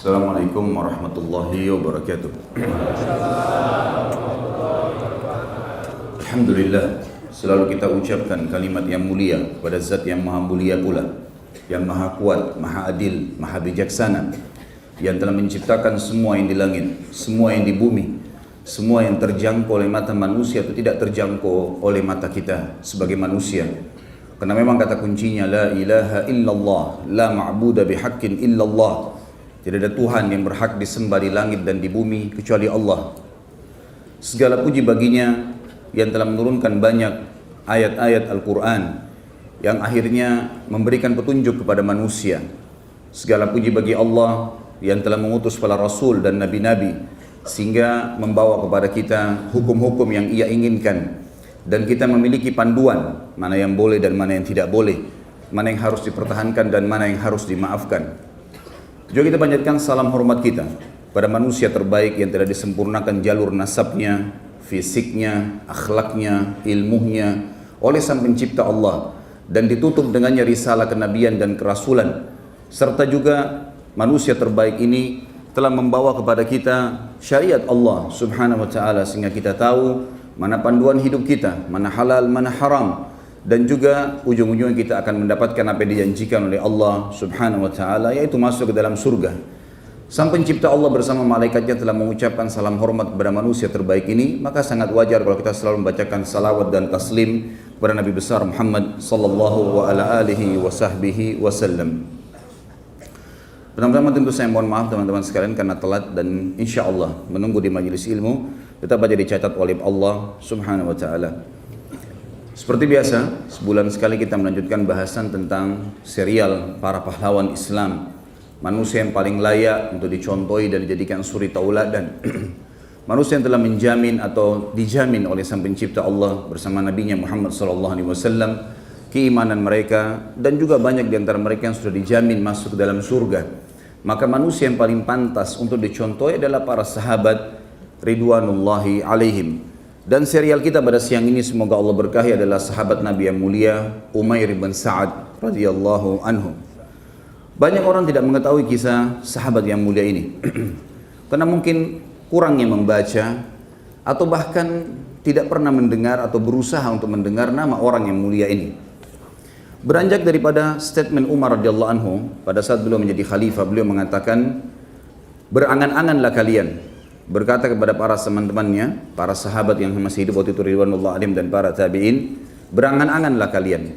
Assalamualaikum warahmatullahi wabarakatuh. Alhamdulillah, selalu kita ucapkan kalimat yang mulia pada zat yang maha mulia pula, yang maha kuat, maha adil, maha bijaksana, yang telah menciptakan semua yang di langit, semua yang di bumi, semua yang terjangkau oleh mata manusia atau tidak terjangkau oleh mata kita sebagai manusia. Karena memang kata kuncinya la ilaha illallah, la ma'budu bihaqqin illallah. Tidak ada Tuhan yang berhak disembah di langit dan di bumi kecuali Allah. Segala puji baginya yang telah menurunkan banyak ayat-ayat Al-Quran yang akhirnya memberikan petunjuk kepada manusia. Segala puji bagi Allah yang telah mengutus para Rasul dan Nabi-Nabi sehingga membawa kepada kita hukum-hukum yang ia inginkan. Dan kita memiliki panduan mana yang boleh dan mana yang tidak boleh, mana yang harus dipertahankan dan mana yang harus dimaafkan. Juga kita panjatkan salam hormat kita pada manusia terbaik yang telah disempurnakan jalur nasabnya, fisiknya, akhlaknya, ilmunya oleh Sang Pencipta Allah dan ditutup dengannya risalah kenabian dan kerasulan, serta juga manusia terbaik ini telah membawa kepada kita syariat Allah Subhanahu wa taala sehingga kita tahu mana panduan hidup kita, mana halal, mana haram, dan juga ujung-ujungnya kita akan mendapatkan apa yang dijanjikan oleh Allah Subhanahu wa taala, yaitu masuk ke dalam surga. Sang Pencipta Allah bersama malaikatnya telah mengucapkan salam hormat kepada manusia terbaik ini, maka sangat wajar kalau kita selalu membacakan salawat dan taslim kepada Nabi besar Muhammad sallallahu alaihi wasallam. Pertama-tama tentu saya mohon maaf teman-teman sekalian karena telat dan insya Allah menunggu di majelis ilmu tetap aja dicatat oleh Allah Subhanahu wa taala. Seperti biasa, sebulan sekali kita melanjutkan bahasan tentang serial para pahlawan Islam, manusia yang paling layak untuk dicontohi dan dijadikan suri tauladan. Manusia yang telah menjamin atau dijamin oleh Sang Pencipta Allah bersama Nabi-Nya Muhammad SAW keimanan mereka, dan juga banyak di antara mereka yang sudah dijamin masuk ke dalam surga. Maka manusia yang paling pantas untuk dicontohi adalah para sahabat ridwanullahi alaihim. Dan serial kita pada siang ini semoga Allah berkahi adalah sahabat Nabi yang mulia Umair bin Sa'ad radhiyallahu anhu. Banyak orang tidak mengetahui kisah sahabat yang mulia ini karena mungkin kurangnya membaca atau bahkan tidak pernah mendengar atau berusaha untuk mendengar nama orang yang mulia ini. Beranjak daripada statement Umar radhiyallahu anhu pada saat beliau menjadi khalifah, beliau mengatakan, berangan-anganlah kalian, berkata kepada para teman-temannya, para sahabat yang masih hidup waktu itu ridwanullah alim dan para tabi'in, berangan-anganlah kalian.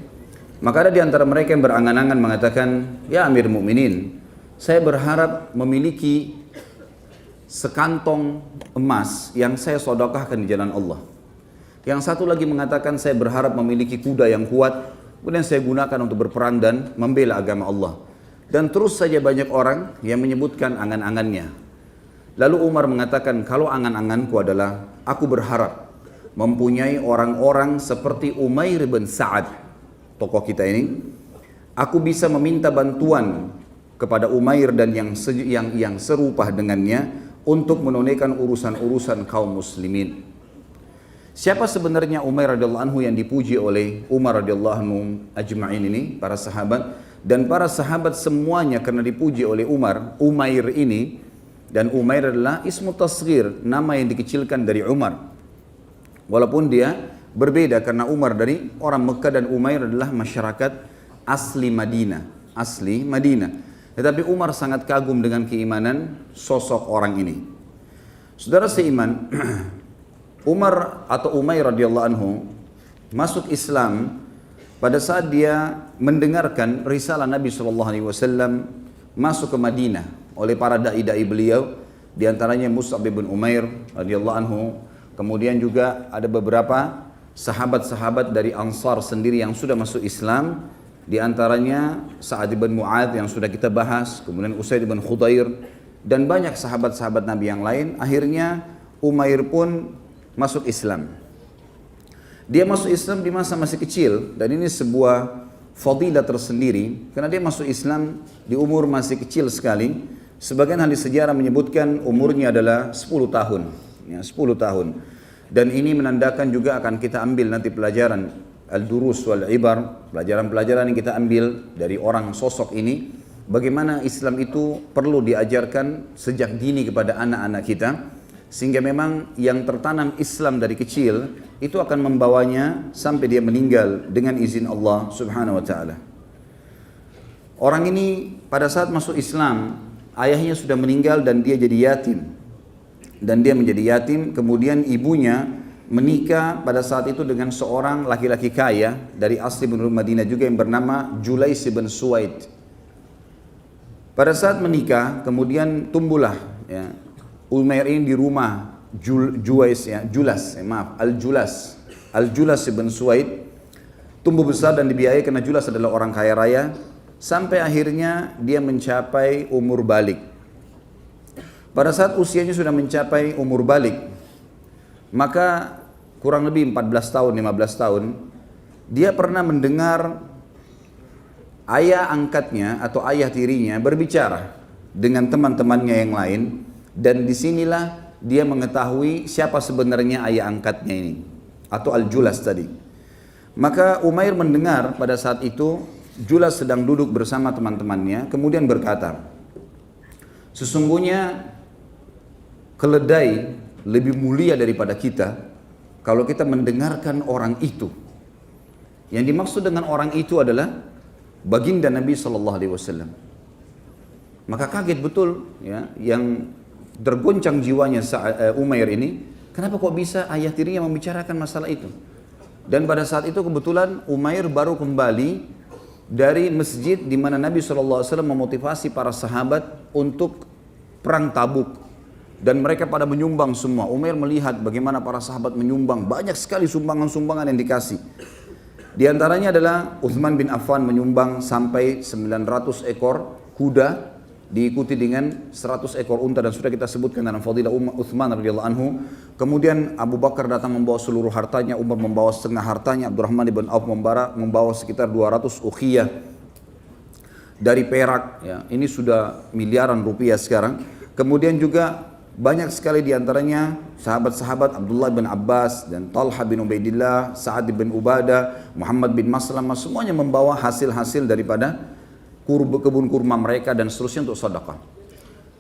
Maka ada di antara mereka yang berangan-angan mengatakan, ya Amir Mukminin, saya berharap memiliki sekantong emas yang saya sedekahkan di jalan Allah. Yang satu lagi mengatakan, saya berharap memiliki kuda yang kuat, kemudian saya gunakan untuk berperang dan membela agama Allah. Dan terus saja banyak orang yang menyebutkan angan-angannya. Lalu Umar mengatakan, kalau angan-anganku adalah aku berharap mempunyai orang-orang seperti Umair bin Sa'ad, tokoh kita ini. Aku bisa meminta bantuan kepada Umair dan yang serupa dengannya untuk menunaikan urusan-urusan kaum muslimin. Siapa sebenarnya Umair radhiyallahu anhu yang dipuji oleh Umar radhiyallahu anhu ajma'in ini, para sahabat, dan para sahabat semuanya karena dipuji oleh Umair ini. Dan Umair adalah ismu tasghir, nama yang dikecilkan dari Umar. Walaupun dia berbeda karena Umar dari orang Mekah dan Umair adalah masyarakat asli Madinah. Tetapi Umar sangat kagum dengan keimanan sosok orang ini. Saudara seiman, Umar atau Umair radhiyallahu anhu masuk Islam pada saat dia mendengarkan risalah Nabi SAW masuk ke Madinah oleh para dai-dai beliau, di antaranya Mus'ab bin Umair radhiyallahu anhu. Kemudian juga ada beberapa sahabat-sahabat dari Ansar sendiri yang sudah masuk Islam, di antaranya Sa'ad bin Mu'adz yang sudah kita bahas, kemudian Usaid bin Khudair dan banyak sahabat-sahabat Nabi yang lain. Akhirnya Umair pun masuk Islam. Dia masuk Islam di masa masih kecil, dan ini sebuah fadilah tersendiri karena dia masuk Islam di umur masih kecil sekali. Sebagian ahli sejarah menyebutkan umurnya adalah 10 tahun, ya, 10 tahun. Dan ini menandakan juga akan kita ambil nanti pelajaran al-durus wal ibar, pelajaran-pelajaran yang kita ambil dari orang sosok ini bagaimana Islam itu perlu diajarkan sejak dini kepada anak-anak kita, sehingga memang yang tertanam Islam dari kecil itu akan membawanya sampai dia meninggal dengan izin Allah Subhanahu wa taala. Orang ini pada saat masuk Islam, ayahnya sudah meninggal dan dia jadi yatim. Dan dia menjadi yatim, kemudian ibunya menikah pada saat itu dengan seorang laki-laki kaya dari asli penduduk Madinah juga yang bernama Julais bin Suwaid. Pada saat menikah, kemudian tumbuhlah ya, Umair ini di rumah Al-Julas bin Suwaid, tumbuh besar dan dibiayai karena Julas adalah orang kaya raya, sampai akhirnya dia mencapai umur balik. Pada saat usianya sudah mencapai umur balik, maka kurang lebih 14 tahun, 15 tahun, dia pernah mendengar ayah angkatnya atau ayah tirinya berbicara dengan teman-temannya yang lain, dan disinilah dia mengetahui siapa sebenarnya ayah angkatnya ini, atau Al-Julas tadi. Maka Umair mendengar pada saat itu, Julas sedang duduk bersama teman-temannya, kemudian berkata, sesungguhnya keledai lebih mulia daripada kita kalau kita mendengarkan orang itu. Yang dimaksud dengan orang itu adalah baginda Nabi SAW. Maka kaget betul ya, yang tergoncang jiwanya Umair ini, kenapa kok bisa ayah tirinya membicarakan masalah itu. Dan pada saat itu kebetulan Umair baru kembali dari masjid di mana Nabi SAW memotivasi para sahabat untuk perang Tabuk. Dan mereka pada menyumbang semua. Umair melihat bagaimana para sahabat menyumbang. Banyak sekali sumbangan-sumbangan yang dikasih. Di antaranya adalah Uthman bin Affan menyumbang sampai 900 ekor kuda, diikuti dengan 100 ekor unta, dan sudah kita sebutkan dalam fadilah Uthman radhiyallahu anhu. Kemudian Abu Bakar datang membawa seluruh hartanya, Umar membawa setengah hartanya, Abdurrahman bin Auf membawa sekitar 200 ukhiyah dari perak. Ya, ini sudah miliaran rupiah sekarang. Kemudian juga banyak sekali diantaranya sahabat-sahabat Abdullah bin Abbas dan Talha bin Ubaidillah, Sa'ad bin Ubadah, Muhammad bin Maslamah, semuanya membawa hasil-hasil daripada kebun kurma mereka dan seterusnya untuk sedekah.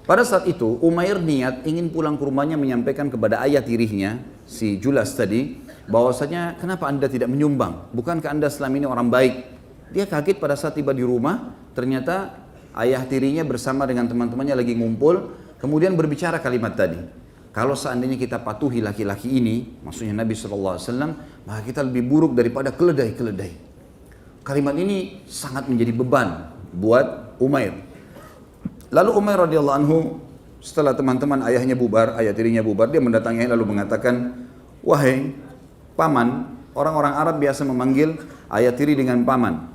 Pada saat itu Umair niat ingin pulang ke rumahnya menyampaikan kepada ayah tirinya, si Julas tadi, bahwasanya kenapa anda tidak menyumbang? Bukankah anda selama ini orang baik? Dia kaget pada saat tiba di rumah, ternyata ayah tirinya bersama dengan teman-temannya lagi ngumpul. Kemudian berbicara kalimat tadi, kalau seandainya kita patuhi laki-laki ini, maksudnya Nabi SAW, maka kita lebih buruk daripada keledai-keledai. Kalimat ini sangat menjadi beban buat Umair. Lalu Umair radhiyallahu anhu, setelah teman-teman ayahnya bubar, ayah tirinya bubar, dia mendatanginya lalu mengatakan, wahai paman, orang-orang Arab biasa memanggil ayah tiri dengan paman.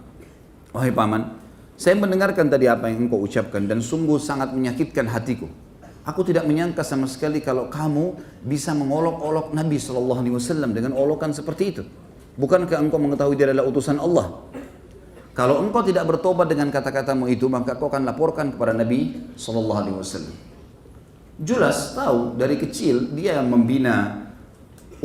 Wahai paman, saya mendengarkan tadi apa yang engkau ucapkan dan sungguh sangat menyakitkan hatiku. Aku tidak menyangka sama sekali kalau kamu bisa mengolok-olok Nabi SAW dengan olokan seperti itu. Bukankah engkau mengetahui dia adalah utusan Allah? Kalau engkau tidak bertobat dengan kata-katamu itu, maka kau akan laporkan kepada Nabi SAW. Julas tahu dari kecil dia yang membina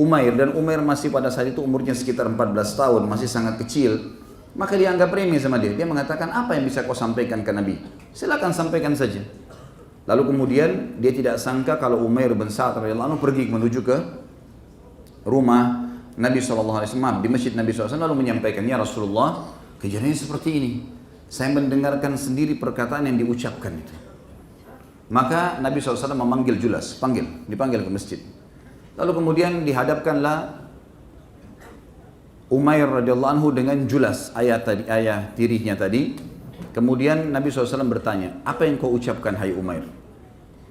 Umair, dan Umair masih pada saat itu umurnya sekitar 14 tahun, masih sangat kecil. Maka dia anggap remeh sama dia. Dia mengatakan, apa yang bisa kau sampaikan ke Nabi? Silakan sampaikan saja. Lalu kemudian dia tidak sangka kalau Umair bin Sa'ad radhiyallahu anhu pergi menuju ke rumah Nabi SAW, di masjid Nabi SAW, lalu menyampaikan, ya Rasulullah, kejadiannya seperti ini. Saya mendengarkan sendiri perkataan yang diucapkan itu. Maka Nabi SAW memanggil Julas, dipanggil ke masjid. Lalu kemudian dihadapkanlah Umair radhiyallahu anhu dengan Julas, ayah tirinya tadi. Kemudian Nabi SAW bertanya, apa yang kau ucapkan hai Umair?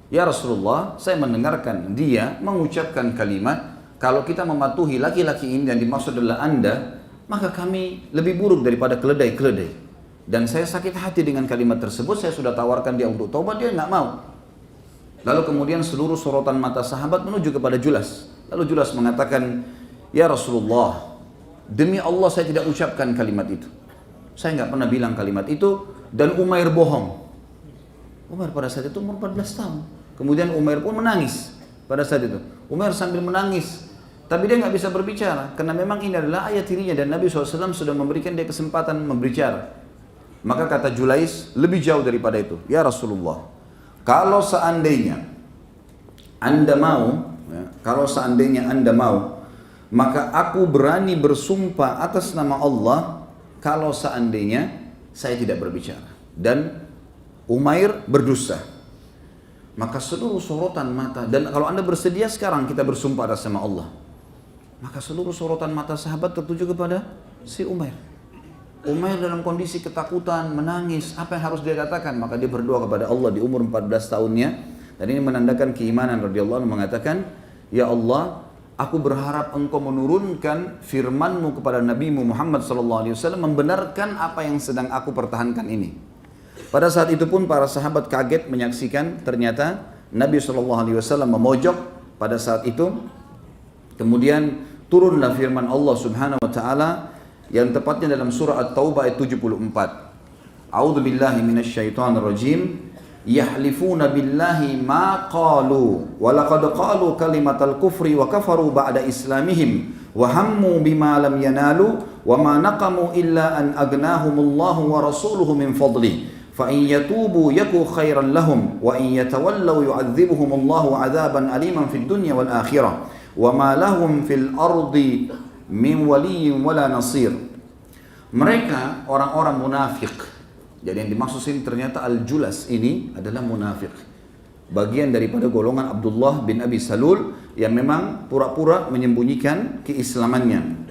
Ya Rasulullah, saya mendengarkan dia mengucapkan kalimat, kalau kita mematuhi laki-laki ini dan dimaksud adalah anda, maka kami lebih buruk daripada keledai-keledai. Dan saya sakit hati dengan kalimat tersebut, saya sudah tawarkan dia untuk taubat, dia nggak mau. Lalu kemudian seluruh sorotan mata sahabat menuju kepada Julas. Lalu Julas mengatakan, ya Rasulullah, demi Allah saya tidak ucapkan kalimat itu. Saya nggak pernah bilang kalimat itu, dan Umair bohong. Umair pada saat itu umur 14 tahun. Kemudian Umair pun menangis pada saat itu. Umair sambil menangis, tapi dia nggak bisa berbicara, karena memang ini adalah ayah tirinya dan Nabi SAW sudah memberikan dia kesempatan berbicara. Maka kata Julais, lebih jauh daripada itu. Ya Rasulullah, kalau seandainya Anda mau, maka aku berani bersumpah atas nama Allah kalau seandainya saya tidak berbicara. Dan Umair berdusta. Maka seluruh sorotan mata, dan kalau Anda bersedia sekarang kita bersumpah atas nama Allah, maka seluruh sorotan mata sahabat tertuju kepada si Umair. Umair dalam kondisi ketakutan, menangis, apa yang harus dia katakan? Maka dia berdoa kepada Allah di umur 14 tahunnya. Dan ini menandakan keimanan radhiyallahu anhu, mengatakan, Ya Allah, aku berharap engkau menurunkan firman-Mu kepada Nabi-Mu Muhammad SAW membenarkan apa yang sedang aku pertahankan ini. Pada saat itu pun para sahabat kaget menyaksikan ternyata Nabi SAW memojok pada saat itu. Kemudian turunlah firman Allah Subhanahu wa taala yang tepatnya dalam surah At-Taubah ayat 74. A'udzu billahi minasyaitonir rajim. Yahlifuna billahi ma qalu wa laqad qalu kalimatal kufri wa kafaru ba'da islamihim wa hammu bima lam yanalu wa ma naqamu illa an aghnahumullahu wa rasuluhu min fadli fa in yatubu yaku khairan lahum wa in yatawallaw yu'adzibuhumullahu 'adzaban aliman fid dunya wal akhirah wa ma lahum fil ardi min waliyyin wala nasir. Mereka orang-orang munafik. Jadi yang dimaksud sini ternyata Al-Julas ini adalah munafik. Bagian daripada golongan Abdullah bin Abi Salul yang memang pura-pura menyembunyikan keislamannya.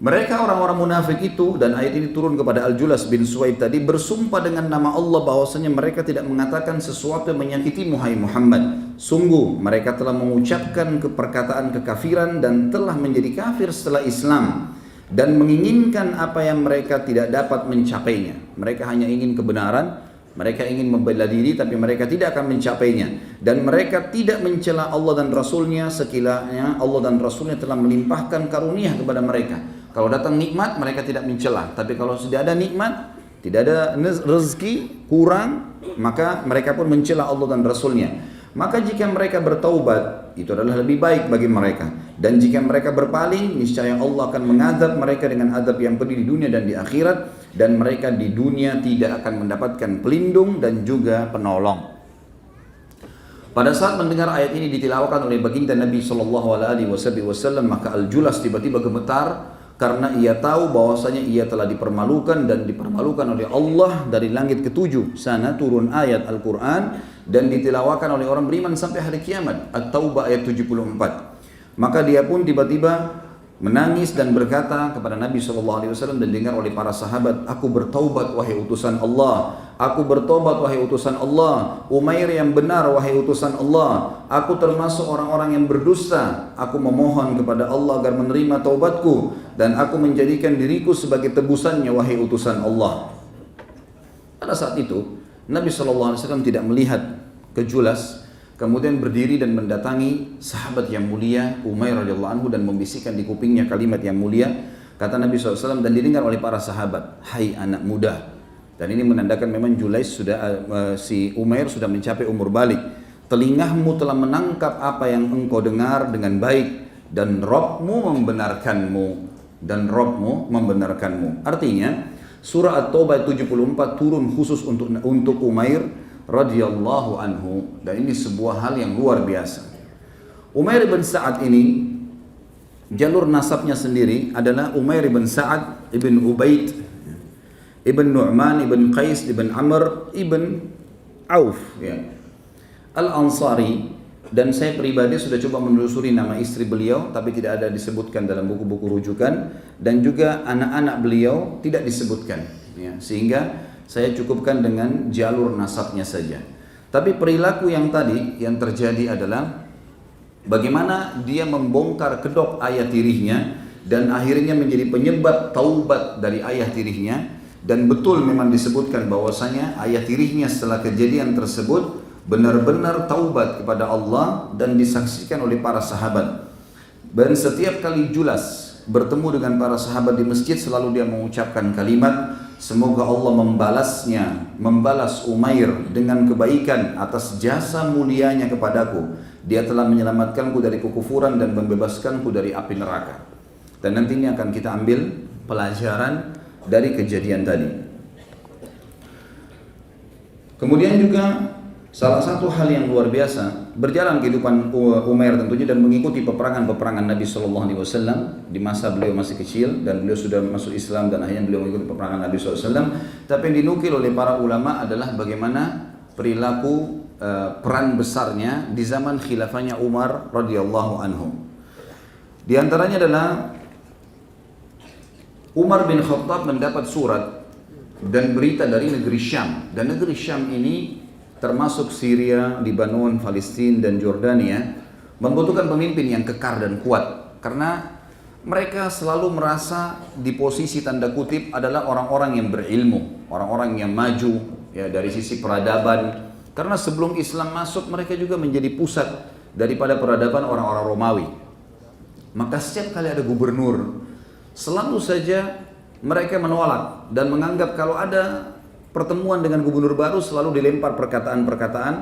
Mereka orang-orang munafik itu, dan ayat ini turun kepada Al-Julas bin Suwaid tadi, bersumpah dengan nama Allah bahwasanya mereka tidak mengatakan sesuatu yang menyakiti Muhammad. Sungguh mereka telah mengucapkan perkataan kekafiran dan telah menjadi kafir setelah Islam. Dan menginginkan apa yang mereka tidak dapat mencapainya. Mereka hanya ingin kebenaran, mereka ingin membela diri, tapi mereka tidak akan mencapainya. Dan mereka tidak mencela Allah dan Rasulnya sekiranya Allah dan Rasulnya telah melimpahkan karunia kepada mereka. Kalau datang nikmat, mereka tidak mencela. Tapi kalau sudah ada nikmat, tidak ada rezeki, kurang, maka mereka pun mencela Allah dan Rasulnya. Maka jika mereka bertaubat, itu adalah lebih baik bagi mereka. Dan jika mereka berpaling, niscaya Allah akan mengadab mereka dengan adab yang pedih di dunia dan di akhirat. Dan mereka di dunia tidak akan mendapatkan pelindung dan juga penolong. Pada saat mendengar ayat ini ditilawakan oleh baginda Nabi SAW, maka Al-Julas tiba-tiba gemetar karena ia tahu bahwasanya ia telah dipermalukan dan dipermalukan oleh Allah. Dari langit ketujuh sana turun ayat Al-Quran dan ditilawakan oleh orang beriman sampai hari kiamat. At-Taubah ayat 74. Maka dia pun tiba-tiba menangis dan berkata kepada Nabi SAW dan dengar oleh para sahabat, aku bertaubat wahai utusan Allah, aku bertobat wahai utusan Allah, Umair yang benar wahai utusan Allah, aku termasuk orang-orang yang berdusta, aku memohon kepada Allah agar menerima taubatku dan aku menjadikan diriku sebagai tebusannya wahai utusan Allah. Pada saat itu Nabi SAW tidak melihat ke Julas, kemudian berdiri dan mendatangi sahabat yang mulia Umair radhiyallahu anhu dan membisikkan di kupingnya kalimat yang mulia. Kata Nabi SAW dan didengar oleh para sahabat, hai anak muda. Dan ini menandakan memang Julais sudah si Umair sudah mencapai umur balik. Telingamu telah menangkap apa yang engkau dengar dengan baik dan Rabbmu membenarkanmu. Artinya surah At-Taubah 74 turun khusus untuk Umair radhiyallahu anhu, dan ini sebuah hal yang luar biasa. Umair bin Sa'ad ini jalur nasabnya sendiri adalah Umair bin Sa'ad ibn Ubaid ibn Nu'man ibn Qais ibn Amr ibn Auf ya. Al-Ansari. Dan saya pribadi sudah coba menelusuri nama istri beliau tapi tidak ada disebutkan dalam buku-buku rujukan, dan juga anak-anak beliau tidak disebutkan ya. Sehingga saya cukupkan dengan jalur nasabnya saja. Tapi perilaku yang tadi yang terjadi adalah bagaimana dia membongkar kedok ayah tirinya dan akhirnya menjadi penyebab taubat dari ayah tirinya. Dan betul memang disebutkan bahwasanya ayah tirinya setelah kejadian tersebut benar-benar taubat kepada Allah dan disaksikan oleh para sahabat. Dan setiap kali Julas bertemu dengan para sahabat di masjid selalu dia mengucapkan kalimat, semoga Allah membalas Umair dengan kebaikan atas jasa mulianya kepadaku. Dia telah menyelamatkanku dari kekufuran dan membebaskanku dari api neraka. Dan nanti ini akan kita ambil pelajaran dari kejadian tadi. Kemudian juga salah satu hal yang luar biasa, berjalan kehidupan Umair tentunya dan mengikuti peperangan-peperangan Nabi SAW di masa beliau masih kecil dan beliau sudah masuk Islam dan akhirnya beliau mengikuti peperangan Nabi SAW. Tapi yang dinukil oleh para ulama adalah bagaimana perilaku peran besarnya di zaman khilafahnya Umar radhiyallahu anhu. Di antaranya adalah Umar bin Khattab mendapat surat dan berita dari negeri Syam, dan negeri Syam ini termasuk Syria, Lebanon, Palestina dan Jordania membutuhkan pemimpin yang kekar dan kuat karena mereka selalu merasa di posisi tanda kutip adalah orang-orang yang berilmu, orang-orang yang maju ya dari sisi peradaban, karena sebelum Islam masuk mereka juga menjadi pusat daripada peradaban orang-orang Romawi. Maka setiap kali ada gubernur selalu saja mereka menolak dan menganggap kalau ada pertemuan dengan gubernur baru selalu dilempar perkataan-perkataan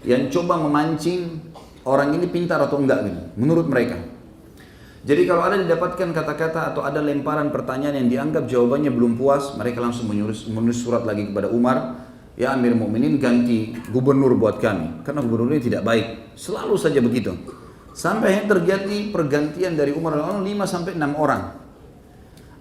yang coba memancing orang ini pintar atau enggak gitu, menurut mereka. Jadi kalau ada didapatkan kata-kata atau ada lemparan pertanyaan yang dianggap jawabannya belum puas, mereka langsung menulis surat lagi kepada Umar, ya Amir Mukminin ganti gubernur buat kami, karena gubernur ini tidak baik. Selalu saja begitu. Sampai terjadi pergantian dari Umar radhiyallahu anhu 5 sampai 6 orang.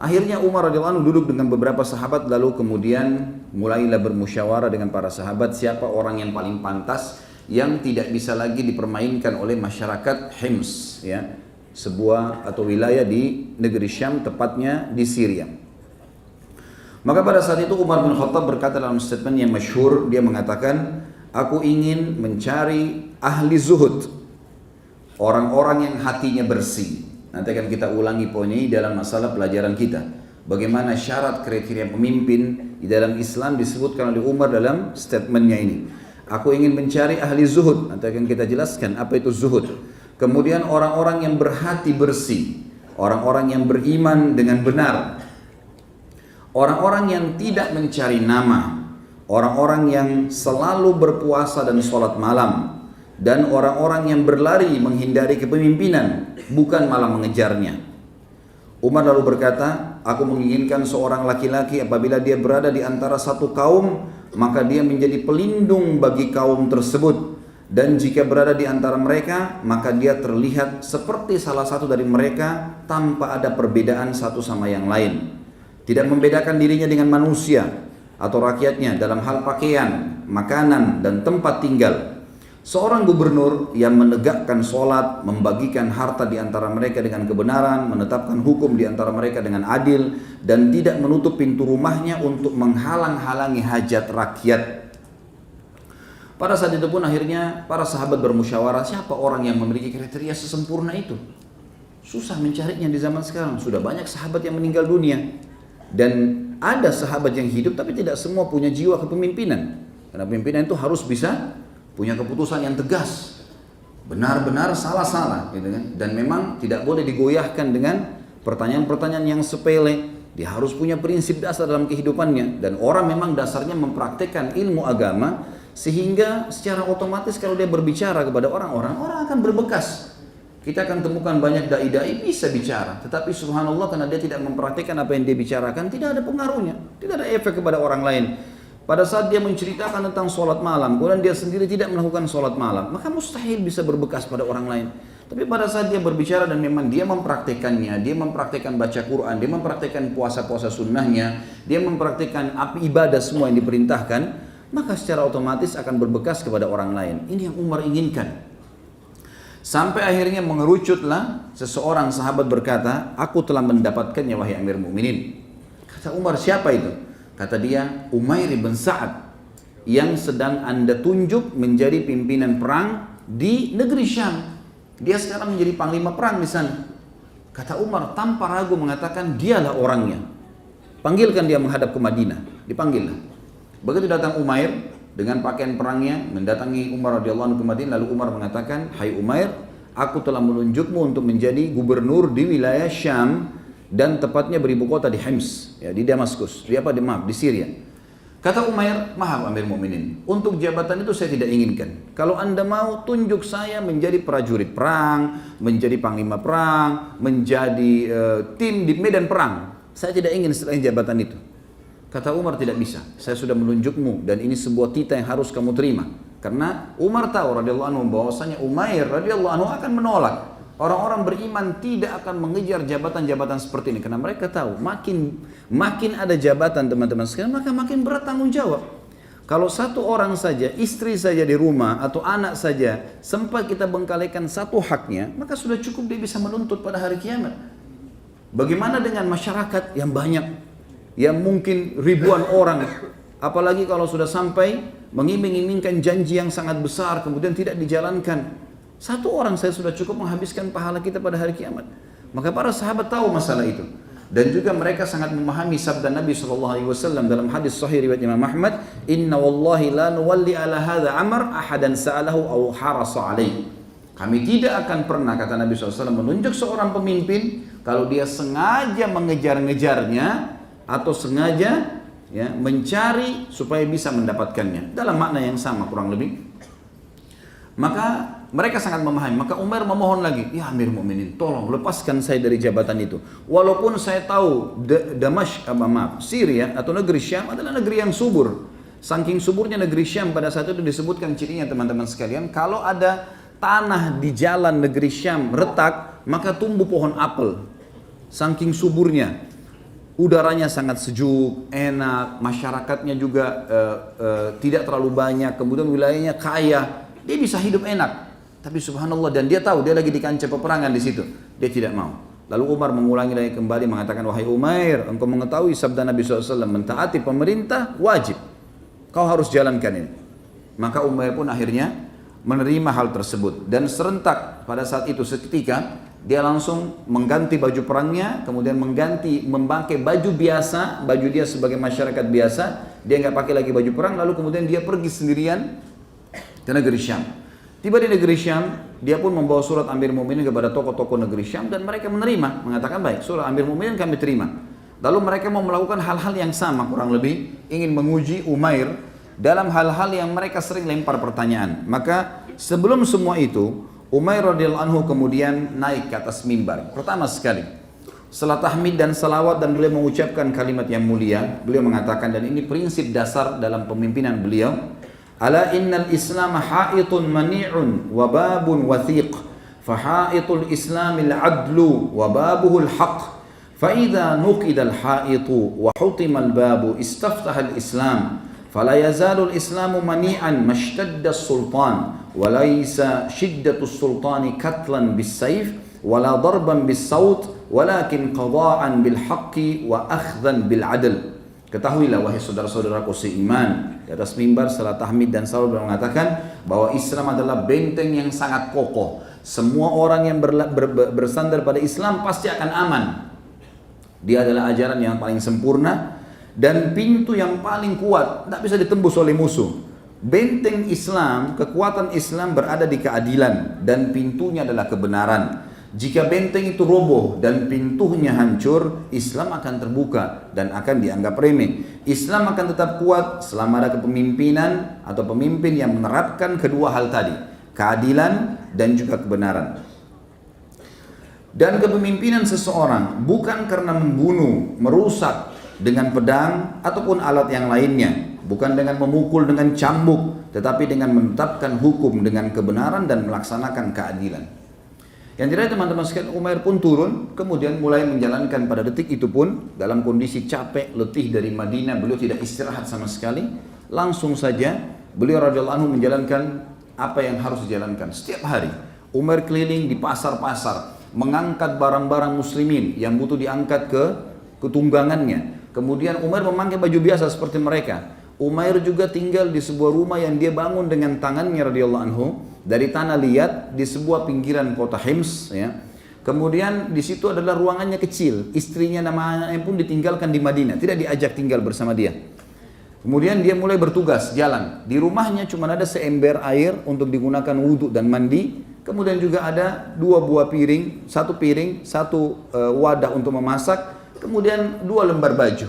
Akhirnya Umar radhiyallahu anhu duduk dengan beberapa sahabat lalu kemudian mulailah bermusyawarah dengan para sahabat siapa orang yang paling pantas yang tidak bisa lagi dipermainkan oleh masyarakat Hims ya, sebuah atau wilayah di negeri Syam tepatnya di Syria. Maka pada saat itu Umar bin Khattab berkata dalam statement yang masyhur, dia mengatakan, aku ingin mencari ahli zuhud, orang-orang yang hatinya bersih. Nanti akan kita ulangi poin ini dalam masalah pelajaran kita. Bagaimana syarat kriteria pemimpin di dalam Islam disebutkan oleh Umar dalam statementnya ini. Aku ingin mencari ahli zuhud. Nanti akan kita jelaskan apa itu zuhud. Kemudian orang-orang yang berhati bersih, orang-orang yang beriman dengan benar, orang-orang yang tidak mencari nama, orang-orang yang selalu berpuasa dan sholat malam, dan orang-orang yang berlari menghindari kepemimpinan, bukan malah mengejarnya. Umar lalu berkata, aku menginginkan seorang laki-laki apabila dia berada di antara satu kaum, maka dia menjadi pelindung bagi kaum tersebut. Dan jika berada di antara mereka, maka dia terlihat seperti salah satu dari mereka tanpa ada perbedaan satu sama yang lain. Tidak membedakan dirinya dengan manusia atau rakyatnya dalam hal pakaian, makanan, dan tempat tinggal. Seorang gubernur yang menegakkan sholat, membagikan harta di antara mereka dengan kebenaran, menetapkan hukum di antara mereka dengan adil, dan tidak menutup pintu rumahnya untuk menghalang-halangi hajat rakyat. Pada saat itu pun akhirnya para sahabat bermusyawarah, siapa orang yang memiliki kriteria sesempurna itu? Susah mencarinya di zaman sekarang, sudah banyak sahabat yang meninggal dunia. Dan ada sahabat yang hidup tapi tidak semua punya jiwa kepemimpinan. Karena pemimpinan itu harus bisa punya keputusan yang tegas, benar-benar salah-salah gitu kan? Dan memang tidak boleh digoyahkan dengan pertanyaan-pertanyaan yang sepele. Dia harus punya prinsip dasar dalam kehidupannya. Dan orang memang dasarnya mempraktekkan ilmu agama, sehingga secara otomatis kalau dia berbicara kepada orang-orang, orang akan berbekas. Kita akan temukan banyak dai-dai bisa bicara, tetapi subhanallah karena dia tidak mempraktikkan apa yang dia bicarakan, tidak ada pengaruhnya, tidak ada efek kepada orang lain. Pada saat dia menceritakan tentang sholat malam, kemudian dia sendiri tidak melakukan sholat malam, maka mustahil bisa berbekas pada orang lain. Tapi pada saat dia berbicara dan memang dia mempraktekannya, dia mempraktekkan baca Quran, dia mempraktekkan puasa-puasa sunnahnya, dia mempraktekkan ibadah semua yang diperintahkan, maka secara otomatis akan berbekas kepada orang lain. Ini yang Umar inginkan. Sampai akhirnya mengerucutlah seseorang sahabat berkata, aku telah mendapatkannya wahai Amir Mukminin. Kata Umar, siapa itu? Kata dia, Umair bin Sa'ad yang sedang anda tunjuk menjadi pimpinan perang di negeri Syam. Dia sekarang menjadi panglima perang di sana. Kata Umar tanpa ragu mengatakan dialah orangnya. Panggilkan dia menghadap ke Madinah. Dipanggillah. Begitu datang Umair dengan pakaian perangnya mendatangi Umar radhiyallahu anhu ke Madinah, lalu Umar mengatakan, "Hai Umair, aku telah menunjukmu untuk menjadi gubernur di wilayah Syam dan tepatnya beribu kota di Hims, ya, di Damaskus, di Syria." Kata Umair, "Maaf Amir Mukminin, untuk jabatan itu saya tidak inginkan. Kalau anda mau tunjuk saya menjadi prajurit perang, menjadi panglima perang, menjadi tim di medan perang. saya tidak ingin selain jabatan itu. Kata Umar, tidak bisa, saya sudah menunjukmu dan ini sebuah titah yang harus kamu terima. Karena Umar tahu radhiyallahu anhu bahwasanya Umair radhiyallahu anhu akan menolak. Orang-orang beriman tidak akan mengejar jabatan-jabatan seperti ini karena mereka tahu makin ada jabatan teman-teman sekalian maka makin berat tanggung jawab. Kalau satu orang saja, istri saja di rumah atau anak saja sempat kita bengkalikan satu haknya, maka sudah cukup dia bisa menuntut pada hari kiamat. Bagaimana dengan masyarakat yang banyak, yang mungkin ribuan orang, apalagi kalau sudah sampai mengiming-imingkan janji yang sangat besar kemudian tidak dijalankan. Satu orang saya sudah cukup menghabiskan pahala kita pada hari kiamat. Maka para sahabat tahu masalah itu. Dan juga mereka sangat memahami sabda Nabi SAW dalam hadis sahih riwayat Imam Ahmad, Inna wallahi la nuwalli ala hadha amar ahadan sa'alahu aw harasa alaih. Kami tidak akan pernah, kata Nabi SAW, menunjuk seorang pemimpin kalau dia sengaja mengejar-ngejarnya atau sengaja mencari supaya bisa mendapatkannya. Dalam makna yang sama kurang lebih. Maka mereka sangat memahami. Maka Umar memohon lagi, ya Amir Mukminin, tolong lepaskan saya dari jabatan itu. Walaupun saya tahu Syria atau negeri Syam adalah negeri yang subur. Saking suburnya negeri Syam pada saat itu disebutkan cirinya teman-teman sekalian, kalau ada tanah di jalan negeri Syam retak, maka tumbuh pohon apel. Saking suburnya. Udaranya sangat sejuk, enak, masyarakatnya juga tidak terlalu banyak, kemudian wilayahnya kaya, dia bisa hidup enak. Tapi subhanallah, dan dia tahu dia lagi di kancah peperangan di situ, dia tidak mau. Lalu Umar mengulangi lagi kembali mengatakan, wahai Umair, engkau mengetahui sabda Nabi SAW, mentaati pemerintah wajib, kau harus jalankan ini. Maka Umair pun akhirnya menerima hal tersebut dan serentak pada saat itu seketika dia langsung mengganti baju perangnya, kemudian memakai baju biasa, baju dia sebagai masyarakat biasa, dia nggak pakai lagi baju perang, lalu kemudian dia pergi sendirian ke negeri Syam. Tiba di negeri Syam, dia pun membawa surat Amir Mukminin kepada tokoh-tokoh negeri Syam dan mereka menerima, mengatakan baik, surat Amir Mukminin kami terima. Lalu mereka mau melakukan hal-hal yang sama kurang lebih, ingin menguji Umair dalam hal-hal yang mereka sering lempar pertanyaan. Maka sebelum semua itu, Umair radhiyallahu anhu kemudian naik ke atas mimbar. Pertama sekali, setelah tahmid dan salawat dan beliau mengucapkan kalimat yang mulia, beliau mengatakan, dan ini prinsip dasar dalam pemimpinan beliau, Ala innal Islam ha'itun mani'un wa babun wathiq, fa ha'itul Islamil adlu wa babuhul haq, fa idza nuqida al ha'itu wa hutima al babu istaftaha al Islam, fala yazalu al Islamu mani'an mashtadda as-sultan, wa laysa shiddatu as-sultani katlan bis sayf wala darban bis saut, walakin qada'an bil haqqi wa akhdhan bil adl. Ketahuilah wahai saudara-saudaraku seiman, di atas mimbar setelah tahmid dan salawat beliau mengatakan bahwa Islam adalah benteng yang sangat kokoh. Semua orang yang bersandar pada Islam pasti akan aman. Dia adalah ajaran yang paling sempurna dan pintu yang paling kuat, tidak bisa ditembus oleh musuh. Benteng Islam, kekuatan Islam berada di keadilan dan pintunya adalah kebenaran. Jika benteng itu roboh dan pintunya hancur, Islam akan terbuka dan akan dianggap remeh. Islam akan tetap kuat selama ada kepemimpinan atau pemimpin yang menerapkan kedua hal tadi, keadilan dan juga kebenaran. Dan kepemimpinan seseorang bukan karena membunuh, merusak dengan pedang ataupun alat yang lainnya, bukan dengan memukul dengan cambuk, tetapi dengan menetapkan hukum dengan kebenaran dan melaksanakan keadilan. Yang tidak teman-teman sekalian, Umair pun turun, kemudian mulai menjalankan pada detik itu pun dalam kondisi capek, letih dari Madinah, beliau tidak istirahat sama sekali. Langsung saja beliau radhiyallahu anhu menjalankan apa yang harus dijalankan setiap hari. Umair keliling di pasar-pasar, mengangkat barang-barang muslimin yang butuh diangkat ke tunggangannya. Kemudian Umair memakai baju biasa seperti mereka. Umair juga tinggal di sebuah rumah yang dia bangun dengan tangannya radhiyallahu anhu dari tanah liat di sebuah pinggiran kota Hims, ya. Kemudian di situ adalah ruangannya kecil, istrinya nama anaknya pun ditinggalkan di Madinah, tidak diajak tinggal bersama dia. Kemudian dia mulai bertugas jalan. Di rumahnya cuma ada seember air untuk digunakan wudhu dan mandi. Kemudian juga ada 2 buah piring, 1 piring, 1 wadah untuk memasak. Kemudian 2 lembar baju.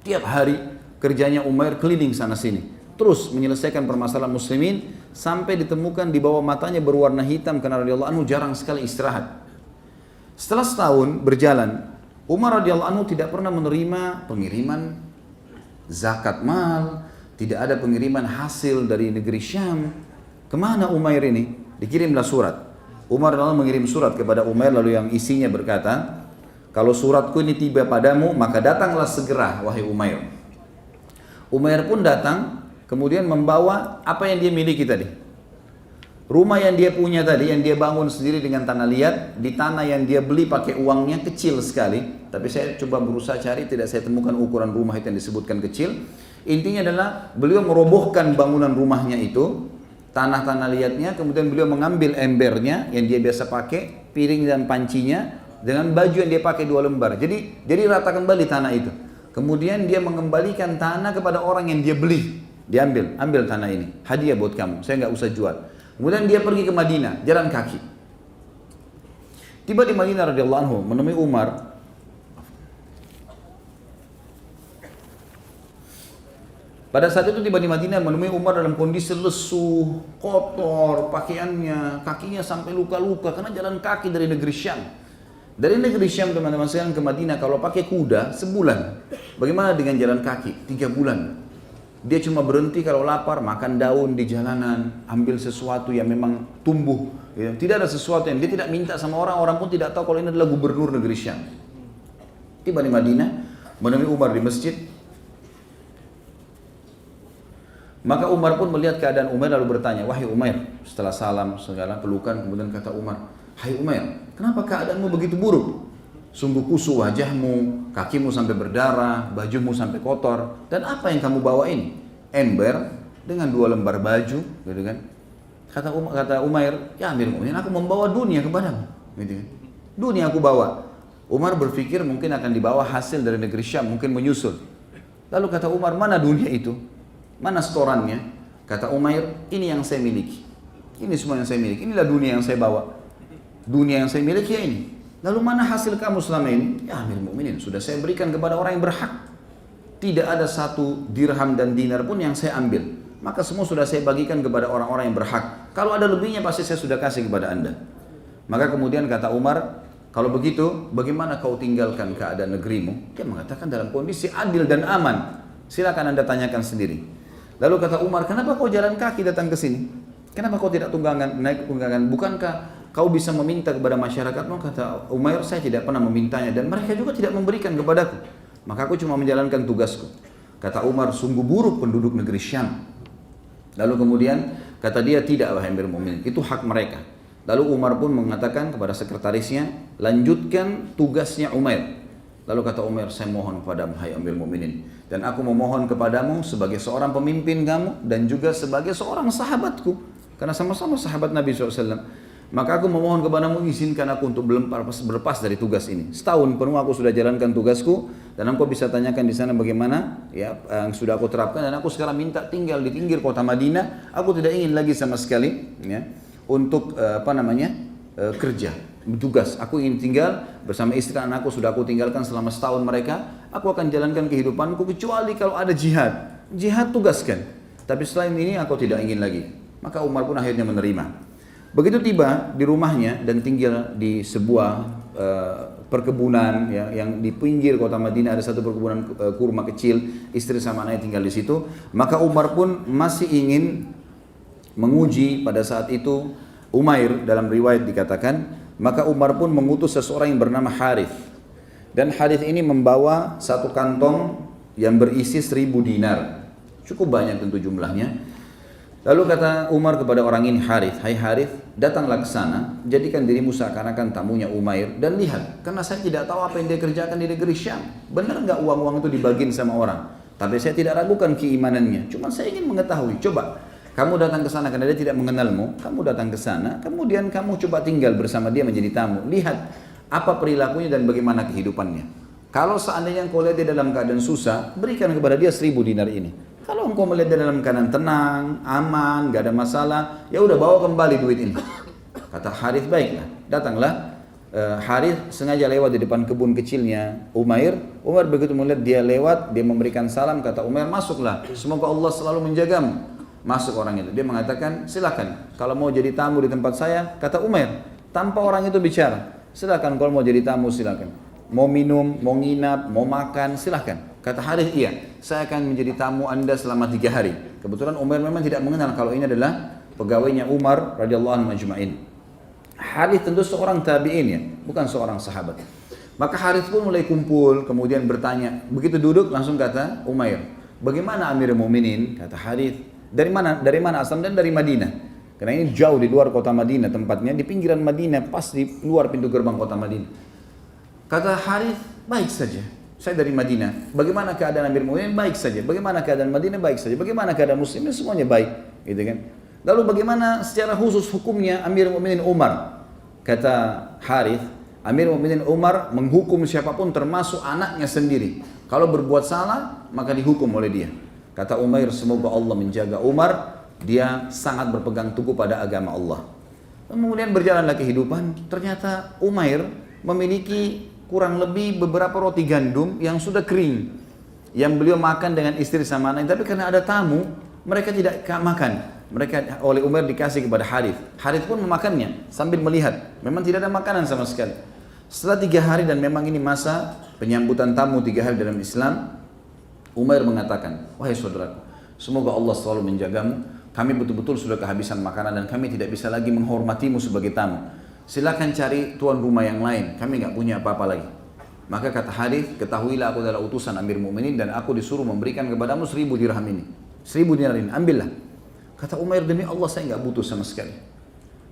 Tiap hari kerjanya Umair keliling sana sini, terus menyelesaikan permasalahan muslimin sampai ditemukan di bawah matanya berwarna hitam karena radhiyallahu anhu jarang sekali istirahat. Setelah setahun berjalan, Umar radhiyallahu anhu tidak pernah menerima pengiriman zakat mal, tidak ada pengiriman hasil dari negeri Syam. Kemana Umair ini? Dikirimlah surat. Umar lalu mengirim surat kepada Umair, lalu yang isinya berkata, kalau suratku ini tiba padamu, maka datanglah segera wahai Umair. Umair pun datang, kemudian membawa apa yang dia miliki tadi. Rumah yang dia punya tadi, yang dia bangun sendiri dengan tanah liat, di tanah yang dia beli pakai uangnya kecil sekali. Tapi saya coba berusaha cari, tidak saya temukan ukuran rumah itu yang disebutkan kecil. Intinya adalah beliau merobohkan bangunan rumahnya itu, tanah-tanah liatnya, kemudian beliau mengambil embernya yang dia biasa pakai, piring dan pancinya, dengan baju yang dia pakai 2 lembar. Jadi rata kembali tanah itu. Kemudian dia mengembalikan tanah kepada orang yang dia beli. Ambil tanah ini, hadiah buat kamu, saya nggak usah jual. Kemudian dia pergi ke Madinah, jalan kaki. Tiba di Madinah radhiyallahu anhu, menemui Umar. Pada saat itu tiba di Madinah, menemui Umar dalam kondisi lesu, kotor, pakaiannya, kakinya sampai luka-luka karena jalan kaki dari negeri Syam. Dari negeri Syam teman-teman sekalian ke Madinah kalau pakai kuda sebulan. Bagaimana dengan jalan kaki? 3 bulan. Dia cuma berhenti kalau lapar, makan daun di jalanan, ambil sesuatu yang memang tumbuh. Ya. Tidak ada sesuatu yang dia tidak minta sama orang, orang pun tidak tahu kalau ini adalah gubernur negeri Syam. Tiba di Madinah, menemui Umar di masjid. Maka Umar pun melihat keadaan Umar lalu bertanya, wahai Umar, setelah salam, segala pelukan, kemudian kata Umar, hai Umar, kenapa keadaanmu begitu buruk? Sungguh kusuk wajahmu, kakimu sampai berdarah, bajumu sampai kotor. Dan apa yang kamu bawa ini? Ember dengan 2 lembar baju, gitu kan? Kata Umair, ya Amirul Mukminin, aku membawa dunia kepadamu, gitu kan? Dunia aku bawa. Umar berpikir mungkin akan dibawa hasil dari negeri Syam, mungkin menyusul. Lalu kata Umar, mana dunia itu? Mana setorannya? Kata Umair, ini yang saya miliki. Ini semua yang saya miliki. Inilah dunia yang saya bawa. Dunia yang saya miliki ya ini. Lalu mana hasil kamu selama ini? Ya Amirul Mukminin, sudah saya berikan kepada orang yang berhak. Tidak ada 1 dirham dan dinar pun yang saya ambil. Maka semua sudah saya bagikan kepada orang-orang yang berhak. Kalau ada lebihnya pasti saya sudah kasih kepada anda. Maka kemudian kata Umar, kalau begitu bagaimana kau tinggalkan keadaan negerimu? Dia mengatakan dalam kondisi adil dan aman. Silakan anda tanyakan sendiri. Lalu kata Umar, kenapa kau jalan kaki datang ke sini? Kenapa kau tidak naik tunggangan? Bukankah kau bisa meminta kepada masyarakatmu? Kata Umair, saya tidak pernah memintanya dan mereka juga tidak memberikan kepadaku. Maka aku cuma menjalankan tugasku. Kata Umar, sungguh buruk penduduk negeri Syam. Lalu kemudian kata dia, tidak wahai Amirul Mukminin, itu hak mereka. Lalu Umar pun mengatakan kepada sekretarisnya, lanjutkan tugasnya Umair. Lalu kata Umar, saya mohon kepadamu hai Amirul Mukminin, dan aku memohon kepadamu sebagai seorang pemimpin kamu dan juga sebagai seorang sahabatku, karena sama-sama sahabat Nabi SAW. Maka aku memohon kepadamu, izinkan aku untuk berlepas dari tugas ini. Setahun penuh aku sudah jalankan tugasku, dan engkau bisa tanyakan di sana bagaimana ya yang sudah aku terapkan. Dan aku sekarang minta tinggal di pinggir kota Madinah. Aku tidak ingin lagi sama sekali ya untuk kerja, tugas. Aku ingin tinggal bersama istri dan anakku, sudah aku tinggalkan selama setahun mereka. Aku akan jalankan kehidupanku kecuali kalau ada jihad. Jihad tugaskan. Tapi selain ini aku tidak ingin lagi. Maka Umar pun akhirnya menerima. Begitu tiba di rumahnya dan tinggal di sebuah perkebunan ya, yang di pinggir kota Madinah ada satu perkebunan kurma kecil, istri sama anaknya tinggal di situ. Maka Umar pun masih ingin menguji pada saat itu Umair, dalam riwayat dikatakan, maka Umar pun mengutus seseorang yang bernama Harith. Dan Harith ini membawa 1 kantong yang berisi 1000 dinar. Cukup banyak tentu jumlahnya. Lalu kata Umar kepada orang ini, Harith, hai Harith, datanglah ke sana, jadikan dirimu seakan-akan tamunya Umair dan lihat, karena saya tidak tahu apa yang dia kerjakan di negeri Syam. Benar nggak uang-uang itu dibagiin sama orang? Tapi saya tidak ragukan keimanannya. Cuma saya ingin mengetahui. Coba kamu datang ke sana karena dia tidak mengenalmu. Kamu datang ke sana, kemudian kamu coba tinggal bersama dia menjadi tamu. Lihat apa perilakunya dan bagaimana kehidupannya. Kalau seandainya engkau lihat dia dalam keadaan susah, berikan kepada dia 1000 dinar ini. Kalau engkau melihat dia dalam keadaan tenang, aman, gak ada masalah, ya udah bawa kembali duit ini. Kata Harith, baiklah. Datanglah Harith sengaja lewat di depan kebun kecilnya Umair. Umar begitu melihat dia lewat, dia memberikan salam, kata Umair, masuklah. Semoga Allah selalu menjagamu. Masuk orang itu. Dia mengatakan, silakan. Kalau mau jadi tamu di tempat saya, kata Umair, tanpa orang itu bicara. Silakan kalau mau jadi tamu, silakan. mau minum, mau nginap, mau makan, silahkan. Kata Harith, iya, saya akan menjadi tamu Anda selama 3 hari. Kebetulan Umair memang tidak mengenal kalau ini adalah pegawainya Umar radhiyallahu anhu majma'in. Harith tentu seorang tabi'in ya, bukan seorang sahabat. Maka Harith pun mulai kumpul, kemudian bertanya. Begitu duduk langsung kata Umair, bagaimana Amirul Mukminin? Kata Harith, dari mana? Dari mana asal? Dan dari Madinah. Karena ini jauh di luar kota Madinah tempatnya, di pinggiran Madinah, pas di luar pintu gerbang kota Madinah. Kata Harith, baik saja. Saya dari Madinah. Bagaimana keadaan Amirul Mukminin? Baik saja. Bagaimana keadaan Madinah? Baik saja. Bagaimana keadaan muslimin? Semuanya baik, gitu kan? Lalu bagaimana secara khusus hukumnya Amirul Mukminin Umar? Kata Harith, Amirul Mukminin Umar menghukum siapapun termasuk anaknya sendiri. Kalau berbuat salah, maka dihukum oleh dia. Kata Umair, semoga Allah menjaga Umar, dia sangat berpegang teguh pada agama Allah. Kemudian berjalanlah kehidupan, ternyata Umair memiliki kurang lebih beberapa roti gandum yang sudah kering, yang beliau makan dengan istri sama anak. Tapi karena ada tamu, mereka tidak makan. Mereka oleh Umar dikasih kepada Harith. Harith pun memakannya sambil melihat. Memang tidak ada makanan sama sekali. Setelah 3 hari dan memang ini masa penyambutan tamu 3 hari dalam Islam, Umar mengatakan, wahai saudaraku, semoga Allah selalu menjagamu. Kami betul-betul sudah kehabisan makanan dan kami tidak bisa lagi menghormatimu sebagai tamu. Silakan cari tuan rumah yang lain. Kami nggak punya apa-apa lagi. Maka kata Harith, ketahuilah aku adalah utusan Amir Mukminin dan aku disuruh memberikan kepadamu 1000 dirham ini. 1000 dinar ini, ambillah. Kata Umair, demi Allah saya nggak butuh sama sekali.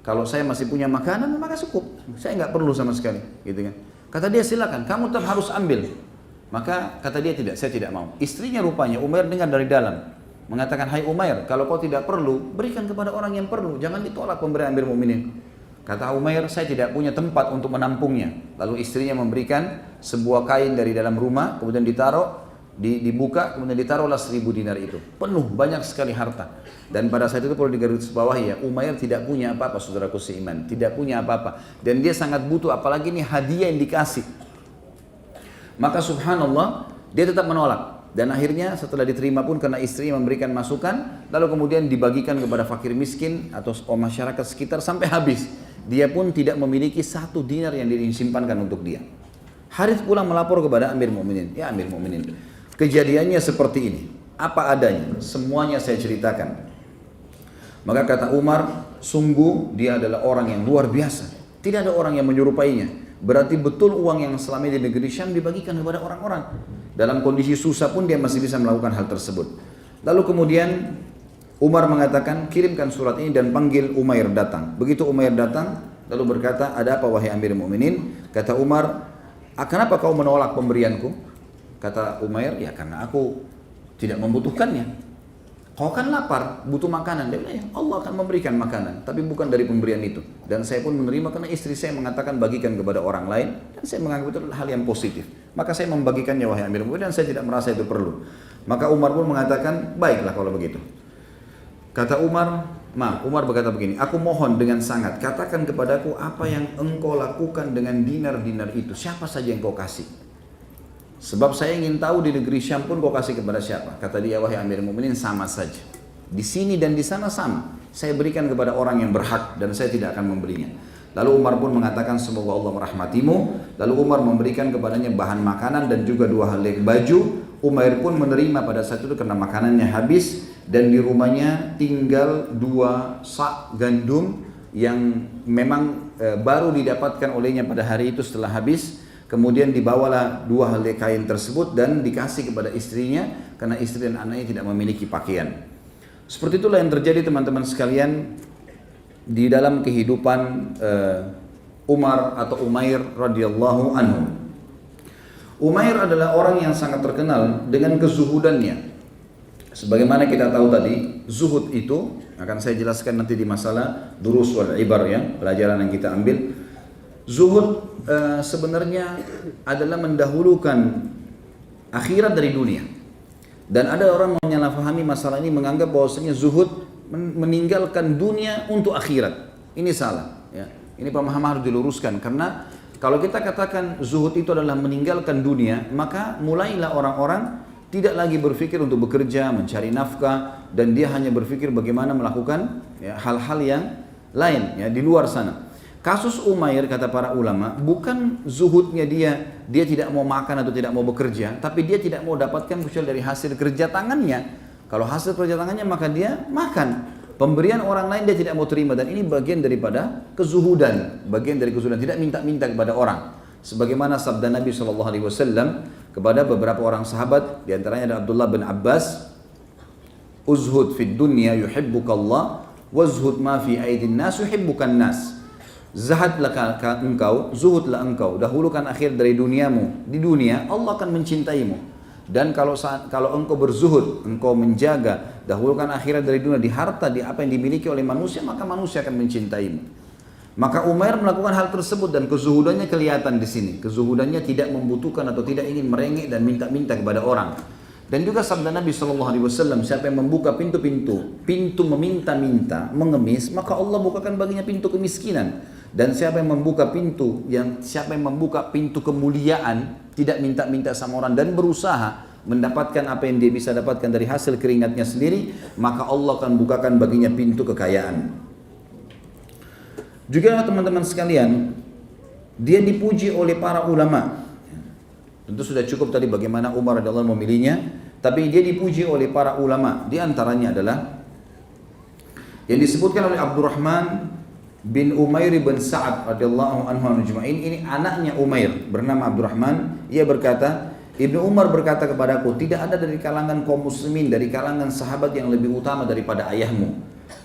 Kalau saya masih punya makanan maka cukup. Saya nggak perlu sama sekali, gitu kan. Kata dia, silakan, kamu tetap harus ambil. Maka kata dia, tidak, saya tidak mau. Istrinya rupanya Umair dengar dari dalam mengatakan, hai Umair, kalau kau tidak perlu, berikan kepada orang yang perlu. Jangan ditolak pemberian Amir Mukminin. Kata Umair, saya tidak punya tempat untuk menampungnya. Lalu istrinya memberikan sebuah kain dari dalam rumah, kemudian ditaruh, dibuka, kemudian ditaruhlah 1000 dinar itu. Penuh, banyak sekali harta. Dan pada saat itu perlu digarisbawahi ya, Umair tidak punya apa-apa, saudaraku seiman. Tidak punya apa-apa. Dan dia sangat butuh, apalagi ini hadiah yang dikasih. Maka subhanallah, dia tetap menolak. Dan akhirnya setelah diterima pun karena istrinya memberikan masukan, lalu kemudian dibagikan kepada fakir miskin atau masyarakat sekitar sampai habis. Dia pun tidak memiliki 1 dinar yang disimpankan untuk dia. Harith pulang melapor kepada Amir Mukminin. Ya Amir Mukminin, kejadiannya seperti ini. Apa adanya, semuanya saya ceritakan. Maka kata Umar, sungguh dia adalah orang yang luar biasa. Tidak ada orang yang menyerupainya. Berarti betul uang yang selama ini di negeri Syam dibagikan kepada orang-orang. Dalam kondisi susah pun dia masih bisa melakukan hal tersebut. Lalu kemudian Umar mengatakan, kirimkan surat ini dan panggil Umair datang. Begitu Umair datang, lalu berkata, ada apa wahai Amir Mukminin? Kata Umar, kenapa kau menolak pemberianku? Kata Umair, ya karena aku tidak membutuhkannya. Kau kan lapar, butuh makanan. Dia bilang, ya Allah akan memberikan makanan, tapi bukan dari pemberian itu. Dan saya pun menerima karena istri saya mengatakan bagikan kepada orang lain, dan saya menganggap itu adalah hal yang positif. Maka saya membagikannya wahai Amir Mukminin dan saya tidak merasa itu perlu. Maka Umar pun mengatakan, baiklah kalau begitu. Kata Umar berkata begini, aku mohon dengan sangat, katakan kepadaku apa yang engkau lakukan dengan dinar-dinar itu. Siapa saja yang kau kasih? Sebab saya ingin tahu di negeri Syam pun kau kasih kepada siapa. Kata dia, wahai Amir Mukminin, sama saja. Di sini dan di sana sama. Saya berikan kepada orang yang berhak dan saya tidak akan memberinya. Lalu Umar pun mengatakan, semoga Allah merahmatimu. Lalu Umar memberikan kepadanya bahan makanan dan juga 2 helai baju. Umair pun menerima pada saat itu karena makanannya habis. Dan di rumahnya tinggal 2 sak gandum yang memang baru didapatkan olehnya pada hari itu setelah habis. Kemudian dibawalah 2 helai kain tersebut dan dikasih kepada istrinya karena istri dan anaknya tidak memiliki pakaian. Seperti itulah yang terjadi teman-teman sekalian di dalam kehidupan Umar atau Umair radhiyallahu anhu. Umair adalah orang yang sangat terkenal dengan kezuhudannya. Sebagaimana kita tahu tadi, zuhud itu akan saya jelaskan nanti di masalah durus wal ibar ya, pelajaran yang kita ambil. Zuhud sebenarnya adalah mendahulukan akhirat dari dunia. Dan ada orang menyalahfahami masalah ini, menganggap bahwasanya zuhud meninggalkan dunia untuk akhirat. Ini salah. Ya. Ini pemahaman harus diluruskan karena kalau kita katakan zuhud itu adalah meninggalkan dunia, maka mulailah orang-orang tidak lagi berpikir untuk bekerja, mencari nafkah, dan dia hanya berpikir bagaimana melakukan hal-hal yang lain ya, di luar sana. Kasus Umair kata para ulama bukan zuhudnya dia dia tidak mau makan atau tidak mau bekerja, tapi dia tidak mau dapatkan kecuali dari hasil kerja tangannya. Kalau hasil kerja tangannya maka dia makan. Pemberian orang lain dia tidak mau terima, dan ini bagian daripada kezuhudan, bagian dari kezuhudan, tidak minta-minta kepada orang. Sebagaimana sabda Nabi SAW kepada beberapa orang sahabat, diantaranya ada Abdullah bin Abbas, uzhud fid dunya yuhibbukallah, wazhud ma fi aidin nas yuhibbukan nas. Zahadlah engkau, zuhudlah engkau, dahulukan akhir dari duniamu. Di dunia Allah akan mencintaimu. Dan kalau engkau berzuhud, engkau menjaga, dahulukan akhirat dari dunia, di harta, di apa yang dimiliki oleh manusia, maka manusia akan mencintaimu. Maka Umair melakukan hal tersebut, dan kezuhudannya kelihatan di sini. Kezuhudannya tidak membutuhkan atau tidak ingin merengek dan minta-minta kepada orang. Dan juga sabda Nabi SAW, siapa yang membuka pintu meminta-minta, mengemis, maka Allah bukakan baginya pintu kemiskinan. Dan siapa yang membuka pintu kemuliaan, tidak minta-minta sama orang dan berusaha mendapatkan apa yang dia bisa dapatkan dari hasil keringatnya sendiri, maka Allah akan bukakan baginya pintu kekayaan. Juga teman-teman sekalian, dia dipuji oleh para ulama. Tentu sudah cukup tadi bagaimana Umar radhiyallahu anhu memilihnya, tapi dia dipuji oleh para ulama. Di antaranya adalah yang disebutkan oleh Abdurrahman bin Umair bin Sa'ad radhiyallahu anhu ajma'in. Ini anaknya Umair bernama Abdurrahman. Ia berkata, Ibnu Umar berkata kepadaku, tidak ada dari kalangan kaum muslimin, dari kalangan sahabat yang lebih utama daripada ayahmu.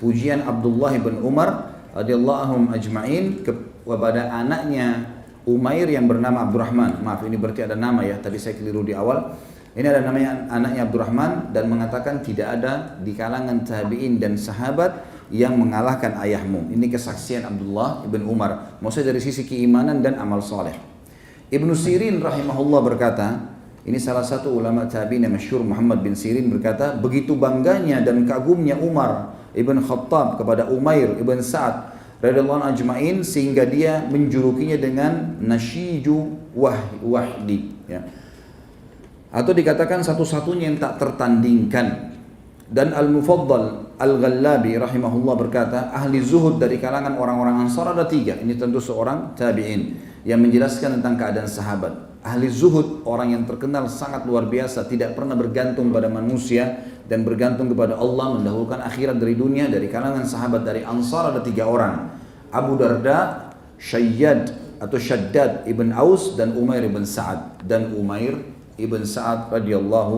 Pujian Abdullah bin Umar radhiyallahu anhum ajma'in kepada anaknya Umair yang bernama Abdurrahman. Maaf, ini berarti ada nama ya, tadi saya keliru di awal. Ini ada namanya anaknya Abdurrahman, dan mengatakan tidak ada di kalangan tabi'in dan sahabat yang mengalahkan ayahmu. Ini kesaksian Abdullah ibn Umar, maksudnya dari sisi keimanan dan amal soleh. Ibnu Sirin rahimahullah berkata, ini salah satu ulama tabi'in yang masyhur, Muhammad bin Sirin berkata, begitu bangganya dan kagumnya Umar ibn Khattab kepada Umair ibn Sa'ad radhiyallahu anhu ajma'in, sehingga dia menjulukinya dengan Nasyiju Wahdi, ya. Atau dikatakan satu-satunya yang tak tertandingkan. Dan Al-Mufaddal Al-Ghallabi rahimahullah berkata, ahli zuhud dari kalangan orang-orang Ansar ada 3. Ini tentu seorang tabi'in yang menjelaskan tentang keadaan sahabat. Ahli zuhud, orang yang terkenal sangat luar biasa, tidak pernah bergantung pada manusia dan bergantung kepada Allah, mendahulukan akhirat dari dunia. Dari kalangan sahabat dari Ansar ada 3 orang, Abu Darda, Shaddad ibn Aus, dan Umair ibn Sa'ad. Dan Umair ibn Sa'ad radhiyallahu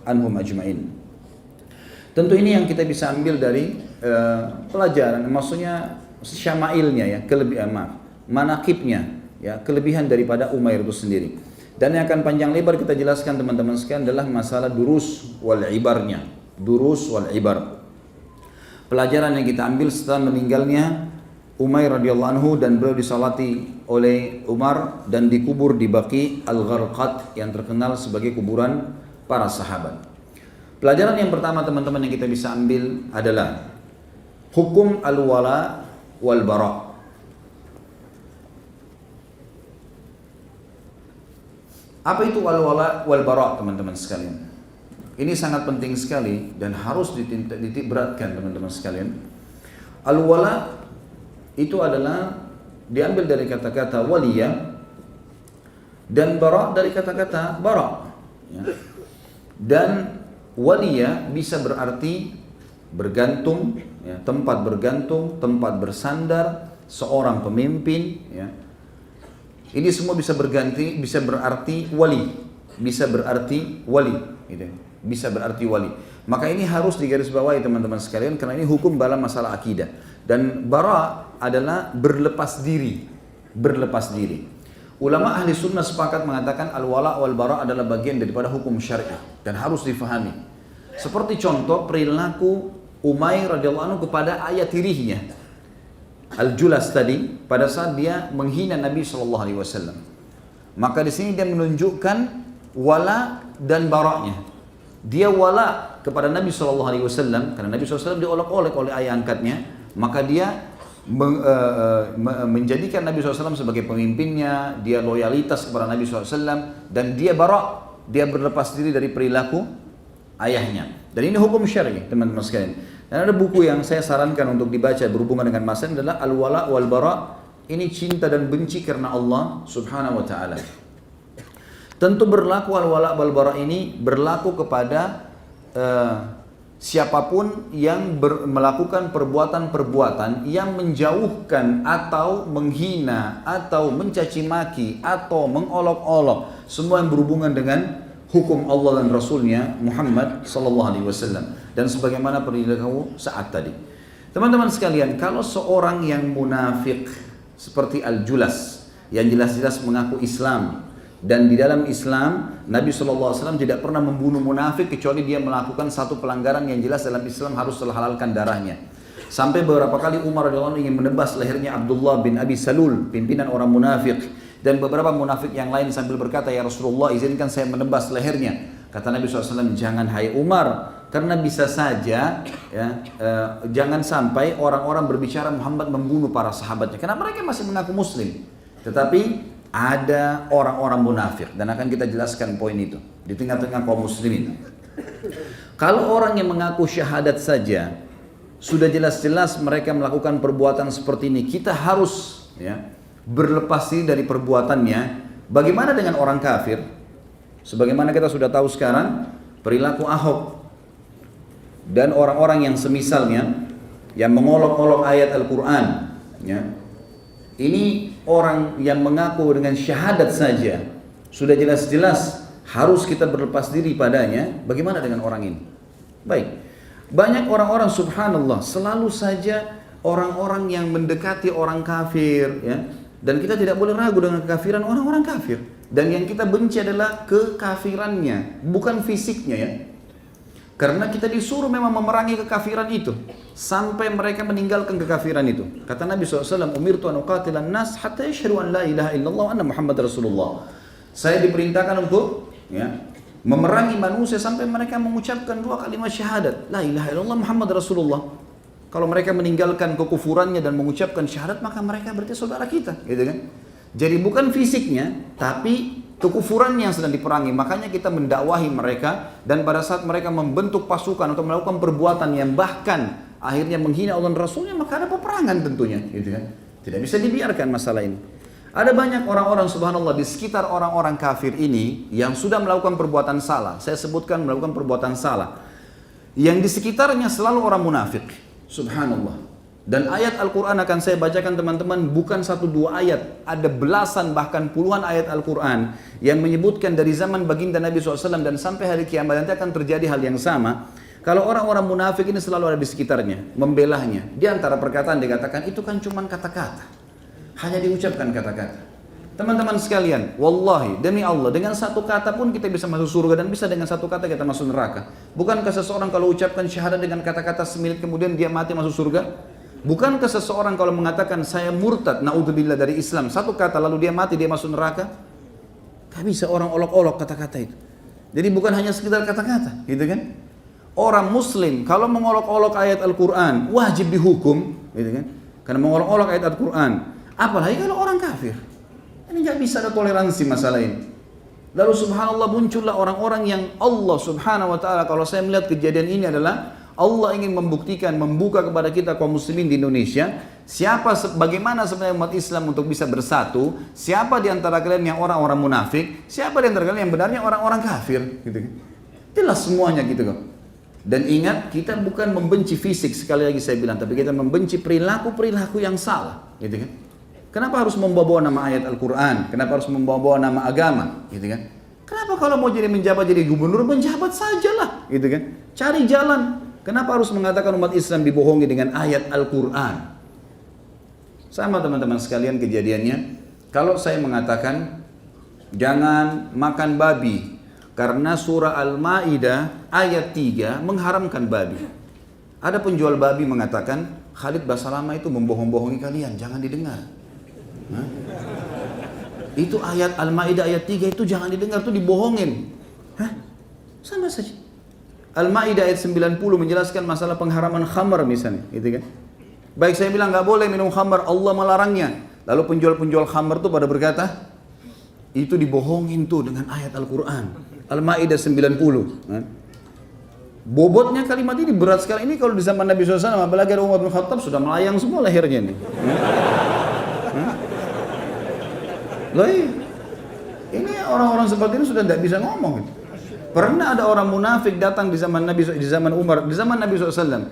anhum ajma'in. Tentu ini yang kita bisa ambil dari pelajaran, maksudnya syama'ilnya ya, manaqibnya ya, kelebihan daripada Umair itu sendiri. Dan yang akan panjang lebar kita jelaskan teman-teman sekalian adalah masalah durus wal ibarnya. Durus wal ibar. Pelajaran yang kita ambil setelah meninggalnya Umair radhiyallahu anhu, dan beliau disalati oleh Umar dan dikubur di Baqi Al-Gharqad yang terkenal sebagai kuburan para sahabat. Pelajaran yang pertama teman-teman yang kita bisa ambil adalah hukum al-wala wal bara. Apa itu al-wala wal bara teman-teman sekalian? Ini sangat penting sekali dan harus dititik beratkan teman-teman sekalian. Al-wala itu adalah diambil dari kata-kata waliya, dan bara dari kata-kata bara, ya. Dan waliya bisa berarti bergantung, ya, tempat bergantung, tempat bersandar, seorang pemimpin, ya. Ini semua bisa berarti wali, bisa berarti wali, gitu. Bisa berarti wali. Maka ini harus digarisbawahi teman-teman sekalian, karena ini hukum dalam masalah akidah. Dan bara adalah berlepas diri, berlepas diri. Ulama ahli sunnah sepakat mengatakan al-wala wal bara adalah bagian daripada hukum syar'i dan harus difahami. Seperti contoh perilaku Umair radhiyallahu anhu kepada ayah tirinya Al-Julas tadi pada saat dia menghina Nabi SAW. Maka di sini dia menunjukkan wala dan baraknya. Dia wala kepada Nabi SAW karena Nabi SAW diolok-olok oleh ayah angkatnya, maka dia menjadikan Nabi SAW sebagai pemimpinnya, dia loyalitas kepada Nabi SAW, dan dia barak, dia berlepas diri dari perilaku ayahnya. Dan ini hukum syar'i teman-teman sekalian. Dan ada buku yang saya sarankan untuk dibaca berhubungan dengan masalah adalah Al-Wala wal Bara. Ini cinta dan benci karena Allah Subhanahu wa taala. Tentu berlaku al-wala' wal-bara' ini berlaku kepada siapapun yang melakukan perbuatan-perbuatan yang menjauhkan atau menghina atau mencaci maki atau mengolok-olok semua yang berhubungan dengan hukum Allah dan Rasulnya Muhammad sallallahu alaihi wasallam, dan sebagaimana perilaku saat tadi. Teman-teman sekalian, kalau seorang yang munafik seperti Al-Julas yang jelas-jelas mengaku Islam, dan di dalam Islam Nabi SAW tidak pernah membunuh munafik kecuali dia melakukan satu pelanggaran yang jelas dalam Islam harus terhalalkan darahnya. Sampai beberapa kali Umar radhiyallahu anhu ingin menebas lehernya Abdullah bin Abi Salul, pimpinan orang munafik, dan beberapa munafik yang lain sambil berkata, ya Rasulullah, izinkan saya menebas lehernya. Kata Nabi SAW, jangan hai Umar, karena bisa saja ya, jangan sampai orang-orang berbicara Muhammad membunuh para sahabatnya, karena mereka masih mengaku Muslim. Tetapi ada orang-orang munafik, dan akan kita jelaskan poin itu di tengah-tengah kaum muslimin. Kalau orang yang mengaku syahadat saja sudah jelas-jelas mereka melakukan perbuatan seperti ini, kita harus ya, berlepas diri dari perbuatannya. Bagaimana dengan orang kafir? Sebagaimana kita sudah tahu sekarang, perilaku Ahok dan orang-orang yang semisalnya yang mengolok-olok ayat Al-Quran ya, ini orang yang mengaku dengan syahadat saja sudah jelas-jelas harus kita berlepas diri padanya. Bagaimana dengan orang ini? Baik, banyak orang-orang subhanallah selalu saja orang-orang yang mendekati orang kafir ya, dan kita tidak boleh ragu dengan kekafiran orang-orang kafir, dan yang kita benci adalah kekafirannya, bukan fisiknya ya. Karena kita disuruh memang memerangi kekafiran itu sampai mereka meninggalkan kekafiran itu. Kata Nabi SAW, umirtu an uqatilan nas hatta yashhadu an la ilaha illallah wa anna Muhammad Rasulullah. Saya diperintahkan untuk ya, memerangi manusia sampai mereka mengucapkan dua kalimat syahadat, la ilaha illallah Muhammad Rasulullah. Kalau mereka meninggalkan kekufurannya dan mengucapkan syahadat, maka mereka berarti saudara kita, gitu kan? Jadi bukan fisiknya, tapi kekufurannya yang sedang diperangi. Makanya kita mendakwahi mereka, dan pada saat mereka membentuk pasukan atau melakukan perbuatan yang bahkan akhirnya menghina Allah dan Rasulnya, maka ada peperangan tentunya, gitu kan? Tidak bisa dibiarkan masalah ini. Ada banyak orang-orang subhanallah di sekitar orang-orang kafir ini yang sudah melakukan perbuatan salah. Saya sebutkan melakukan perbuatan salah. Yang di sekitarnya selalu orang munafik. Subhanallah. Dan ayat Al-Quran akan saya bacakan teman-teman, bukan satu dua ayat, ada belasan bahkan puluhan ayat Al-Quran yang menyebutkan dari zaman baginda Nabi SAW dan sampai hari kiamat nanti akan terjadi hal yang sama. Kalau orang-orang munafik ini selalu ada di sekitarnya, membelahnya. Di antara perkataan dikatakan itu kan cuma kata-kata, hanya diucapkan kata-kata. Teman-teman sekalian, wallahi demi Allah, dengan satu kata pun kita bisa masuk surga, dan bisa dengan satu kata kita masuk neraka. Bukankah seseorang kalau ucapkan syahadat dengan kata-kata semenit kemudian dia mati masuk surga? Bukankah seseorang kalau mengatakan saya murtad, na'udzubillah dari Islam, satu kata lalu dia mati, dia masuk neraka? Tak bisa orang olok-olok kata-kata itu. Jadi bukan hanya sekedar kata-kata, gitu kan? Orang muslim kalau mengolok-olok ayat Al-Quran wajib dihukum, gitu kan? Karena mengolok-olok ayat Al-Quran. Apalagi kalau orang kafir. Ini nggak bisa ada toleransi masalah ini. Lalu subhanallah muncullah orang-orang yang Allah subhanahu wa ta'ala, kalau saya melihat kejadian ini adalah Allah ingin membuktikan, membuka kepada kita kaum muslimin di Indonesia, bagaimana sebenarnya umat Islam untuk bisa bersatu, siapa di antara kalian yang orang-orang munafik, siapa di antara kalian yang benarnya orang-orang kafir, gitu kan. Jelas semuanya gitu kok. Dan ingat, kita bukan membenci fisik, sekali lagi saya bilang, tapi kita membenci perilaku-perilaku yang salah, gitu kan. Kenapa harus membawa nama ayat Al-Quran? Kenapa harus membawa nama agama, gitu kan? Kenapa kalau mau menjabat jadi gubernur, menjabat sajalah, gitu kan. Cari jalan. Kenapa harus mengatakan umat Islam dibohongi dengan ayat Al-Quran? Sama teman-teman sekalian kejadiannya. Kalau saya mengatakan jangan makan babi karena surah Al-Ma'idah ayat 3 mengharamkan babi. Ada penjual babi mengatakan Khalid Basalamah itu membohong-bohongi kalian, jangan didengar. Hah? Itu ayat Al-Ma'idah ayat 3 itu jangan didengar, itu dibohongin. Hah? Sama saja. Al-Ma'idah ayat 90 menjelaskan masalah pengharaman khamar misalnya, gitu kan. Baik, saya bilang nggak boleh minum khamar, Allah melarangnya. Lalu penjual-penjual khamar itu pada berkata, itu dibohongin tuh dengan ayat Al-Quran. Al-Ma'idah 90. Bobotnya kalimat ini berat sekali. Ini kalau di zaman Nabi SAW, apalagi ada Umar bin Khattab, sudah melayang semua lehernya nih. Loh, ini orang-orang seperti ini sudah tidak bisa ngomong. Pernah ada orang munafik datang di zaman Nabi, di zaman Umar, di zaman Nabi SAW.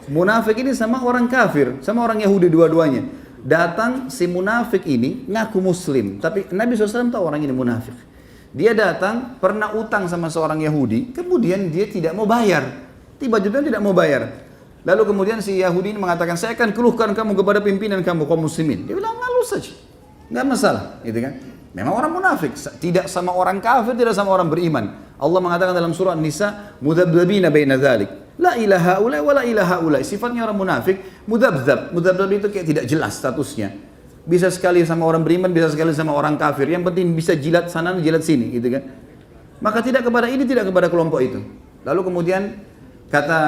Munafik ini sama orang kafir, sama orang Yahudi dua-duanya. Datang si munafik ini ngaku muslim, tapi Nabi SAW tahu orang ini munafik. Dia datang pernah utang sama seorang Yahudi, kemudian dia tidak mau bayar. Tiba-tiba tidak mau bayar. Lalu kemudian si Yahudi ini mengatakan, saya akan keluhkan kamu kepada pimpinan kamu kaum muslimin. Dia bilang, lalu saja, nggak masalah, gitu kan? Memang orang munafik, tidak sama orang kafir, tidak sama orang beriman. Allah mengatakan dalam surah An-Nisa, mudabdabina baina dzalik, la ilaha ula wa la ilaha ula. Sifatnya orang munafik, mudabdab. Mudabdab itu kayak tidak jelas statusnya. Bisa sekali sama orang beriman, bisa sekali sama orang kafir. Yang penting bisa jilat sana, jilat sini, gitu kan? Maka tidak kepada ini, tidak kepada kelompok itu. Lalu kemudian kata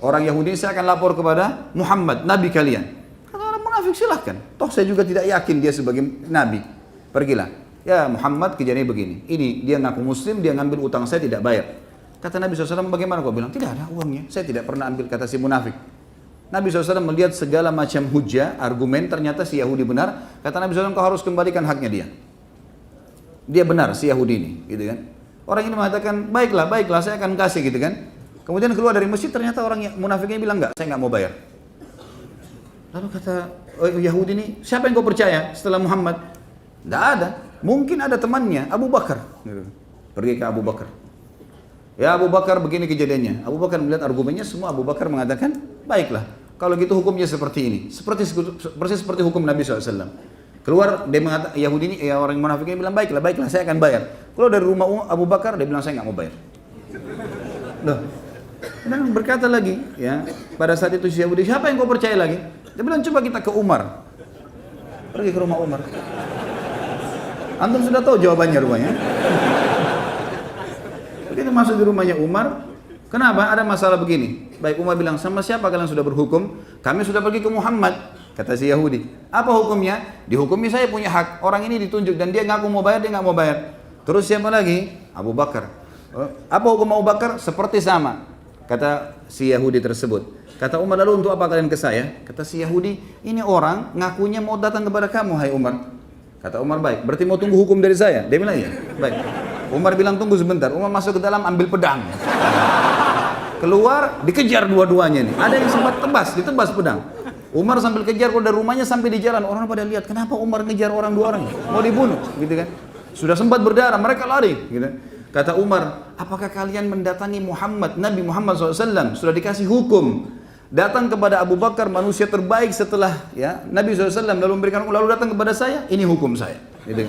orang Yahudi, saya akan lapor kepada Muhammad, nabi kalian. Kata orang munafik, silahkan. Toh saya juga tidak yakin dia sebagai nabi. Pergilah. Ya Muhammad, kejadiannya begini. Ini dia ngaku muslim, dia ngambil utang saya tidak bayar. Kata Nabi SAW, bagaimana kau bilang? Tidak ada uangnya. Saya tidak pernah ambil, kata si munafik. Nabi SAW melihat segala macam hujah, argumen, ternyata si Yahudi benar. Kata Nabi SAW, kau harus kembalikan haknya dia. Dia benar, si Yahudi ini. Gitu kan? Orang ini mengatakan, baiklah, baiklah, saya akan kasih, gitu kan. Kemudian keluar dari masjid, ternyata orang munafiknya bilang, enggak, saya enggak mau bayar. Lalu kata Yahudi ini, siapa yang kau percaya setelah Muhammad? Enggak ada. Mungkin ada temannya, Abu Bakar. Pergi ke Abu Bakar. Ya Abu Bakar, begini kejadiannya. Abu Bakar melihat argumennya, semua Abu Bakar mengatakan, baiklah, kalau gitu hukumnya seperti ini. Persis seperti hukum Nabi SAW. Keluar, dia mengatakan, Yahudi ini, ya orang munafiknya bilang, baiklah, baiklah, saya akan bayar. Keluar dari rumah Abu Bakar, dia bilang, saya enggak mau bayar. Loh. Dan berkata lagi, ya, pada saat itu si Yahudi, siapa yang kau percaya lagi? Dia bilang, coba kita ke Umar. Pergi ke rumah Umar. Antum sudah tahu jawabannya rumahnya. Begitu masuk di rumahnya Umar, kenapa? Ada masalah begini. Baik, Umar bilang, sama siapa kalian sudah berhukum? Kami sudah pergi ke Muhammad. Kata si Yahudi, apa hukumnya? Dihukumi saya punya hak. Orang ini ditunjuk dan dia ngaku mau bayar, dia nggak mau bayar. Terus siapa lagi? Abu Bakar. Apa hukum Abu Bakar? Seperti sama. Kata si Yahudi tersebut. Kata Umar, lalu untuk apa kalian ke saya? Kata si Yahudi, ini orang ngakunya mau datang kepada kamu, hai Umar. Kata Umar, baik, berarti mau tunggu hukum dari saya? Dia bilang, iya, baik. Umar bilang, tunggu sebentar. Umar masuk ke dalam, ambil pedang. Keluar, dikejar dua-duanya nih. Ada yang sempat ditebas pedang. Umar sambil kejar dari rumahnya sampai di jalan. Orang pada lihat, kenapa Umar ngejar orang dua orang? Mau dibunuh, gitu kan? Sudah sempat berdarah, mereka lari, gitu. Kata Umar, apakah kalian mendatangi Muhammad, Nabi Muhammad SAW, sudah dikasih hukum, datang kepada Abu Bakar, manusia terbaik setelah ya Nabi SAW, lalu memberikan hukum, lalu datang kepada saya, ini hukum saya. Gitu.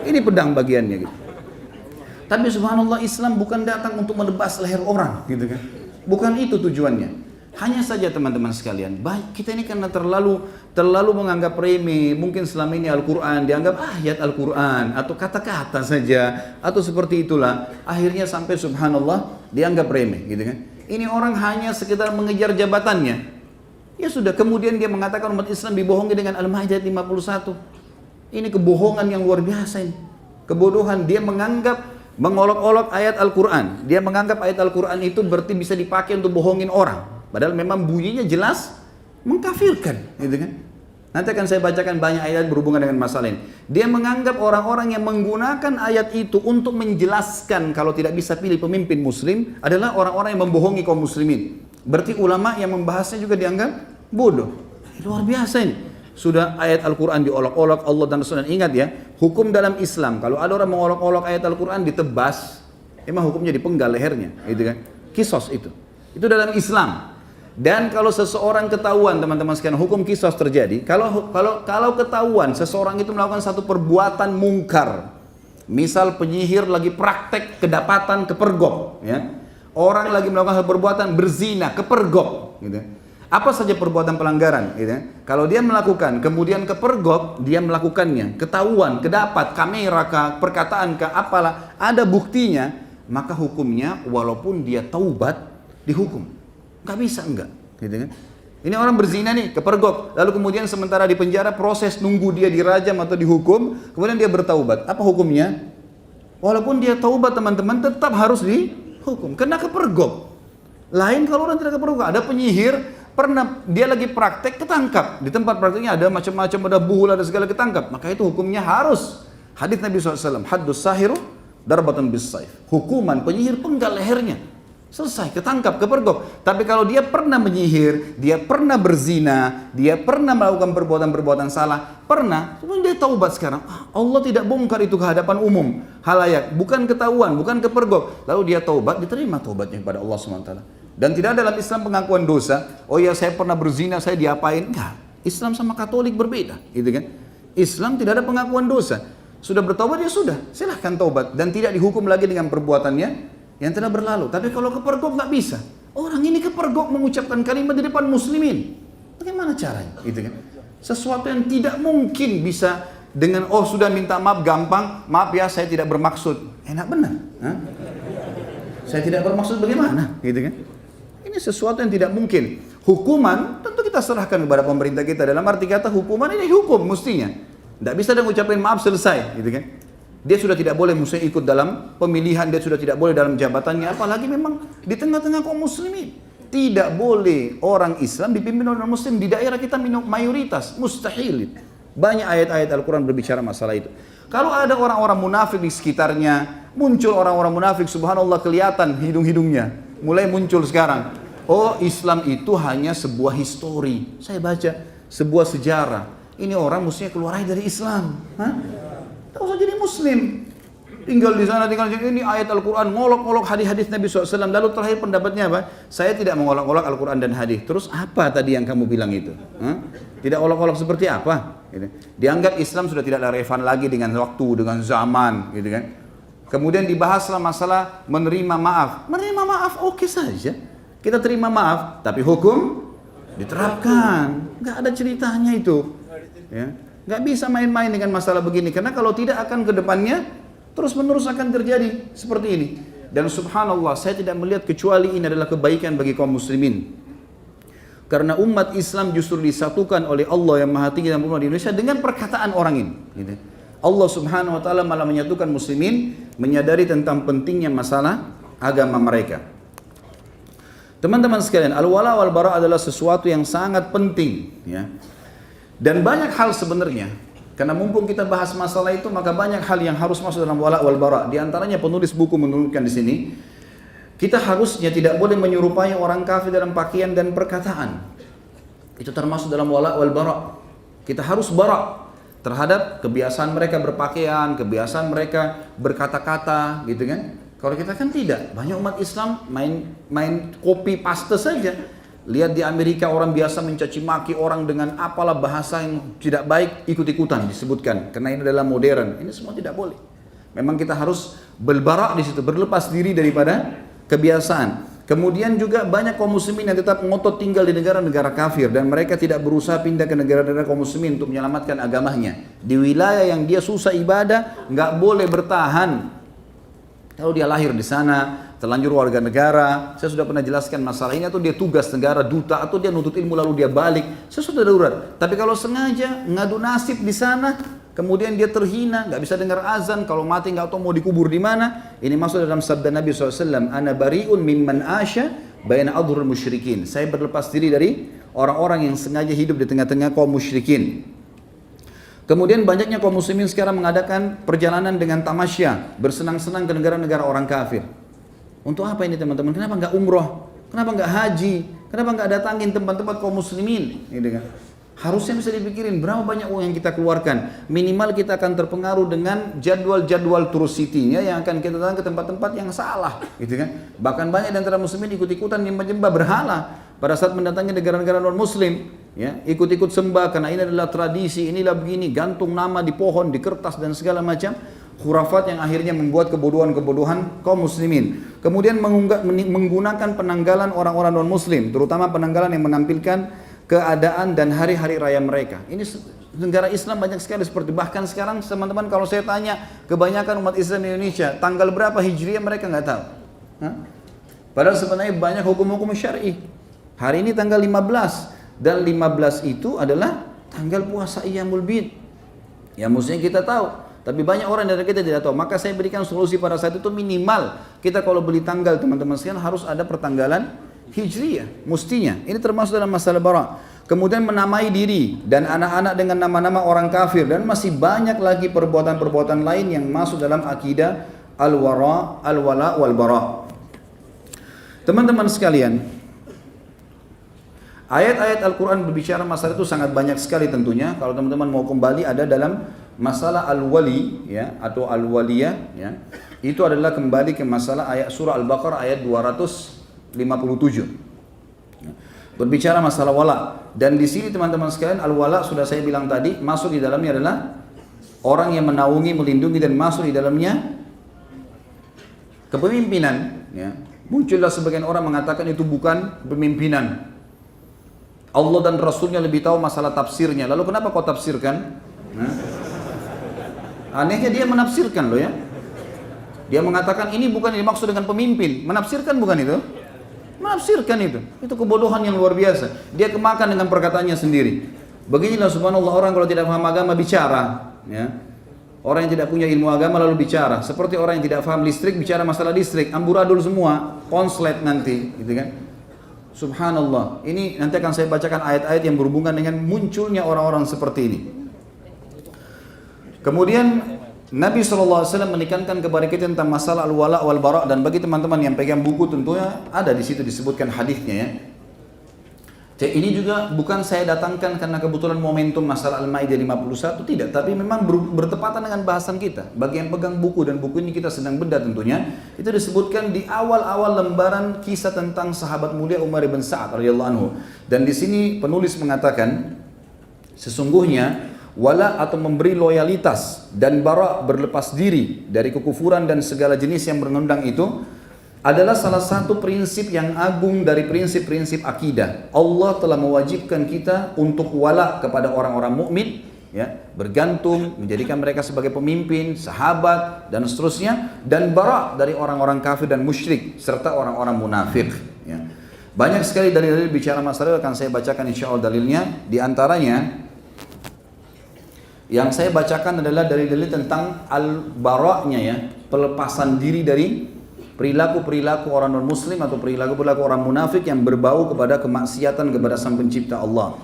Ini pedang bagiannya. Gitu. Tapi subhanallah, Islam bukan datang untuk menebas leher orang, gitu kan? Bukan itu tujuannya. Hanya saja teman-teman sekalian, kita ini karena terlalu menganggap remeh, mungkin selama ini Al-Quran dianggap ayat Al-Quran atau kata-kata saja atau seperti itulah, akhirnya sampai subhanallah dianggap remeh, gitu kan? Ini orang hanya sekedar mengejar jabatannya. Ya sudah, kemudian dia mengatakan umat Islam dibohongi dengan Al-Maidah 51. Ini kebohongan yang luar biasa ini. Kebodohan, dia mengolok-olok ayat Al-Quran. Dia menganggap ayat Al-Quran itu berarti bisa dipakai untuk bohongin orang. Padahal memang bunyinya jelas mengkafirkan, gitu kan? Nanti akan saya bacakan banyak ayat berhubungan dengan masalah ini. Dia menganggap orang-orang yang menggunakan ayat itu untuk menjelaskan kalau tidak bisa pilih pemimpin muslim adalah orang-orang yang membohongi kaum muslimin. Berarti ulama yang membahasnya juga dianggap bodoh. Luar biasa ini. Sudah ayat Al-Quran diolok-olok Allah dan Rasulullah. Ingat ya, hukum dalam Islam kalau ada orang mengolok-olok ayat Al-Quran ditebas, emang hukumnya dipenggal lehernya, gitu kan? Kisos itu. Itu dalam Islam. Dan kalau seseorang ketahuan, teman-teman sekalian, hukum kisos terjadi. Kalau ketahuan seseorang itu melakukan satu perbuatan mungkar, misal penyihir lagi praktek kedapatan kepergok, ya. Orang lagi melakukan satu perbuatan berzina kepergok, gitu. Apa saja perbuatan pelanggaran, gitu. Kalau dia melakukan, kemudian kepergok, dia melakukannya, ketahuan, kedapat, kamera kah, perkataan kah, apalah, ada buktinya, maka hukumnya walaupun dia taubat dihukum. Gak bisa enggak, gitu kan? Ini orang berzina nih, kepergok, lalu kemudian sementara di penjara proses nunggu dia dirajam atau dihukum, kemudian dia bertaubat. Apa hukumnya? Walaupun dia taubat teman-teman, tetap harus dihukum, kena kepergok. Lain kalau orang tidak kepergok, ada penyihir, pernah dia lagi praktek ketangkap, di tempat prakteknya ada macam-macam, ada buhul, ada segala ketangkap, maka itu hukumnya harus Hadis Nabi SAW, haddus sahiru darbatun bis saif. Hukuman penyihir penggal lehernya. Selesai, ketangkap, kepergok. Tapi kalau dia pernah menyihir, dia pernah berzina, dia pernah melakukan perbuatan-perbuatan salah, pernah, kemudian dia taubat sekarang. Allah tidak bongkar itu ke hadapan umum, halayak, bukan ketahuan, bukan kepergok. Lalu dia taubat, diterima taubatnya kepada Allah SWT. Dan tidak ada dalam Islam pengakuan dosa. Oh ya, saya pernah berzina, saya diapain? Enggak. Islam sama Katolik berbeda, gitu kan? Islam tidak ada pengakuan dosa. Sudah bertobat ya sudah, silahkan taubat dan tidak dihukum lagi dengan perbuatannya yang telah berlalu. Tapi kalau kepergok nggak bisa. Orang ini kepergok mengucapkan kalimat di depan muslimin. Bagaimana caranya? Gitu kan? Sesuatu yang tidak mungkin bisa dengan sudah minta maaf gampang. Maaf ya, saya tidak bermaksud. Enak benar. Hah? Saya tidak bermaksud bagaimana? Gitu kan? Ini sesuatu yang tidak mungkin. Hukuman tentu kita serahkan kepada pemerintah kita. Dalam arti kata hukuman ini hukum mestinya. Tidak bisa dia mengucapkan maaf selesai. Gitu kan? Dia sudah tidak boleh muslim ikut dalam pemilihan, dia sudah tidak boleh dalam jabatannya, apalagi memang di tengah-tengah kaum muslimin. Tidak boleh orang Islam dipimpin oleh orang muslim di daerah kita mayoritas, mustahil. Banyak ayat-ayat Al-Quran berbicara masalah itu. Kalau ada orang-orang munafik di sekitarnya, muncul orang-orang munafik, subhanallah kelihatan hidung-hidungnya, mulai muncul sekarang. Oh, Islam itu hanya sebuah histori. Saya baca sebuah sejarah. Ini orang mestinya keluar dari Islam. Hah? Tak usah jadi muslim, tinggal di sana, tinggal di sini. Ini ayat Al-Quran, ngolok-ngolok hadis-hadis Nabi SAW. Lalu terakhir pendapatnya apa? Saya tidak mengolok-olok Al-Quran dan hadis. Terus apa tadi yang kamu bilang itu? Tidak olok-olok seperti apa? Gitu. Dianggap Islam sudah tidak relevan lagi dengan waktu, dengan zaman, gitu kan? Kemudian dibahaslah masalah menerima maaf. Menerima maaf oke saja, kita terima maaf, tapi hukum diterapkan. Nggak ada ceritanya itu, ya. Nggak bisa main-main dengan masalah begini, karena kalau tidak akan ke depannya terus-menerus akan terjadi seperti ini. Dan subhanallah, saya tidak melihat kecuali ini adalah kebaikan bagi kaum muslimin. Karena umat Islam justru disatukan oleh Allah yang Maha Tinggi dan Mulia di Indonesia dengan perkataan orang ini. Gitu. Allah subhanahu wa ta'ala malah menyatukan muslimin, menyadari tentang pentingnya masalah agama mereka. Teman-teman sekalian, al-wala wal bara adalah sesuatu yang sangat penting, ya. Dan banyak hal sebenarnya, karena mumpung kita bahas masalah itu, maka banyak hal yang harus masuk dalam wala wal bara. Di antaranya penulis buku menuliskan di sini, kita harusnya tidak boleh menyerupai orang kafir dalam pakaian dan perkataan. Itu termasuk dalam wala wal bara. Kita harus bara terhadap kebiasaan mereka berpakaian, kebiasaan mereka berkata-kata, gitu kan? Kalau kita kan tidak, banyak umat Islam main copy paste saja. Lihat di Amerika orang biasa mencaci maki orang dengan apalah bahasa yang tidak baik, ikut-ikutan disebutkan. Karena ini adalah modern. Ini semua tidak boleh. Memang kita harus berbarak di situ, berlepas diri daripada kebiasaan. Kemudian juga banyak kaum muslimin yang tetap ngotot tinggal di negara-negara kafir dan mereka tidak berusaha pindah ke negara-negara kaum muslimin untuk menyelamatkan agamanya. Di wilayah yang dia susah ibadah, nggak boleh bertahan. Kalau dia lahir di sana, terlanjur warga negara, saya sudah pernah jelaskan masalah ini, atau dia tugas negara, duta, atau dia nuntut ilmu lalu dia balik, saya sudah darurat. Tapi kalau sengaja ngadu nasib di sana, kemudian dia terhina, nggak bisa dengar azan, kalau mati nggak tahu mau dikubur di mana, ini masuk dalam sabda Nabi SAW, Ana bari'un mimman asya baina adhurul musyrikin. Saya berlepas diri dari orang-orang yang sengaja hidup di tengah-tengah kaum musyrikin. Kemudian banyaknya kaum muslimin sekarang mengadakan perjalanan dengan tamasya, bersenang-senang ke negara-negara orang kafir. Untuk apa ini teman-teman? Kenapa nggak umroh? Kenapa nggak haji? Kenapa nggak datangin tempat-tempat kaum muslimin? Gitu kan? Harusnya bisa dipikirin berapa banyak uang yang kita keluarkan. Minimal kita akan terpengaruh dengan jadwal-jadwal tour city-nya yang akan kita datang ke tempat-tempat yang salah, gitu kan? Bahkan banyak di antara muslimin ikut-ikutan nyembah-nyembah berhala pada saat mendatangi negara-negara non-muslim, ya, ikut-ikut sembah karena ini adalah tradisi, inilah begini, gantung nama di pohon, di kertas dan segala macam. Khurafat yang akhirnya membuat kebodohan-kebodohan kaum muslimin. Kemudian menggunakan penanggalan orang-orang non-muslim, terutama penanggalan yang menampilkan keadaan dan hari-hari raya mereka. Ini negara Islam banyak sekali seperti, bahkan sekarang teman-teman kalau saya tanya kebanyakan umat Islam di Indonesia tanggal berapa Hijriah mereka nggak tahu. Padahal sebenarnya banyak hukum-hukum syar'i. Hari ini tanggal 15 dan 15 itu adalah tanggal puasa Iyamul Bid. Ya mestinya kita tahu. Tapi banyak orang dari kita tidak tahu. Maka saya berikan solusi pada saat itu, minimal kita kalau beli tanggal teman-teman sekalian harus ada pertanggalan Hijriyah, mestinya. Ini termasuk dalam masalah bara. kemudian menamai diri dan anak-anak dengan nama-nama orang kafir, dan masih banyak lagi perbuatan-perbuatan lain yang masuk dalam akidah al-wala wal-bara. Teman-teman sekalian, ayat-ayat Al-Quran berbicara masalah itu sangat banyak sekali tentunya. Kalau teman-teman mau kembali, ada dalam masalah al-wali ya, atau al-waliyah ya. Itu adalah kembali ke masalah ayat surah Al-Baqarah ayat 257. Berbicara masalah wala. Dan di sini teman-teman sekalian, al-wala sudah saya bilang tadi, masuk di dalamnya adalah orang yang menaungi, melindungi, dan masuk di dalamnya kepemimpinan ya. Muncullah sebagian orang mengatakan itu bukan pemimpinan. Allah dan Rasulnya lebih tahu masalah tafsirnya. Lalu kenapa kau tafsirkan? Anehnya dia menafsirkan loh ya. Dia mengatakan ini bukan dimaksud dengan pemimpin. Menafsirkan bukan itu? Menafsirkan itu. Itu kebodohan yang luar biasa. Dia kemakan dengan perkataannya sendiri. Beginilah subhanallah orang kalau tidak paham agama bicara. Ya. Orang yang tidak punya ilmu agama lalu bicara. Seperti orang yang tidak paham listrik bicara masalah listrik. Amburadul semua. Konslet nanti. Gitu kan. Subhanallah. Ini nanti akan saya bacakan ayat-ayat yang berhubungan dengan munculnya orang-orang seperti ini. Kemudian Nabi SAW menekankan kepada kita tentang masalah al-wala wal-bara, dan bagi teman-teman yang pegang buku tentunya ada di situ disebutkan hadisnya ya. Ini juga bukan saya datangkan karena kebetulan momentum masalah Al-Maidah 51, tidak, tapi memang bertepatan dengan bahasan kita. Bagi yang pegang buku, dan buku ini kita sedang bedah tentunya, itu disebutkan di awal-awal lembaran kisah tentang sahabat mulia Umar bin Sa'ad radhiyallahu anhu. Dan di sini penulis mengatakan sesungguhnya wala atau memberi loyalitas dan bara, berlepas diri dari kekufuran dan segala jenis yang berengundang itu adalah salah satu prinsip yang agung dari prinsip-prinsip akidah. Allah telah mewajibkan kita untuk wala kepada orang-orang mukmin, ya, bergantung, menjadikan mereka sebagai pemimpin, sahabat, dan seterusnya, dan bara dari orang-orang kafir dan musyrik serta orang-orang munafik. Ya. Banyak sekali dalil-dalil bicara masalah, akan saya bacakan insya Allah dalilnya. Di antaranya yang saya bacakan adalah dalil-dalil tentang al-bara'-nya ya, pelepasan diri dari perilaku-perilaku orang non-muslim atau perilaku-perilaku orang munafik yang berbau kepada kemaksiatan kepada Sang Pencipta Allah.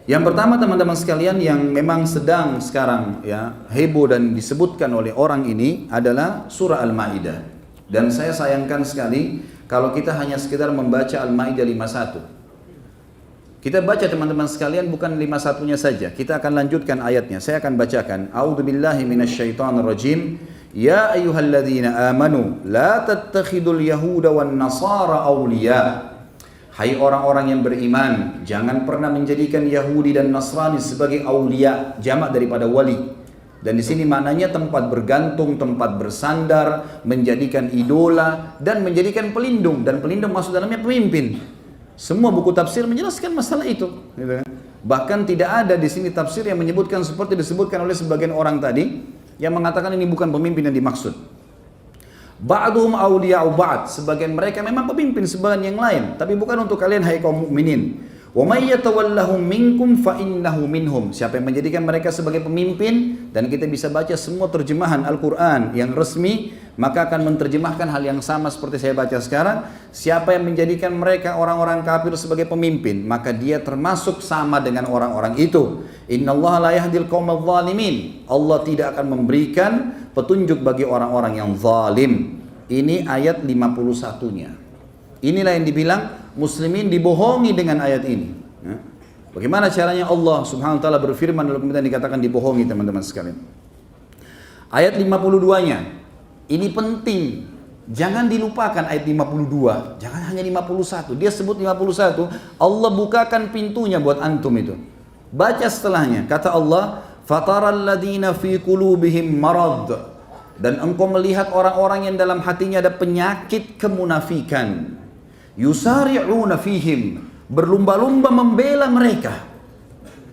Yang pertama teman-teman sekalian yang memang sedang sekarang ya heboh dan disebutkan oleh orang ini adalah surah Al-Maidah. Dan saya sayangkan sekali kalau kita hanya sekedar membaca Al-Maidah 51. Kita baca teman-teman sekalian bukan 51-nya saja. Kita akan lanjutkan ayatnya. Saya akan bacakan. A'udzubillahi minasyaitonirrajim. Ya ayyuhalladzina amanu la tattakhidul yahuda wan nasara awliya. Hai orang-orang yang beriman, jangan pernah menjadikan Yahudi dan Nasrani sebagai aulia, jamak daripada wali. Dan di sini maknanya tempat bergantung, tempat bersandar, menjadikan idola dan menjadikan pelindung, dan pelindung masuk dalamnya pemimpin. Semua buku tafsir menjelaskan masalah itu. Bahkan tidak ada di sini tafsir yang menyebutkan seperti disebutkan oleh sebagian orang tadi yang mengatakan ini bukan pemimpin yang dimaksud. Ba'duhum awliya'u ba'd, sebagian mereka memang pemimpin sebagian yang lain, tapi bukan untuk kalian hai kaum mukminin. Wa may yatawallahum minkum fa innahu minhum. Siapa yang menjadikan mereka sebagai pemimpin, dan kita bisa baca semua terjemahan Al-Qur'an yang resmi, maka akan menerjemahkan hal yang sama seperti saya baca sekarang. Siapa yang menjadikan mereka orang-orang kafir sebagai pemimpin, maka dia termasuk sama dengan orang-orang itu. Innallaha la yahdil qaumadz zalimin. Allah tidak akan memberikan petunjuk bagi orang-orang yang zalim. Ini ayat 51-nya. Inilah yang dibilang muslimin dibohongi dengan ayat ini. Bagaimana caranya Allah subhanahu wa ta'ala berfirman lalu kemudian dikatakan dibohongi teman-teman sekalian. Ayat 52-nya. Ini penting. Jangan dilupakan ayat 52. Jangan hanya 51. Dia sebut 51. Allah bukakan pintunya buat antum itu. Baca setelahnya. Kata Allah, "Fataral ladzina fi qulubihim marad." Dan engkau melihat orang-orang yang dalam hatinya ada penyakit kemunafikan. Yusari'una fihim, berlumba-lumba membela mereka.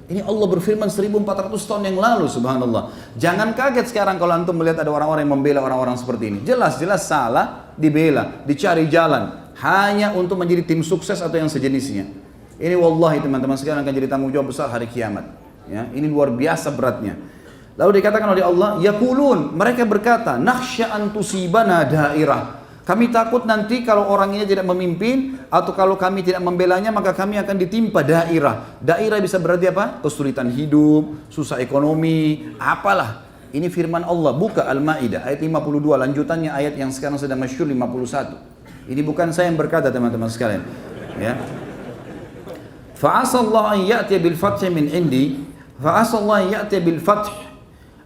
Ini Allah berfirman 1400 tahun yang lalu, subhanallah. Jangan kaget sekarang kalau antum melihat ada orang-orang yang membela orang-orang seperti ini. Jelas-jelas salah, dibela, dicari jalan hanya untuk menjadi tim sukses atau yang sejenisnya. Ini wallahi teman-teman sekalian akan jadi tanggung jawab besar hari kiamat. Ya, ini luar biasa beratnya. Lalu dikatakan oleh Allah, yaqulun, mereka berkata, nakhsha an tusibana dairah. Kami takut nanti kalau orang ini tidak memimpin atau kalau kami tidak membelanya maka kami akan ditimpa dairah. Dairah bisa berarti apa? Kesulitan hidup, susah ekonomi, apalah. Ini firman Allah, buka Al-Maidah ayat 52, lanjutannya ayat yang sekarang sedang masyhur 51. Ini bukan saya yang berkata teman-teman sekalian. Ya. Fa'asallahu an ya'ti bil fathi min indi, fa'asallahu an ya'ti bil fath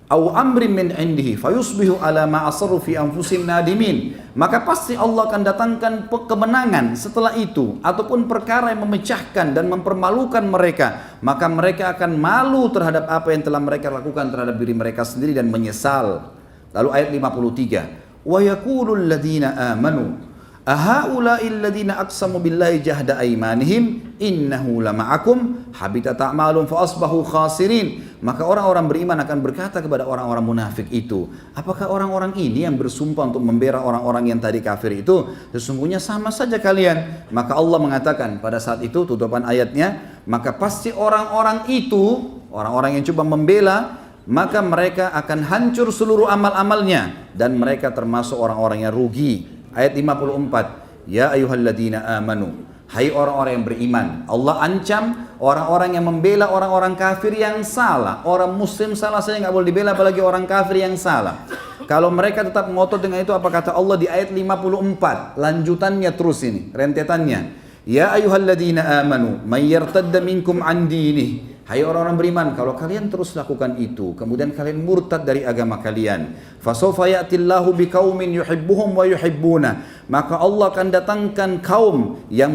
au amrin min indihi fayusbihu ala ma asarru fi anfusihim nadimin. Maka pasti Allah akan datangkan kemenangan setelah itu ataupun perkara yang memecahkan dan mempermalukan mereka, maka mereka akan malu terhadap apa yang telah mereka lakukan terhadap diri mereka sendiri dan menyesal. Lalu ayat 53, wa yaqulul ladzina amanu ahaula'il ladzina aqsamu billahi jahda aymanihim innahu lama'akum habitat a'malum fa asbahu khasirin. Maka orang-orang beriman akan berkata kepada orang-orang munafik itu, apakah orang-orang ini yang bersumpah untuk membela orang-orang yang tadi kafir itu? Sesungguhnya sama saja kalian. Maka Allah mengatakan pada saat itu, tutupan ayatnya, maka pasti orang-orang itu, orang-orang yang coba membela, maka mereka akan hancur seluruh amal-amalnya dan mereka termasuk orang-orang yang rugi. Ayat 54, ya ayyuhalladzina amanu, hai orang-orang yang beriman. Allah ancam orang-orang yang membela orang-orang kafir yang salah. Orang muslim salah saja nggak boleh dibela, apalagi orang kafir yang salah. Kalau mereka tetap ngotot dengan itu, apa kata Allah di ayat 54, lanjutannya terus ini, rentetannya, ya ayyuhalladzina amanu may yartadda minkum an dinih. Hai orang-orang beriman, kalau kalian terus lakukan itu, kemudian kalian murtad dari agama kalian, fasawfa ya'tillahu biqaumin yuhibbuhum wa yuhibbuna, maka Allah akan datangkan kaum yang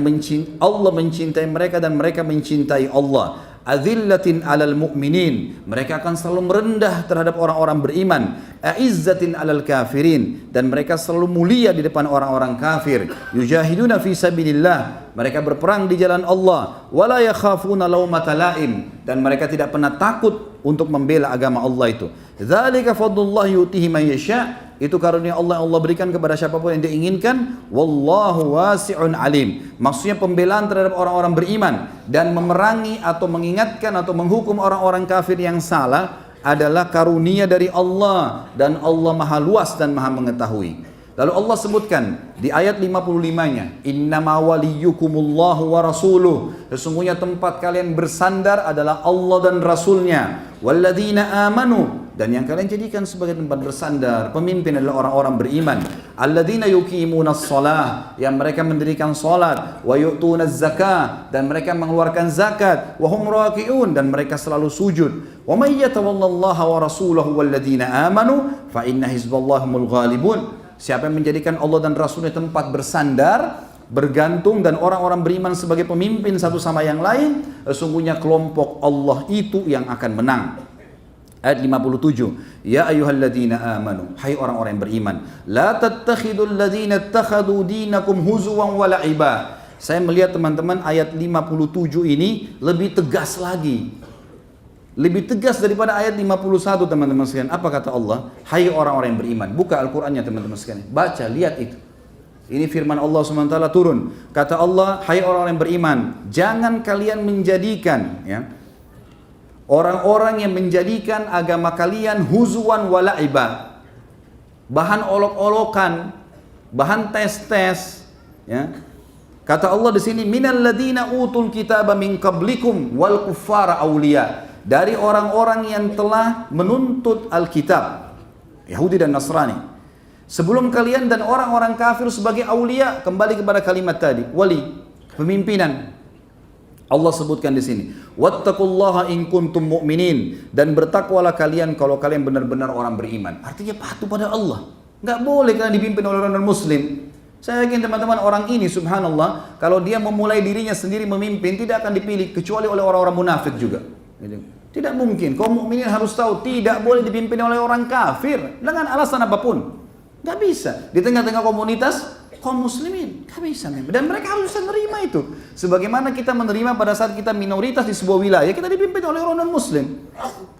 Allah mencintai mereka dan mereka mencintai Allah. Azillatin alal mu'minin, mereka akan selalu merendah terhadap orang-orang beriman. Aizzatin alal kafirin, dan mereka selalu mulia di depan orang-orang kafir. Yujahiduna fi sabilillah, mereka berperang di jalan Allah. Wala yakhafuna laumata laim, dan mereka tidak pernah takut untuk membela agama Allah itu. Dzalika fadlullah yutihi man yasha, itu karunia Allah yang Allah berikan kepada siapapun yang diinginkan. Wallahu wasi'un alim, maksudnya pembelaan terhadap orang-orang beriman dan memerangi atau mengingatkan atau menghukum orang-orang kafir yang salah adalah karunia dari Allah, dan Allah maha luas dan maha mengetahui. Lalu Allah sebutkan di ayat 55-nya, innama waliyukumullahu wa rasuluh, sesungguhnya tempat kalian bersandar adalah Allah dan Rasulnya. Walladzina amanu, dan yang kalian jadikan sebagai tempat bersandar, pemimpin adalah orang-orang beriman. Alladzina yuqimunas shalah, yang mereka mendirikan salat, wa yu'tunaz zakah, dan mereka mengeluarkan zakat, wa hum raki'un, dan mereka selalu sujud. Wa may yatawallallaha wa rasulahu walladzina amanu fa inna hizballahumul ghalibun. Siapa yang menjadikan Allah dan Rasulnya tempat bersandar, bergantung, dan orang-orang beriman sebagai pemimpin satu sama yang lain, sesungguhnya kelompok Allah itu yang akan menang. Ayat 57, ya ayyuhalladzina amanu, hai orang-orang yang beriman, la tattakhidul ladzina ittakhadhu dinakum huzuwan wa la'iba. Saya melihat teman-teman ayat 57 ini lebih tegas lagi. Lebih tegas daripada ayat 51 teman-teman sekalian. Apa kata Allah? Hai orang-orang yang beriman. Buka Al-Qur'annya teman-teman sekalian. Baca, lihat itu. Ini firman Allah SWT turun. Kata Allah, hai orang-orang yang beriman, jangan kalian menjadikan, ya, orang-orang yang menjadikan agama kalian huzuan wa la'iba, bahan olok-olokan, bahan tes-tes, ya. Kata Allah di sini, minal ladzina utul kitaba min qablikum wal kuffara awliya, dari orang-orang yang telah menuntut Alkitab, Yahudi dan Nasrani, sebelum kalian, dan orang-orang kafir sebagai aulia. Kembali kepada kalimat tadi, wali, pemimpinan. Allah sebutkan di sini, wattaqullaha in kuntum mu'minin, dan bertakwalah kalian kalau kalian benar-benar orang beriman. Artinya patuh pada Allah. Nggak boleh kalian dipimpin oleh orang non-muslim. Saya yakin teman-teman, orang ini subhanallah, kalau dia memulai dirinya sendiri memimpin, tidak akan dipilih kecuali oleh orang-orang munafik juga. Tidak mungkin. Kaum mukminin harus tahu tidak boleh dipimpin oleh orang kafir dengan alasan apapun. Gak bisa. Di tengah-tengah komunitas kaum muslimin, gak bisa. Dan mereka harus bisa menerima itu. Sebagaimana kita menerima pada saat kita minoritas di sebuah wilayah, kita dipimpin oleh orang non muslim.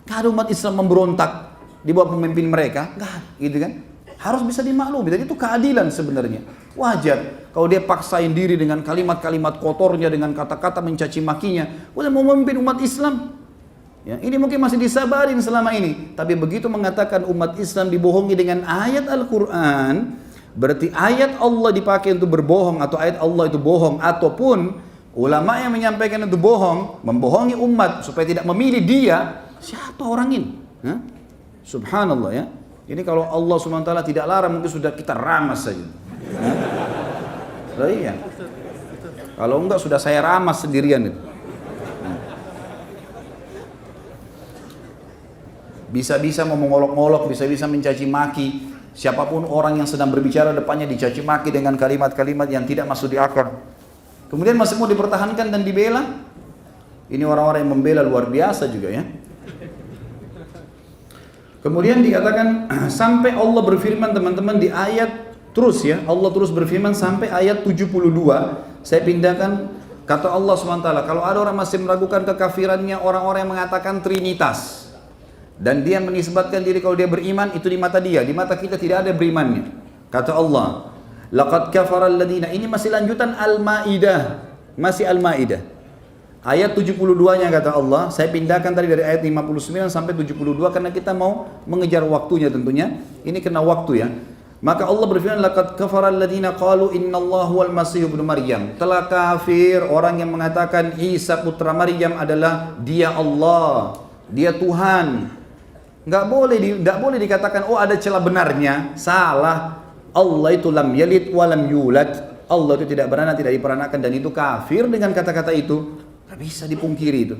Gak ada umat Islam memberontak di bawah pemimpin mereka, gak, gitu kan? Harus bisa dimaklumi. Dan itu keadilan sebenarnya. Wajar kalau dia paksain diri dengan kalimat-kalimat kotornya, dengan kata-kata mencaci makinya, udah mau memimpin umat Islam. Ya, ini mungkin masih disabarin selama ini, tapi begitu mengatakan umat Islam dibohongi dengan ayat Al-Quran, Berarti ayat Allah dipakai untuk berbohong atau ayat Allah itu bohong, ataupun ulama yang menyampaikan itu bohong, membohongi umat supaya tidak memilih dia, siapa orang ini? Hah? Subhanallah ya. Ini kalau Allah SWT tidak larang mungkin sudah kita ramas saja. Iya. Kalau enggak sudah saya ramas sendirian itu. Bisa-bisa mau mengolok-olok, bisa-bisa mencaci maki. Siapapun orang yang sedang berbicara depannya dicaci maki dengan kalimat-kalimat yang tidak masuk di akal. Kemudian masih mau dipertahankan dan dibela. Ini orang-orang yang membela luar biasa juga ya. Kemudian dikatakan sampai Allah berfirman teman-teman di ayat terus ya. Allah terus berfirman sampai ayat 72. Saya pindahkan kata Allah SWT. Kalau ada orang masih meragukan kekafirannya orang-orang yang mengatakan Trinitas. Dan dia menisbatkan diri kalau dia beriman itu di mata dia, di mata kita tidak ada berimannya. Kata Allah, laqad kafara alladziina, ini masih lanjutan Al-Maidah, masih Al-Maidah. Ayat 72-nya kata Allah, saya pindahkan tadi dari ayat 59 sampai 72 karena kita mau mengejar waktunya tentunya. Ini kena waktu ya. Maka Allah berfirman, laqad kafara alladziina qalu innallaha huwal masih ibnu Maryam. Telah kafir orang yang mengatakan Isa putra Maryam adalah dia Allah, dia Tuhan. Nggak boleh dikatakan oh ada celah benarnya, salah. Allah itu lam yalid wa lam yulad. Allah itu tidak beranak, tidak diperanakan, dan itu kafir dengan kata-kata itu. Nggak bisa dipungkiri itu.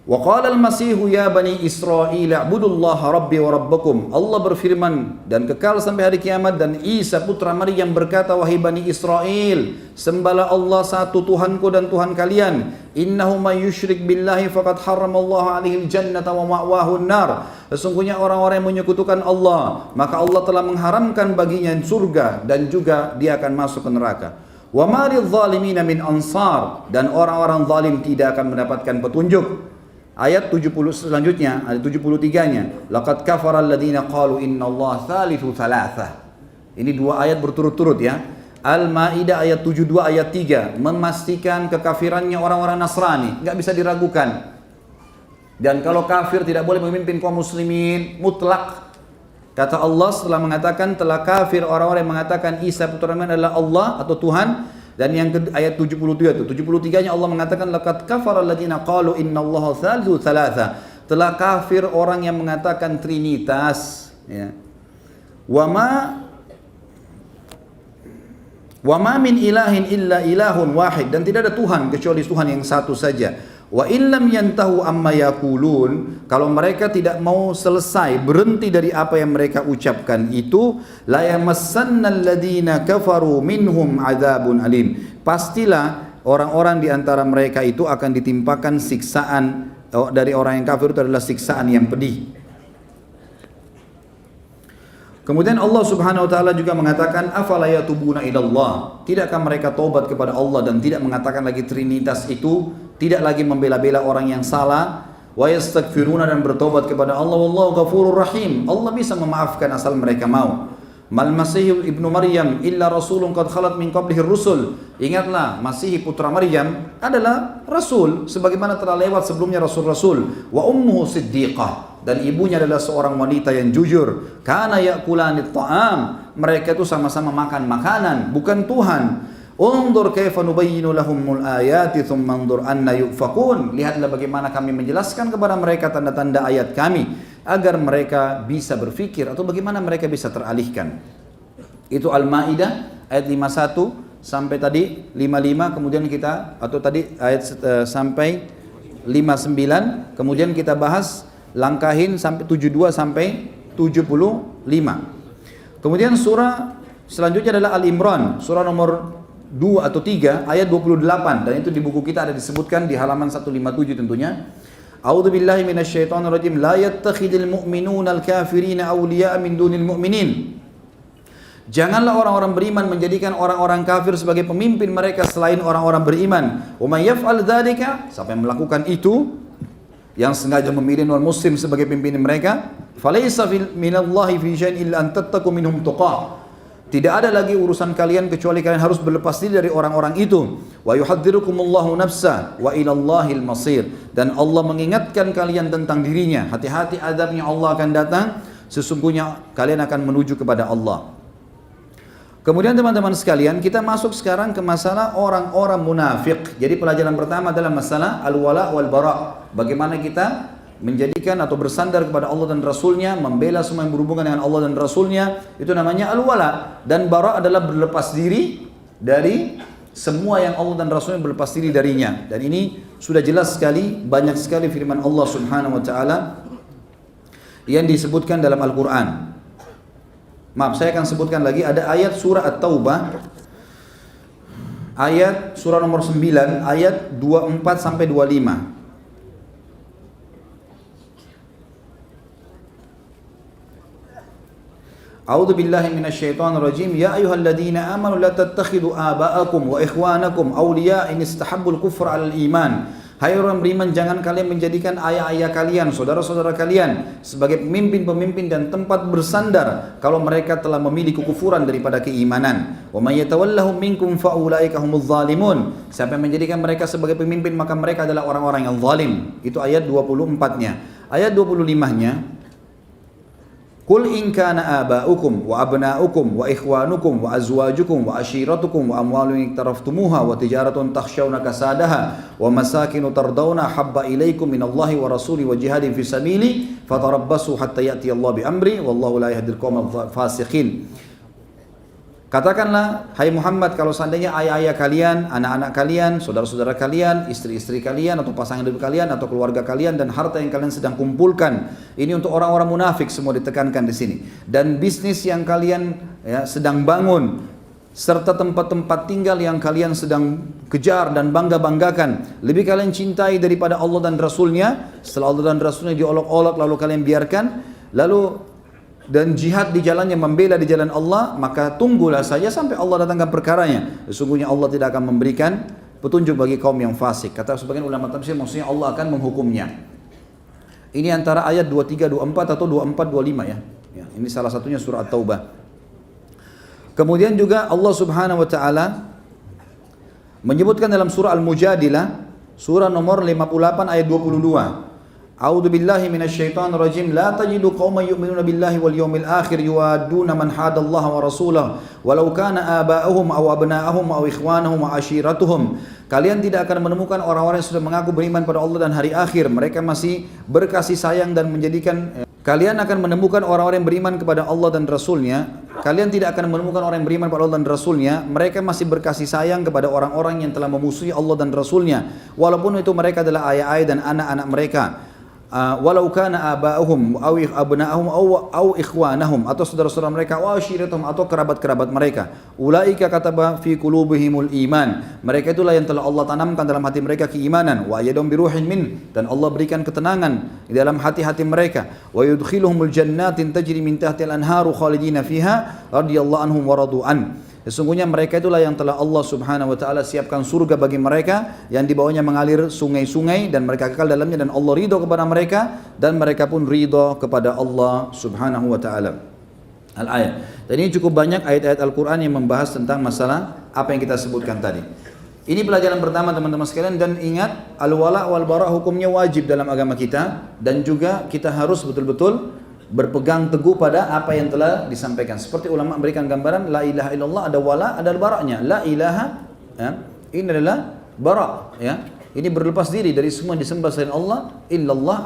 Wa qala al-Masihu ya bani Israil a'budullaha rabbi wa rabbakum. Allah berfirman dan kekal sampai hari kiamat, dan Isa putra Maryam berkata, wahai bani Israel, sembahlah Allah satu Tuhanku dan Tuhan kalian. Innahu may yusyrik billahi faqad harramallahu alaihi al-jannata wa ma'wahu an-nar. Sesungguhnya orang-orang yang menyekutukan Allah, maka Allah telah mengharamkan baginya surga dan juga dia akan masuk ke neraka. Wa ma lidh-dhalimina min ansar, dan orang-orang zalim tidak akan mendapatkan petunjuk. Ayat 70 selanjutnya, ayat 73-nya, laqad kafara alladziina qalu innallaha thalithu thalathah. Ini dua ayat berturut-turut ya. Al-Maidah ayat 72 ayat 3 memastikan kekafirannya orang-orang Nasrani, enggak bisa diragukan. Dan kalau kafir tidak boleh memimpin kaum muslimin mutlak. Kata Allah setelah mengatakan telah kafir orang-orang yang mengatakan Isa putra Maryam adalah Allah atau Tuhan. Dan yang ke ayat 73 itu, 73-nya Allah mengatakan laqad kafara alladziina qalu innallaha thalithu thalatha. Telah kafir orang yang mengatakan trinitas ya. Wa ma min ilahin illa ilahun wahid, dan tidak ada Tuhan kecuali Tuhan yang satu saja. Wa illam yantahu amma yaqulun, kalau mereka tidak mau selesai berhenti dari apa yang mereka ucapkan itu, la yamassannal ladzina kafaru minhum adzabun alim. Pastilah orang-orang di antara mereka itu akan ditimpakan siksaan dari orang yang kafir, itu adalah siksaan yang pedih. Kemudian Allah Subhanahu wa taala juga mengatakan afala yatubuna ilallah, tidakkah mereka taubat kepada Allah dan tidak mengatakan lagi trinitas itu, tidak lagi membela-bela orang yang salah, wa yastaghfiruna, dan bertobat kepada Allah, wallahu ghafurur rahim. Allah bisa memaafkan asal mereka mau. Mal Masih ibnu Maryam illa rasulun qad khalat min qablihi rusul. Ingatlah, Masih putra Maryam adalah rasul sebagaimana telah lewat sebelumnya rasul-rasul. Wa ummuhu siddiqah, dan ibunya adalah seorang wanita yang jujur. Kana ya'kulanit ta'am, mereka itu sama-sama makan makanan, bukan Tuhan. Undur kaifa nubayyinu lahumul ayati thumma undur anna yufakun. Lihatlah bagaimana kami menjelaskan kepada mereka tanda-tanda ayat kami agar mereka bisa berfikir, atau bagaimana mereka bisa teralihkan. Itu Al-Maidah ayat 51 sampai tadi 55, kemudian kita atau tadi ayat sampai 59, kemudian kita bahas langkahin sampai 72 sampai 75. Kemudian surah selanjutnya adalah Al-Imran, surah nomor 2 atau 3 ayat 28, dan itu di buku kita ada disebutkan di halaman 157 tentunya. A'udzu billahi minasyaitonir rajim. La yattakhidul mu'minuna al-kafirina awliya'a min dunil mu'minin. Janganlah orang-orang beriman menjadikan orang-orang kafir sebagai pemimpin mereka selain orang-orang beriman. Wa may yaf'al dzalika, siapa yang melakukan itu, yang sengaja memilih non-muslim sebagai pimpinan mereka, falaysa minallahi fi syai'in illa an tattaqu minhum tuqah. Tidak ada lagi urusan kalian kecuali kalian harus berlepas diri dari orang-orang itu. Wa yuhadzirukumullahu nafsa wa ilallahil masir. Dan Allah mengingatkan kalian tentang dirinya. Hati-hati azabnya Allah akan datang. Sesungguhnya kalian akan menuju kepada Allah. Kemudian teman-teman sekalian, kita masuk sekarang ke masalah orang-orang munafik. Jadi pelajaran pertama adalah masalah al-wala wal bara. Bagaimana kita menjadikan atau bersandar kepada Allah dan Rasulnya, membela semua yang berhubungan dengan Allah dan Rasulnya, itu namanya al-wala. Dan bara adalah berlepas diri dari semua yang Allah dan Rasulnya berlepas diri darinya. Dan ini sudah jelas sekali, banyak sekali firman Allah Subhanahu wa taala yang disebutkan dalam Al-Qur'an. Maaf, saya akan sebutkan lagi, ada ayat surah At-Taubah, ayat surah nomor 9, ayat 24 sampai 25. A'udzu billahi minasyaitonir rajim. Ya ayyuhalladzina amanu la tattakhidhu aba'akum wa ikhwanakum awliya in istahabbul kufra 'alal iman. Hai orang beriman, jangan kalian menjadikan ayah-ayah kalian, saudara-saudara kalian sebagai pemimpin-pemimpin dan tempat bersandar kalau mereka telah memilih kekufuran daripada keimanan. Wa may yatawallahum minkum fa ulaika humuz zalimun. Siapa yang menjadikan mereka sebagai pemimpin, maka mereka adalah orang-orang yang zalim. Itu ayat 24-nya. Ayat 25-nya, Qul in kana aba'ukum wa abna'ukum wa ikhwanukum wa azwajukum wa ashiratukum wa amwalun iktaraftumuha wa tijaratun takhshawna kasadaha wa masakinu tardawna habba ilaikum minallahi wa rasuli wa jihadin fi sabili fatarabbasu hatta ya'ti Allah bi amri wallahu la yahdil qaumal fasiqin. Katakanlah, hai Muhammad, kalau seandainya ayah-ayah kalian, anak-anak kalian, saudara-saudara kalian, istri-istri kalian, atau pasangan hidup kalian, atau keluarga kalian, dan harta yang kalian sedang kumpulkan, ini untuk orang-orang munafik semua ditekankan di sini. Dan bisnis yang kalian sedang bangun, serta tempat-tempat tinggal yang kalian sedang kejar dan bangga-banggakan, lebih kalian cintai daripada Allah dan Rasulnya. Setelah Allah dan Rasulnya diolok-olok lalu kalian biarkan, dan jihad di jalannya, membela di jalan Allah, maka tunggulah saja sampai Allah datangkan perkaranya. Sesungguhnya Allah tidak akan memberikan petunjuk bagi kaum yang fasik. Kata sebagian ulama tafsir, maksudnya Allah akan menghukumnya. Ini antara ayat 23, 24 atau 24, 25 ya. Ini salah satunya surah At-Taubah. Kemudian juga Allah Subhanahu wa taala menyebutkan dalam surah Al-Mujadilah, surah nomor 58 ayat 22. A'udzu billahi minasyaitonir rajim. La tajidu qauman yu'minuna billahi wal yawmil akhir yuwadduna man hadallaha wa rasulahu walau kana aba'uhum aw abna'uhum aw ikhwanuhum wa ashiratuhum. Kalian tidak akan menemukan orang-orang yang sudah mengaku beriman pada Allah dan hari akhir, mereka masih berkasih sayang dan menjadikan. Kalian akan menemukan orang-orang yang beriman kepada Allah dan Rasulnya. Kalian tidak akan menemukan orang yang beriman kepada Allah dan Rasulnya, mereka masih berkasih sayang kepada orang-orang yang telah memusuhi Allah dan Rasulnya, walaupun itu mereka adalah ayah-ayah dan anak-anak mereka. Walau kana aba'uhum aw abna'uhum aw ikhwanahum, atau saudara-saudara mereka, wa ashiratuhum, atau kerabat-kerabat mereka. Ulaika kataba fi qulubihimul iman, mereka itulah yang telah Allah tanamkan dalam hati mereka keimanan. Wa yadum biruhin min, dan Allah berikan ketenangan di dalam hati-hati mereka. Wa yudkhiluhumul jannatin tajri min tahtiha al-anharu khalidina fiha radhiyallahu anhum wa radu an. Sesungguhnya mereka itulah yang telah Allah Subhanahu wa taala siapkan surga bagi mereka yang di bawahnya mengalir sungai-sungai dan mereka kekal dalamnya, dan Allah ridho kepada mereka dan mereka pun ridho kepada Allah Subhanahu wa taala. Al-ayat. Dan ini cukup banyak ayat-ayat Al-Qur'an yang membahas tentang masalah apa yang kita sebutkan tadi. Ini pelajaran pertama teman-teman sekalian, dan ingat al-wala wal bara hukumnya wajib dalam agama kita, dan juga kita harus betul-betul berpegang teguh pada apa yang telah disampaikan. Seperti ulama memberikan gambaran, la ilaha illallah ada wala, ada baraknya. La ilaha, ini adalah bara, ini berlepas diri dari semua yang disembah selain Allah. Illallah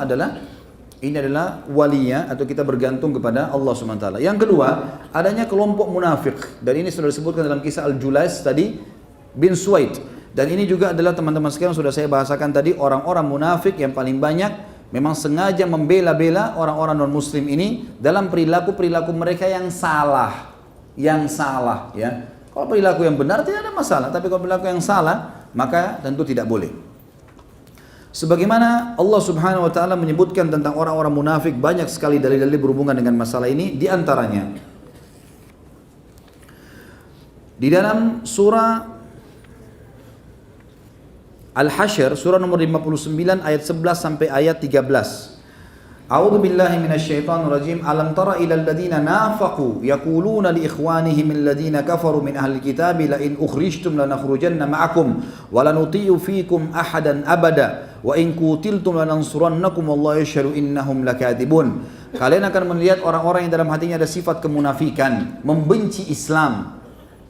ini adalah waliya, atau kita bergantung kepada Allah SWT. Yang kedua, adanya kelompok munafik, dan ini sudah disebutkan dalam kisah Al-Julais tadi bin Suwaid. Dan ini juga adalah teman-teman sekalian sudah saya bahasakan tadi, orang-orang munafik yang paling banyak memang sengaja membela-bela orang-orang non-muslim ini dalam perilaku-perilaku mereka yang salah. Ya. Kalau perilaku yang benar tidak ada masalah, tapi kalau perilaku yang salah, maka tentu tidak boleh. Sebagaimana Allah Subhanahu wa taala menyebutkan tentang orang-orang munafik, banyak sekali dalil-dalil berhubungan dengan masalah ini. Di antaranya di dalam surah Al-Hasyr, surah nomor 59 ayat 11 sampai ayat 13. A'udzu billahi minasyaitonir rajim. Alam tara ilal ladzina nafaqu yaquluna li ikhwanihim alladhina kafaru min ahli kitabi la in ukhrijtum lanakhrujanna ma'akum wa lanuti'u fiikum ahadan abada wa in qutiltum lanansurannakum wallahu yashhadu innahum lakadzibun. Kalian akan melihat orang-orang yang dalam hatinya ada sifat kemunafikan, membenci Islam.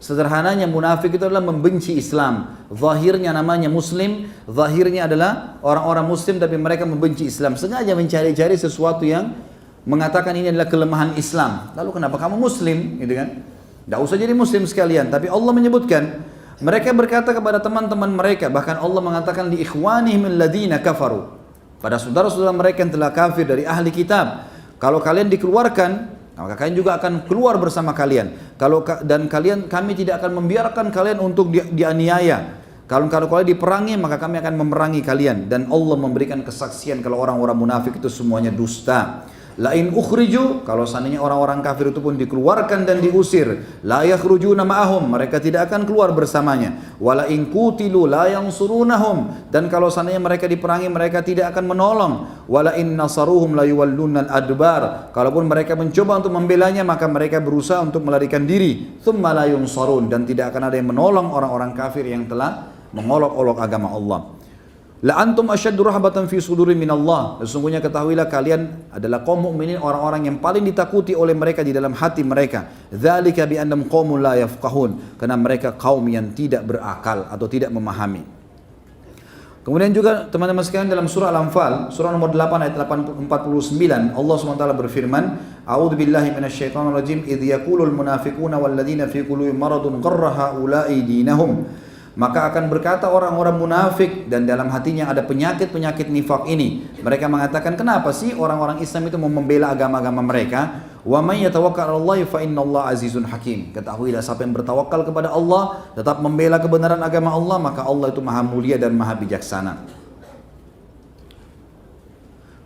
Sederhananya munafik itu adalah membenci Islam. Zahirnya namanya muslim, zahirnya adalah orang-orang muslim tapi mereka membenci Islam. Sengaja mencari-cari sesuatu yang mengatakan ini adalah kelemahan Islam. Lalu kenapa kamu muslim? Gitu kan? Tidak usah jadi muslim sekalian. Tapi Allah menyebutkan, mereka berkata kepada teman-teman mereka, bahkan Allah mengatakan li ikhwanihim alladhina kafaru, pada saudara-saudara mereka yang telah kafir dari ahli kitab, kalau kalian dikeluarkan, maka kalian juga akan keluar bersama kalian. Dan kami tidak akan membiarkan kalian untuk dianiaya. Kalau kalian diperangi, maka kami akan memerangi kalian. Dan Allah memberikan kesaksian kalau orang-orang munafik itu semuanya dusta. Lain ukhriju, kalau seandainya orang-orang kafir itu pun dikeluarkan dan diusir, la yakhrujuna ma'ahum, mereka tidak akan keluar bersamanya. Wala in qutilu la yansurunahum, dan kalau seandainya mereka diperangi, mereka tidak akan menolong. Wala in nasaruhum la yuwallunal adbar, kalaupun mereka mencoba untuk membelanya, maka mereka berusaha untuk melarikan diri. Tsumma la yunsarun, dan tidak akan ada yang menolong orang-orang kafir yang telah mengolok-olok agama Allah. La antum asyaddu rahbatan fi suduri minallah. Sesungguhnya ketahuilah kalian adalah kaum mukminin, orang-orang yang paling ditakuti oleh mereka di dalam hati mereka. Dzalika bi annahum qaumun la yafqahun, karena mereka kaum yang tidak berakal atau tidak memahami. Kemudian juga teman-teman sekalian, dalam surah Al-Anfal, surah nomor 8 ayat 49, Allah SWT berfirman, A'udzu billahi minasyaitonir rajim, idz yaqulul munafiquna wal ladzina fi qulubihim maradun gharra haula'i dinahum. Maka akan berkata orang-orang munafik dan dalam hatinya ada penyakit-penyakit nifak ini. Mereka mengatakan, kenapa sih orang-orang Islam itu mau membela agama-agama mereka? Wa may yatawakkal 'alallahi fa innallaha azizun hakim. Ketahuilah, siapa yang bertawakal kepada Allah, tetap membela kebenaran agama Allah, maka Allah itu maha mulia dan maha bijaksana.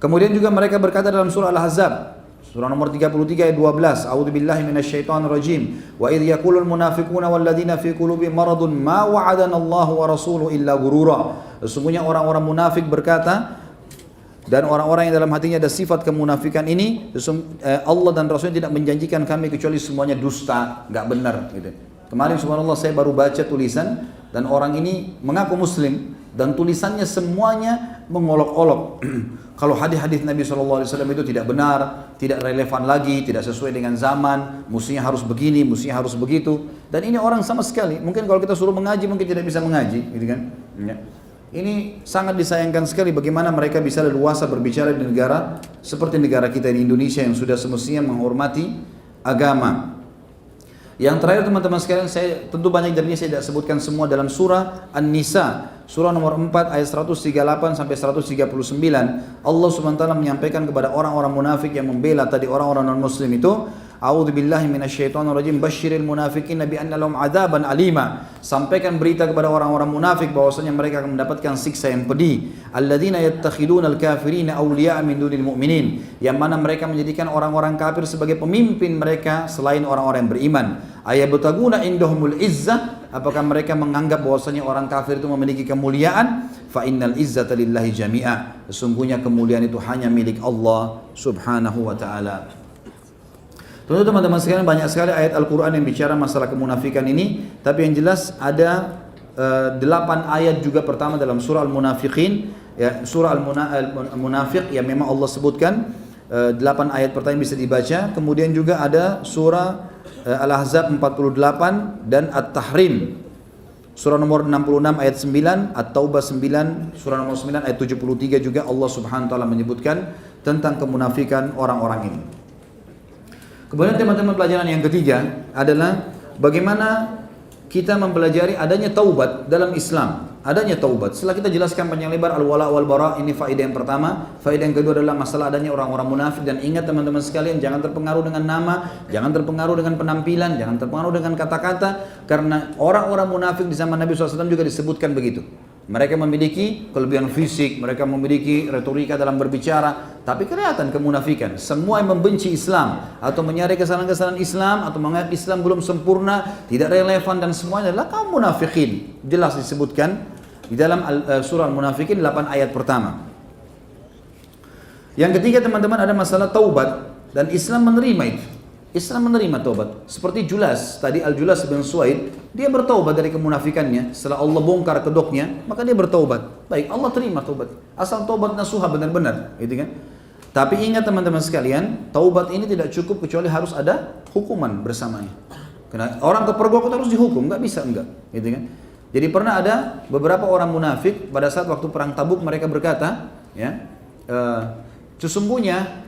Kemudian juga mereka berkata dalam surah Al-Ahzab, surah nomor 33 ayat 12, A'udzu billahi minasyaitonir rajim. Wa idz yaqulul munafiquna wal ladzina fi qulubihim maradun ma wa'adana Allahu wa rasuluhu illa ghurura. Sesungguhnya orang-orang munafik berkata, dan orang-orang yang dalam hatinya ada sifat kemunafikan ini, Allah dan Rasulnya tidak menjanjikan kami kecuali semuanya dusta, enggak benar gitu. Kemarin subhanallah saya baru baca tulisan, dan orang ini mengaku muslim dan tulisannya semuanya mengolok-olok. Kalau hadis-hadis Nabi SAW itu tidak benar, tidak relevan lagi, tidak sesuai dengan zaman, mestinya harus begini, mestinya harus begitu. Dan ini orang sama sekali, mungkin kalau kita suruh mengaji mungkin tidak bisa mengaji, gitu kan? Ya. Ini sangat disayangkan sekali bagaimana mereka bisa leluasa berbicara di negara seperti negara kita di Indonesia yang sudah semestinya menghormati agama. Yang terakhir teman-teman sekalian, saya tentu banyak dari ini saya tidak sebutkan semua, dalam surah An-Nisa, surah nomor 4 ayat 138 sampai 139, Allah SWT menyampaikan kepada orang-orang munafik yang membela tadi orang-orang non-muslim itu, A'udzu billahi minasyaitonir rajim, basyiril munafiqina bi anna lahum adzaban alima. Sampaikan berita kepada orang-orang munafik bahwasanya mereka akan mendapatkan siksa yang pedih. Alladzina yattakhiduna al-kafirina awliya'a min dunil mu'minin, yang mana mereka menjadikan orang-orang kafir sebagai pemimpin mereka selain orang-orang yang beriman. Ayabtaguna indahumul izzah, apakah mereka menganggap bahwasanya orang kafir itu memiliki kemuliaan? Fa innal izzata lillahi jami'a, sesungguhnya kemuliaan itu hanya milik Allah Subhanahu wa taala. Tentu teman-teman sekalian, banyak sekali ayat Al-Quran yang bicara masalah kemunafikan ini, tapi yang jelas ada 8 ayat juga pertama dalam surah Al-Munafiqin, ya, surah Al-Munafiq yang memang Allah sebutkan 8 ayat pertama bisa dibaca. Kemudian juga ada surah Al-Ahzab 48 dan At-Tahrim, surah nomor 66 ayat 9, At-Taubah 9, surah nomor 9 ayat 73 juga Allah Subhanahu wa taala menyebutkan tentang kemunafikan orang-orang ini. Kemudian teman-teman, pelajaran yang ketiga adalah bagaimana kita mempelajari adanya taubat dalam Islam. Adanya taubat. Setelah kita jelaskan panjang lebar al-wala wal bara, ini faedah yang pertama. Faedah yang kedua adalah masalah adanya orang-orang munafik. Dan ingat teman-teman sekalian, jangan terpengaruh dengan nama, jangan terpengaruh dengan penampilan, jangan terpengaruh dengan kata-kata, karena orang-orang munafik di zaman Nabi SAW juga disebutkan begitu. Mereka memiliki kelebihan fisik, mereka memiliki retorika dalam berbicara, tapi kelihatan kemunafikan. Semua yang membenci Islam atau menyari kesalahan-kesalahan Islam atau menganggap Islam belum sempurna, tidak relevan, dan semuanya adalah kaum munafikin. Jelas disebutkan di dalam surah Al-Munafikin 8 ayat pertama. Yang ketiga teman-teman, ada masalah taubat, dan Islam menerima itu. Islam menerima taubat. Seperti Julas, tadi Al-Julas bin Suwaid, dia bertaubat dari kemunafikannya. Setelah Allah bongkar kedoknya, maka dia bertaubat. Baik, Allah terima taubat. Asal taubat nasuha benar-benar, gitu kan? Tapi ingat teman-teman sekalian, taubat ini tidak cukup kecuali harus ada hukuman bersamanya. Karena orang kepergok itu harus dihukum, nggak bisa enggak, gitu kan? Jadi pernah ada beberapa orang munafik pada saat waktu perang Tabuk mereka berkata, ya, sesungguhnya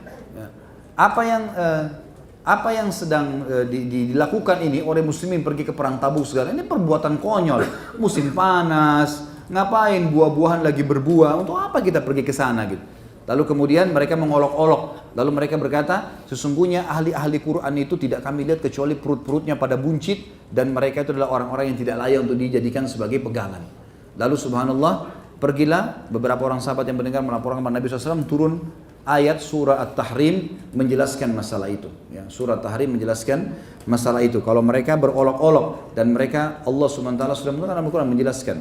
apa yang sedang dilakukan ini oleh muslimin pergi ke perang Tabuk segala ini perbuatan konyol, musim panas, ngapain buah-buahan lagi berbuah, untuk apa kita pergi ke sana gitu. Lalu kemudian mereka mengolok-olok, lalu mereka berkata, sesungguhnya ahli-ahli Quran itu tidak kami lihat kecuali perut-perutnya pada buncit, dan mereka itu adalah orang-orang yang tidak layak untuk dijadikan sebagai pegangan. Lalu subhanallah, pergilah beberapa orang sahabat yang mendengar melaporkan kepada Nabi SAW, turun ayat surah At-Tahrim menjelaskan masalah itu. Ya, surah At-Tahrim menjelaskan masalah itu. Kalau mereka berolok-olok dan mereka, Allah SWT sudah menurunkan dalam Al-Quran menjelaskan.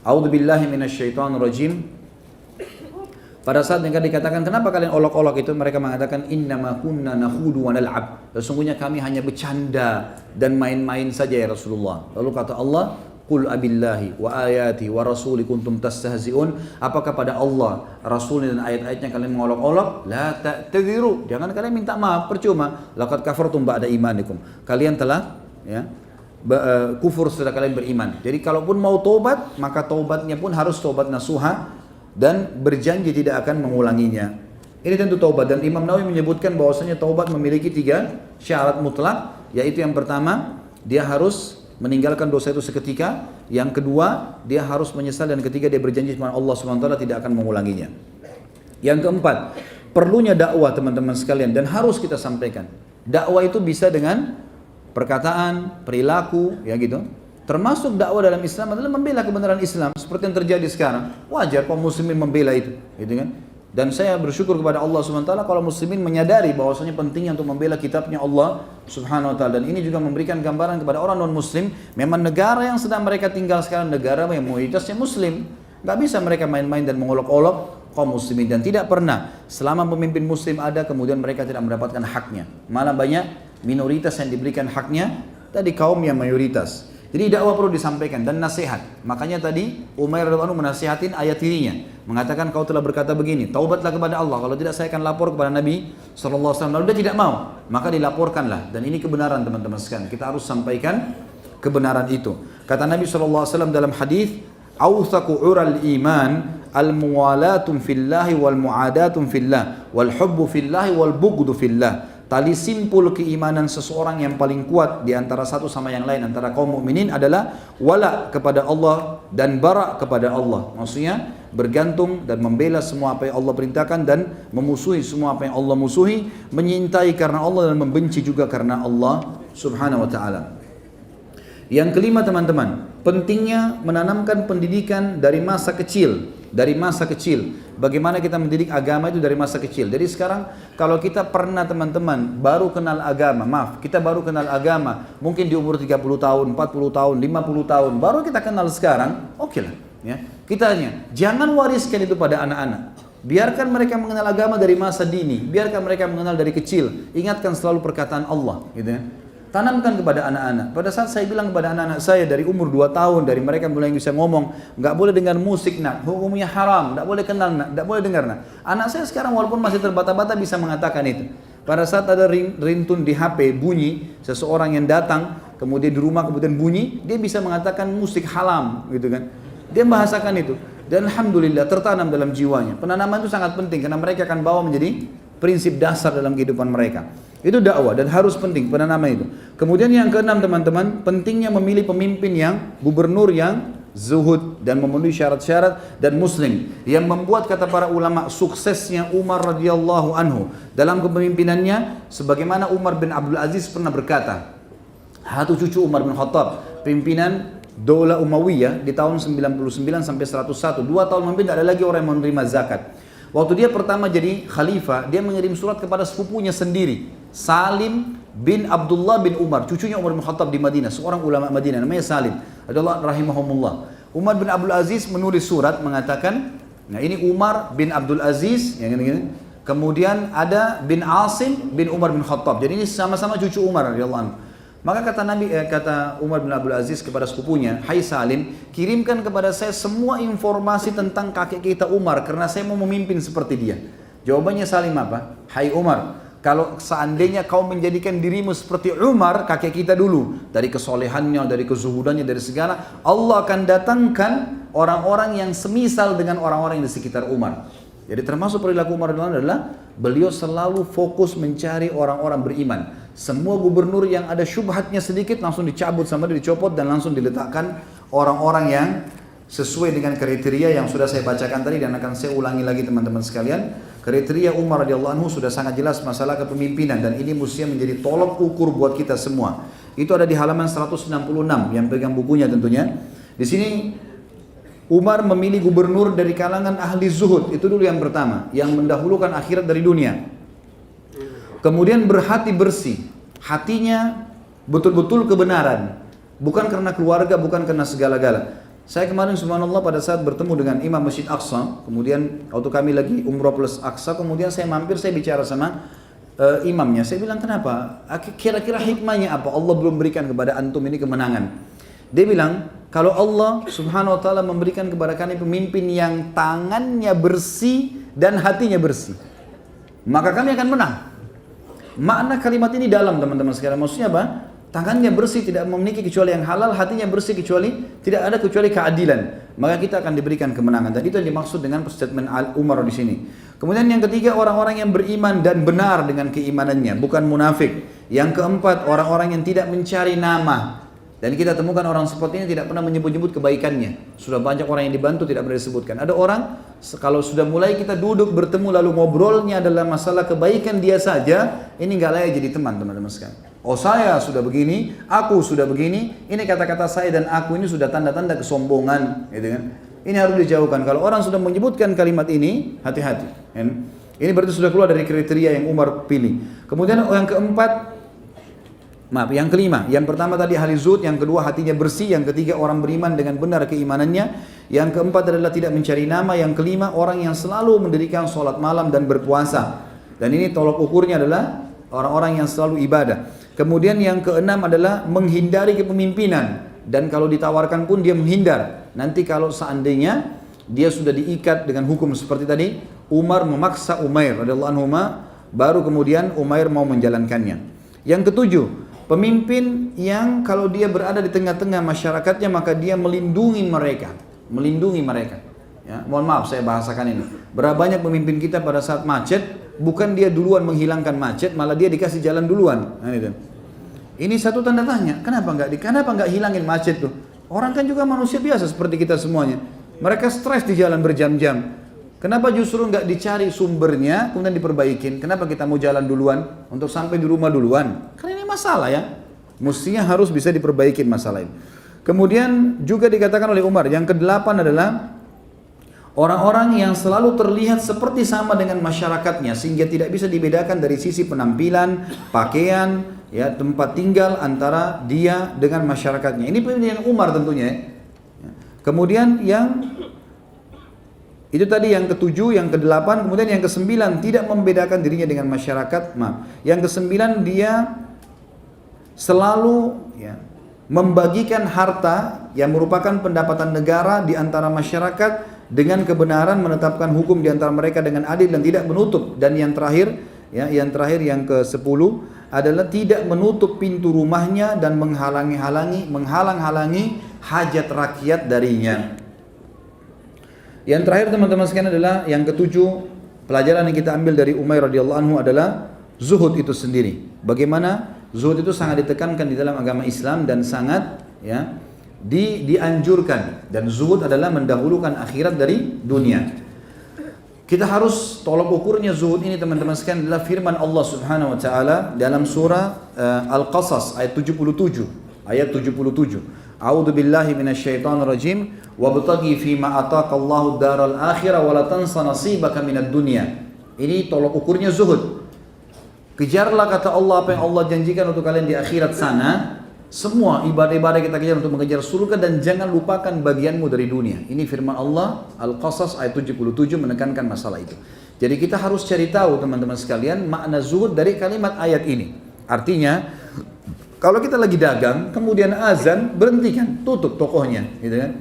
A'udzubillahi minasyaitonirrajim. Pada saat mereka dikatakan, kenapa kalian olok-olok itu? Mereka mengatakan, innama kunna nakhudu wa nal'ab. Sesungguhnya kami hanya bercanda dan main-main saja ya Rasulullah. Lalu kata Allah, qul abillahi wa ayati wa rasuli kuntum tastahzi'un. Apakah pada Allah, Rasul dan ayat-ayatnya kalian mengolok-olok? La ta'tadhiru. Jangan kalian minta maaf, percuma. Laqad kafartum ba'da imanikum. Kalian telah kufur setelah kalian beriman. Jadi kalaupun mau taubat, maka taubatnya pun harus taubat nasuha dan berjanji tidak akan mengulanginya. Ini tentu taubat, dan Imam Nawawi menyebutkan bahwasanya taubat memiliki 3 syarat mutlak, yaitu yang pertama, dia harus meninggalkan dosa itu seketika, yang kedua, dia harus menyesal, dan ketiga, dia berjanji kepada Allah SWT tidak akan mengulanginya. Yang keempat, perlunya dakwah teman-teman sekalian, dan harus kita sampaikan. Dakwah itu bisa dengan perkataan, perilaku, ya gitu. Termasuk dakwah dalam Islam adalah membela kebenaran Islam, seperti yang terjadi sekarang. Wajar kaum muslimin membela itu, gitu kan? Dan saya bersyukur kepada Allah SWT kalau muslimin menyadari bahwasanya pentingnya untuk membela kitabnya Allah Subhanahu wa taala. Dan ini juga memberikan gambaran kepada orang non muslim, memang negara yang sedang mereka tinggal sekarang negara yang mayoritasnya muslim. Gak bisa mereka main-main dan mengolok-olok kaum muslimin, dan tidak pernah selama pemimpin muslim ada kemudian mereka tidak mendapatkan haknya. Malah banyak minoritas yang diberikan haknya dari kaum yang mayoritas. Jadi dakwah perlu disampaikan dan nasihat. Makanya tadi Umair radhiyallahu anhu menasihatin ayat dirinya, mengatakan kau telah berkata begini, taubatlah kepada Allah, kalau tidak saya akan lapor kepada Nabi SAW. Lalu dia tidak mau, maka dilaporkanlah. Dan ini kebenaran teman-teman sekalian, kita harus sampaikan kebenaran itu. Kata Nabi SAW dalam hadis, awthaqu ural iman al-muwalatum fillahi wal mu'adatum fillah wal hubbu fillahi wal bughdu fillah. Tali simpul keimanan seseorang yang paling kuat di antara satu sama yang lain, antara kaum mukminin adalah wala kepada Allah dan bara kepada Allah. Maksudnya bergantung dan membela semua apa yang Allah perintahkan dan memusuhi semua apa yang Allah musuhi, menyintai karena Allah dan membenci juga karena Allah Subhanahu wa taala. Yang kelima teman-teman, pentingnya menanamkan pendidikan dari masa kecil. Dari masa kecil, bagaimana kita mendidik agama itu dari masa kecil. Jadi sekarang kalau kita pernah teman-teman baru kenal agama, kita baru kenal agama mungkin di umur 30 tahun, 40 tahun, 50 tahun, baru kita kenal sekarang, oke lah ya. Kita jangan wariskan itu pada anak-anak. Biarkan mereka mengenal agama dari masa dini, biarkan mereka mengenal dari kecil. Ingatkan selalu perkataan Allah, gitu ya. Tanamkan kepada anak-anak. Pada saat saya bilang kepada anak-anak saya dari umur 2 tahun, dari mereka mulai bisa ngomong, nggak boleh dengar musik nak, hukumnya haram, nggak boleh kenal nak, nggak boleh dengar nak. Anak saya sekarang walaupun masih terbata-bata bisa mengatakan itu. Pada saat ada ringtone di HP bunyi, seseorang yang datang, kemudian di rumah kemudian bunyi, dia bisa mengatakan musik haram, gitu kan. Dia membahasakan itu. Dan alhamdulillah tertanam dalam jiwanya. Penanaman itu sangat penting karena mereka akan bawa menjadi prinsip dasar dalam kehidupan mereka. Itu dakwah dan harus penting penanaman itu. Kemudian yang keenam teman-teman, pentingnya memilih pemimpin yang gubernur yang zuhud dan memenuhi syarat-syarat dan muslim, yang membuat kata para ulama suksesnya Umar radhiyallahu anhu dalam kepemimpinannya, sebagaimana Umar bin Abdul Aziz pernah berkata, satu cucu Umar bin Khattab, pimpinan Daulah Umayyah di tahun 99 sampai 101, 2 tahun memimpin, tidak ada lagi orang yang menerima zakat. Waktu dia pertama jadi khalifah, dia mengirim surat kepada sepupunya sendiri, Salim bin Abdullah bin Umar, cucunya Umar bin Khattab di Madinah, seorang ulama Madinah namanya Salim, adalah rahimahumullah. Umar bin Abdul Aziz menulis surat mengatakan, nah ini Umar bin Abdul Aziz, yang ini, kemudian ada bin Asim bin Umar bin Khattab, jadi ini sama-sama cucu Umar radhiyallahu anhu. Maka kata Umar bin Abdul Aziz kepada sepupunya, hai Salim, kirimkan kepada saya semua informasi tentang kakek kita Umar, karena saya mau memimpin seperti dia. Jawabannya Salim apa? Hai Umar, kalau seandainya kau menjadikan dirimu seperti Umar, kakek kita dulu, dari kesolehannya, dari kezuhudannya, dari segala, Allah akan datangkan orang-orang yang semisal dengan orang-orang yang di sekitar Umar. Jadi termasuk perilaku Umar adalah beliau selalu fokus mencari orang-orang beriman. Semua gubernur yang ada syubhatnya sedikit langsung dicabut sama dia, dicopot dan langsung diletakkan orang-orang yang sesuai dengan kriteria yang sudah saya bacakan tadi dan akan saya ulangi lagi teman-teman sekalian. Kriteria Umar radhiyallahu anhu sudah sangat jelas masalah kepemimpinan dan ini mestinya menjadi tolok ukur buat kita semua. Itu ada di halaman 166 yang pegang bukunya tentunya. Di sini Umar memilih gubernur dari kalangan ahli zuhud, itu dulu yang pertama, yang mendahulukan akhirat dari dunia. Kemudian berhati bersih, hatinya betul-betul kebenaran, bukan karena keluarga, bukan karena segala-gala. Saya kemarin subhanallah pada saat bertemu dengan Imam Masjid Aqsa, kemudian waktu kami lagi umrah plus Aqsa, kemudian saya mampir, saya bicara sama imamnya, saya bilang kenapa? Kira-kira hikmahnya apa? Allah belum berikan kepada antum ini kemenangan. Dia bilang, kalau Allah subhanahu wa ta'ala memberikan kepada kami pemimpin yang tangannya bersih dan hatinya bersih, maka kami akan menang. Makna kalimat ini dalam teman-teman sekalian, maksudnya apa? Tangannya bersih, tidak memiliki kecuali yang halal, hatinya bersih kecuali tidak ada kecuali keadilan, maka kita akan diberikan kemenangan. Dan itu yang dimaksud dengan statement Umar di sini. Kemudian yang ketiga, orang-orang yang beriman dan benar dengan keimanannya, bukan munafik. Yang keempat, orang-orang yang tidak mencari nama. Dan kita temukan orang seperti ini tidak pernah menyebut-nyebut kebaikannya. Sudah banyak orang yang dibantu tidak pernah disebutkan. Ada orang kalau sudah mulai kita duduk bertemu lalu ngobrolnya adalah masalah kebaikan dia saja, ini nggak layak jadi teman teman-teman sekalian. Oh saya sudah begini, aku sudah begini, ini kata-kata saya dan aku ini sudah tanda-tanda kesombongan, gitu kan? Ini harus dijauhkan. Kalau orang sudah menyebutkan kalimat ini, hati-hati. Ini berarti sudah keluar dari kriteria yang Umar pilih. Kemudian yang keempat, yang kelima, yang pertama tadi ahli zuhud, yang kedua hatinya bersih, yang ketiga orang beriman dengan benar keimanannya, yang keempat adalah tidak mencari nama, yang kelima orang yang selalu mendirikan sholat malam dan berpuasa. Dan ini tolok ukurnya adalah orang-orang yang selalu ibadah. Kemudian yang keenam adalah menghindari kepemimpinan, dan kalau ditawarkan pun dia menghindar. Nanti kalau seandainya dia sudah diikat dengan hukum seperti tadi, Umar memaksa Umair radhiyallahu anhu, baru kemudian Umair mau menjalankannya. Yang ketujuh, pemimpin yang kalau dia berada di tengah-tengah masyarakatnya maka dia melindungi mereka. Ya, mohon maaf saya bahasakan ini. Berapa banyak pemimpin kita pada saat macet, bukan dia duluan menghilangkan macet, malah dia dikasih jalan duluan. Nah, itu. Ini satu tanda tanya. Kenapa nggak hilangin macet tuh? Orang kan juga manusia biasa seperti kita semuanya. Mereka stres di jalan berjam-jam. Kenapa justru nggak dicari sumbernya kemudian diperbaikin? Kenapa kita mau jalan duluan untuk sampai di rumah duluan? Karena ini masalah ya. Mestinya harus bisa diperbaikin masalah ini. Kemudian juga dikatakan oleh Umar, yang kedelapan adalah orang-orang yang selalu terlihat seperti sama dengan masyarakatnya sehingga tidak bisa dibedakan dari sisi penampilan, pakaian, ya, tempat tinggal antara dia dengan masyarakatnya. Ini penilaian Umar tentunya. Kemudian yang itu tadi yang ketujuh, yang kedelapan, kemudian yang kesembilan tidak membedakan dirinya dengan masyarakat. Yang kesembilan dia selalu membagikan harta yang merupakan pendapatan negara di antara masyarakat dengan kebenaran, menetapkan hukum di antara mereka dengan adil dan tidak menutup. Dan yang terakhir, yang ke-10 adalah tidak menutup pintu rumahnya dan menghalang-halangi hajat rakyat darinya. Yang terakhir teman-teman sekalian adalah yang ke-7, pelajaran yang kita ambil dari Umair radhiyallahu anhu adalah zuhud itu sendiri. Bagaimana zuhud itu sangat ditekankan di dalam agama Islam dan sangat dianjurkan, dan zuhud adalah mendahulukan akhirat dari dunia. Kita harus tolak ukurnya zuhud ini teman-teman sekalian adalah firman Allah Subhanahu wa taala dalam surah Al-Qasas ayat 77. A'udzu billahi minasyaitonir rajim wabtaghi fima ataqallahu daral akhirah wa la tansa nasibaka minad dunya. Ini tolak ukurnya zuhud. Kejarlah kata Allah apa yang Allah janjikan untuk kalian di akhirat sana. Semua ibadah-ibadah kita kejar untuk mengejar surga dan jangan lupakan bagianmu dari dunia. Ini firman Allah Al-Qasas ayat 77 menekankan masalah itu. Jadi kita harus cari tahu teman-teman sekalian makna zuhud dari kalimat ayat ini. Artinya kalau kita lagi dagang kemudian azan, berhentikan, tutup tokohnya, gitu kan?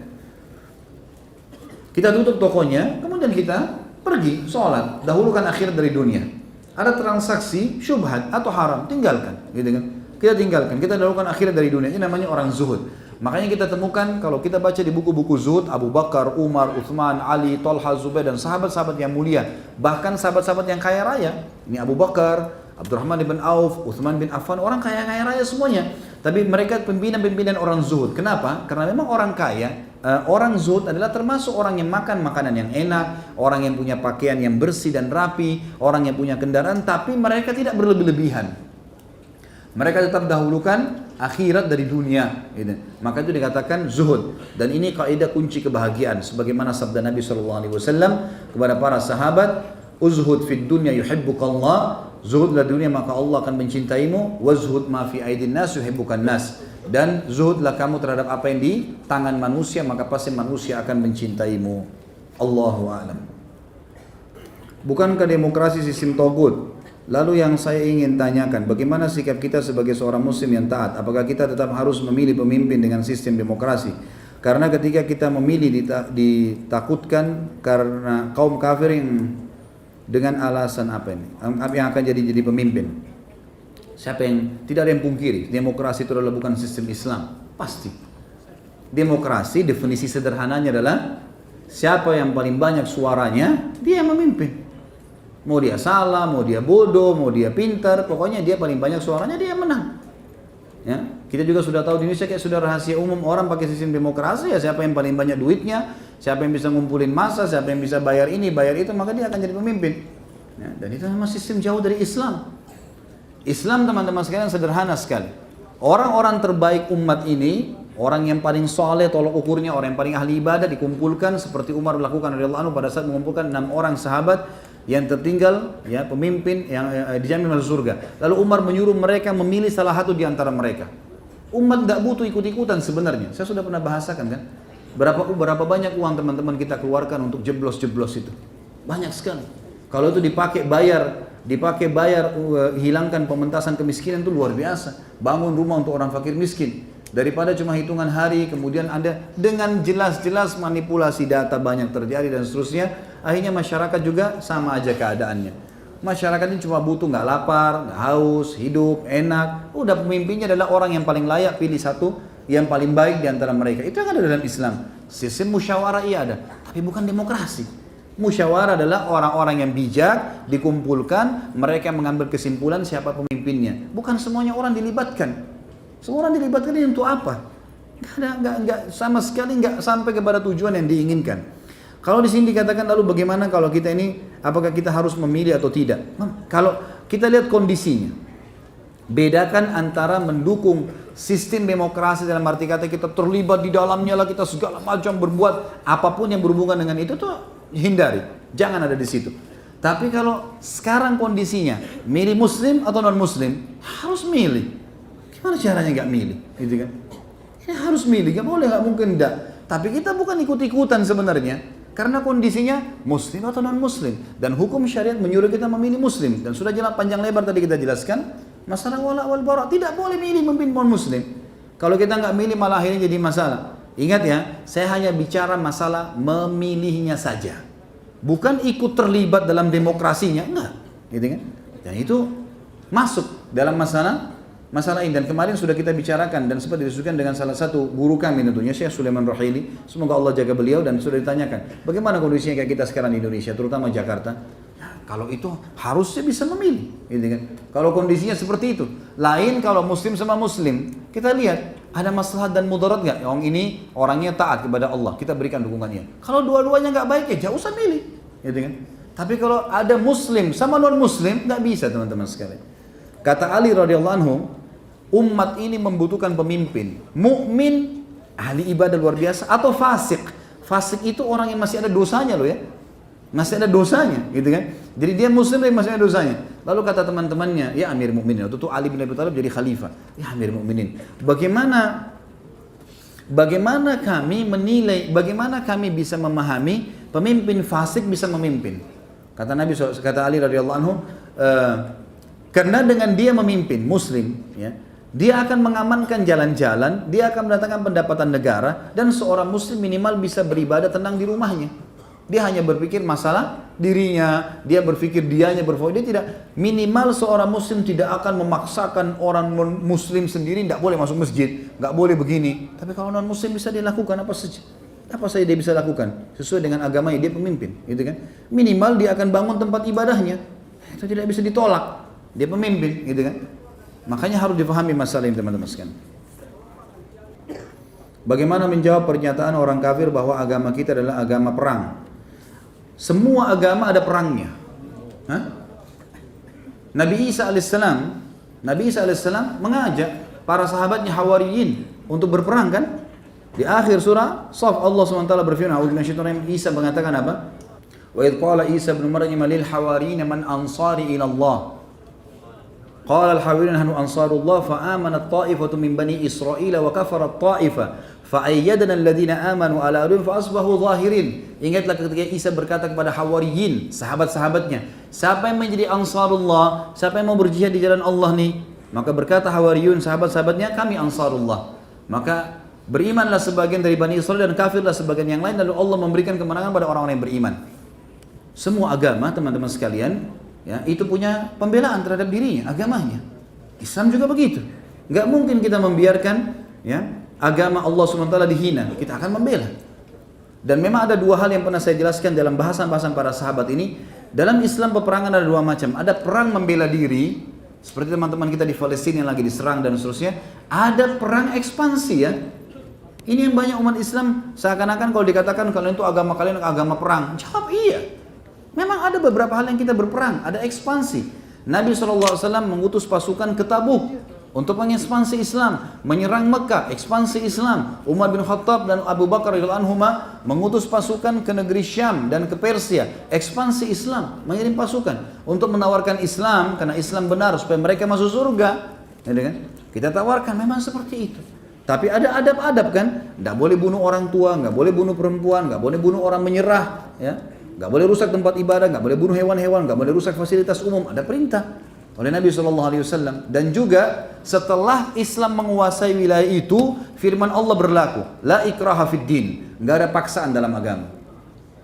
Kita tutup tokohnya, kemudian kita pergi sholat, dahulukan akhirat dari dunia. Ada transaksi syubhat atau haram, tinggalkan, gitu kan? Kita tinggalkan, kita lakukan akhirat dari dunia. Ini namanya orang zuhud. Makanya kita temukan kalau kita baca di buku-buku zuhud, Abu Bakar, Umar, Uthman, Ali, Talha, Zubair dan sahabat-sahabat yang mulia, bahkan sahabat-sahabat yang kaya raya. Ini Abu Bakar, Abdurrahman bin Auf, Uthman bin Affan, orang kaya-kaya raya semuanya. Tapi mereka pimpinan-pimpinan orang zuhud. Kenapa? Karena memang orang kaya, orang zuhud adalah termasuk orang yang makan makanan yang enak, orang yang punya pakaian yang bersih dan rapi, orang yang punya kendaraan, tapi mereka tidak berlebih-lebihan. Mereka tetap dahulukan akhirat dari dunia, gitu. Maka itu dikatakan zuhud. Dan ini kaidah kunci kebahagiaan. Sebagaimana sabda Nabi SAW kepada para sahabat, uzhud fid dunya yuhibbukallah, zuhudlah dunia maka Allah akan mencintaimu, wazhud ma fi aidin nas yuhibbukan nas. Dan zuhudlah kamu terhadap apa yang di tangan manusia, maka pasti manusia akan mencintaimu. Allahu a'lam. Bukankah demokrasi sistem togut? Lalu yang saya ingin tanyakan, bagaimana sikap kita sebagai seorang muslim yang taat? Apakah kita tetap harus memilih pemimpin dengan sistem demokrasi? Karena ketika kita memilih ditakutkan karena kaum kafir yang dengan alasan apa ini? Yang akan jadi pemimpin? Siapa yang tidak ada yang pungkiri, demokrasi itu adalah bukan sistem Islam, pasti. Demokrasi definisi sederhananya adalah siapa yang paling banyak suaranya, dia yang memimpin. Mau dia salah, mau dia bodoh, mau dia pintar, pokoknya dia paling banyak suaranya, dia yang menang. Ya, kita juga sudah tahu di Indonesia kayak sudah rahasia umum, orang pakai sistem demokrasi ya siapa yang paling banyak duitnya, siapa yang bisa ngumpulin massa, siapa yang bisa bayar ini, bayar itu, maka dia akan jadi pemimpin. Ya, dan itu memang sistem jauh dari Islam. Islam teman-teman sekalian sederhana sekali. Orang-orang terbaik umat ini, orang yang paling soleh tolok ukurnya, orang yang paling ahli ibadah dikumpulkan seperti Umar melakukan radhiyallahu anhu pada saat mengumpulkan 6 orang sahabat yang tertinggal, ya pemimpin yang dijamin masuk surga. Lalu Umar menyuruh mereka memilih salah satu di antara mereka. Umat nggak butuh ikut-ikutan sebenarnya. Saya sudah pernah bahasakan kan, berapa banyak uang teman-teman kita keluarkan untuk jeblos-jeblos itu, banyak sekali. Kalau itu dipakai bayar, hilangkan pementasan kemiskinan itu luar biasa. Bangun rumah untuk orang fakir miskin. Daripada cuma hitungan hari, kemudian ada dengan jelas-jelas manipulasi data banyak terjadi dan seterusnya, akhirnya masyarakat juga sama aja keadaannya. Masyarakat ini cuma butuh nggak lapar, nggak haus, hidup enak. Udah pemimpinnya adalah orang yang paling layak, pilih satu yang paling baik di antara mereka. Itu yang ada dalam Islam. Sistem musyawarah iya ada, tapi bukan demokrasi. Musyawarah adalah orang-orang yang bijak dikumpulkan, mereka mengambil kesimpulan siapa pemimpinnya. Bukan semuanya orang dilibatkan. Semua orang dilibatkan ini untuk apa? Nggak sama sekali nggak sampai kepada tujuan yang diinginkan. Kalau di sini dikatakan lalu bagaimana kalau kita ini, apakah kita harus memilih atau tidak? Kalau kita lihat kondisinya, bedakan antara mendukung sistem demokrasi dalam arti kata kita terlibat di dalamnya lah, kita segala macam berbuat apapun yang berhubungan dengan itu tuh hindari, jangan ada di situ. Tapi kalau sekarang kondisinya milih muslim atau non muslim, harus milih. Gimana caranya nggak milih, gitu kan? Ya harus milih, nggak boleh, nggak mungkin enggak. Tapi kita bukan ikut-ikutan sebenarnya, karena kondisinya muslim atau non muslim, dan hukum syariat menyuruh kita memilih muslim. Dan sudah jelas panjang lebar tadi kita jelaskan masalah wala wal bara, tidak boleh milih memimpin non muslim. Kalau kita nggak milih malah akhirnya jadi masalah. Ingat ya, saya hanya bicara masalah memilihnya saja, bukan ikut terlibat dalam demokrasinya, enggak, gitu kan? Dan itu masuk dalam masalah ini. Dan kemarin sudah kita bicarakan dan sempat didiskusikan dengan salah satu guru kami tentunya, Syekh Sulaiman Rahili, semoga Allah jaga beliau, dan sudah ditanyakan bagaimana kondisinya kayak kita sekarang di Indonesia, terutama Jakarta. Nah, kalau itu harusnya bisa memilih, gitu kan? Kalau kondisinya seperti itu. Lain kalau muslim sama muslim, kita lihat ada maslahat dan mudarat nggak? Yang ini orangnya taat kepada Allah, kita berikan dukungannya. Kalau dua-duanya nggak baik ya jangan usah milih, gitu kan? Tapi kalau ada muslim sama non muslim, nggak bisa teman-teman sekalian. Kata Ali radhiyallahu anhu, umat ini membutuhkan pemimpin mukmin, ahli ibadah luar biasa, atau fasik. Fasik itu orang yang masih ada dosanya loh ya, masih ada dosanya, gitu kan? Jadi dia muslim tapi masih ada dosanya. Lalu kata teman-temannya, ya Amir Mukminin, waktu itu Ali bin Abi Thalib jadi khalifah. Ya Amir Mukminin, bagaimana kami menilai, bagaimana kami bisa memahami pemimpin fasik bisa memimpin? Kata Nabi, kata Ali radhiyallahu anhu, karena dengan dia memimpin muslim, ya, dia akan mengamankan jalan-jalan, dia akan mendatangkan pendapatan negara, dan seorang muslim minimal bisa beribadah tenang di rumahnya. Dia hanya berpikir masalah dirinya, dia berpikir dianya berfokus. Dia tidak, minimal seorang muslim tidak akan memaksakan orang muslim sendiri tidak boleh masuk masjid, nggak boleh begini. Tapi kalau non muslim bisa dilakukan apa saja. Apa saja dia bisa lakukan sesuai dengan agamanya, dia pemimpin, gitu kan? Minimal dia akan bangun tempat ibadahnya. Itu tidak bisa ditolak. Dia pemimpin, gitu kan? Makanya harus dipahami masalah ini, teman-teman sekalian. Bagaimana menjawab pernyataan orang kafir bahwa agama kita adalah agama perang? Semua agama ada perangnya. Hah? Nabi Isa alaihissalam mengajak para sahabatnya Hawariyin untuk berperang kan? Di akhir surah Shaf Allah SWT berfirman, Isa mengatakan apa? Wa idh qala Isa ibn Maryam lil hawariyin man ansari ila Allah. Qala al hawariyun nahnu ansarullah fa amanat ta'ifatu min bani Israil wa kafarat ta'ifa fa ayyadna alladhina amanu ala aduwwihim fa asbahu zahirin. Ingatlah ketika Isa berkata kepada Hawariyin, sahabat-sahabatnya, siapa yang menjadi ansarullah, siapa yang mau berjihad di jalan Allah nih? Maka berkata Hawariyun, sahabat-sahabatnya, kami ansarullah. Maka berimanlah sebagian dari Bani Israel dan kafirlah sebagian yang lain, lalu Allah memberikan kemenangan pada orang-orang yang beriman. Semua agama, teman-teman sekalian, ya, itu punya pembelaan terhadap dirinya, agamanya. Islam juga begitu. Gak mungkin kita membiarkan ya, agama Allah SWT dihina, kita akan membela. Dan memang ada dua hal yang pernah saya jelaskan dalam bahasan-bahasan para sahabat ini. Dalam Islam peperangan ada dua macam. Ada perang membela diri, seperti teman-teman kita di Palestina yang lagi diserang dan seterusnya. Ada perang ekspansi ya. Ini yang banyak umat Islam seakan-akan kalau dikatakan kalian itu agama kalian agama perang. Jawab iya. Memang ada beberapa hal yang kita berperang, ada ekspansi. Nabi SAW mengutus pasukan ke Tabuk untuk mengekspansi Islam, menyerang Mekah, ekspansi Islam. Umar bin Khattab dan Abu Bakar radhiyallahu anhuma mengutus pasukan ke negeri Syam dan ke Persia, ekspansi Islam, mengirim pasukan untuk menawarkan Islam karena Islam benar supaya mereka masuk surga. Ya, kan? Kita tawarkan memang seperti itu. Tapi ada adab-adab kan, nggak boleh bunuh orang tua, nggak boleh bunuh perempuan, nggak boleh bunuh orang menyerah, ya, nggak boleh rusak tempat ibadah, nggak boleh bunuh hewan-hewan, nggak boleh rusak fasilitas umum. Ada perintah oleh Nabi SAW. Dan juga setelah Islam menguasai wilayah itu, firman Allah berlaku, la ikraha fid din, nggak ada paksaan dalam agama.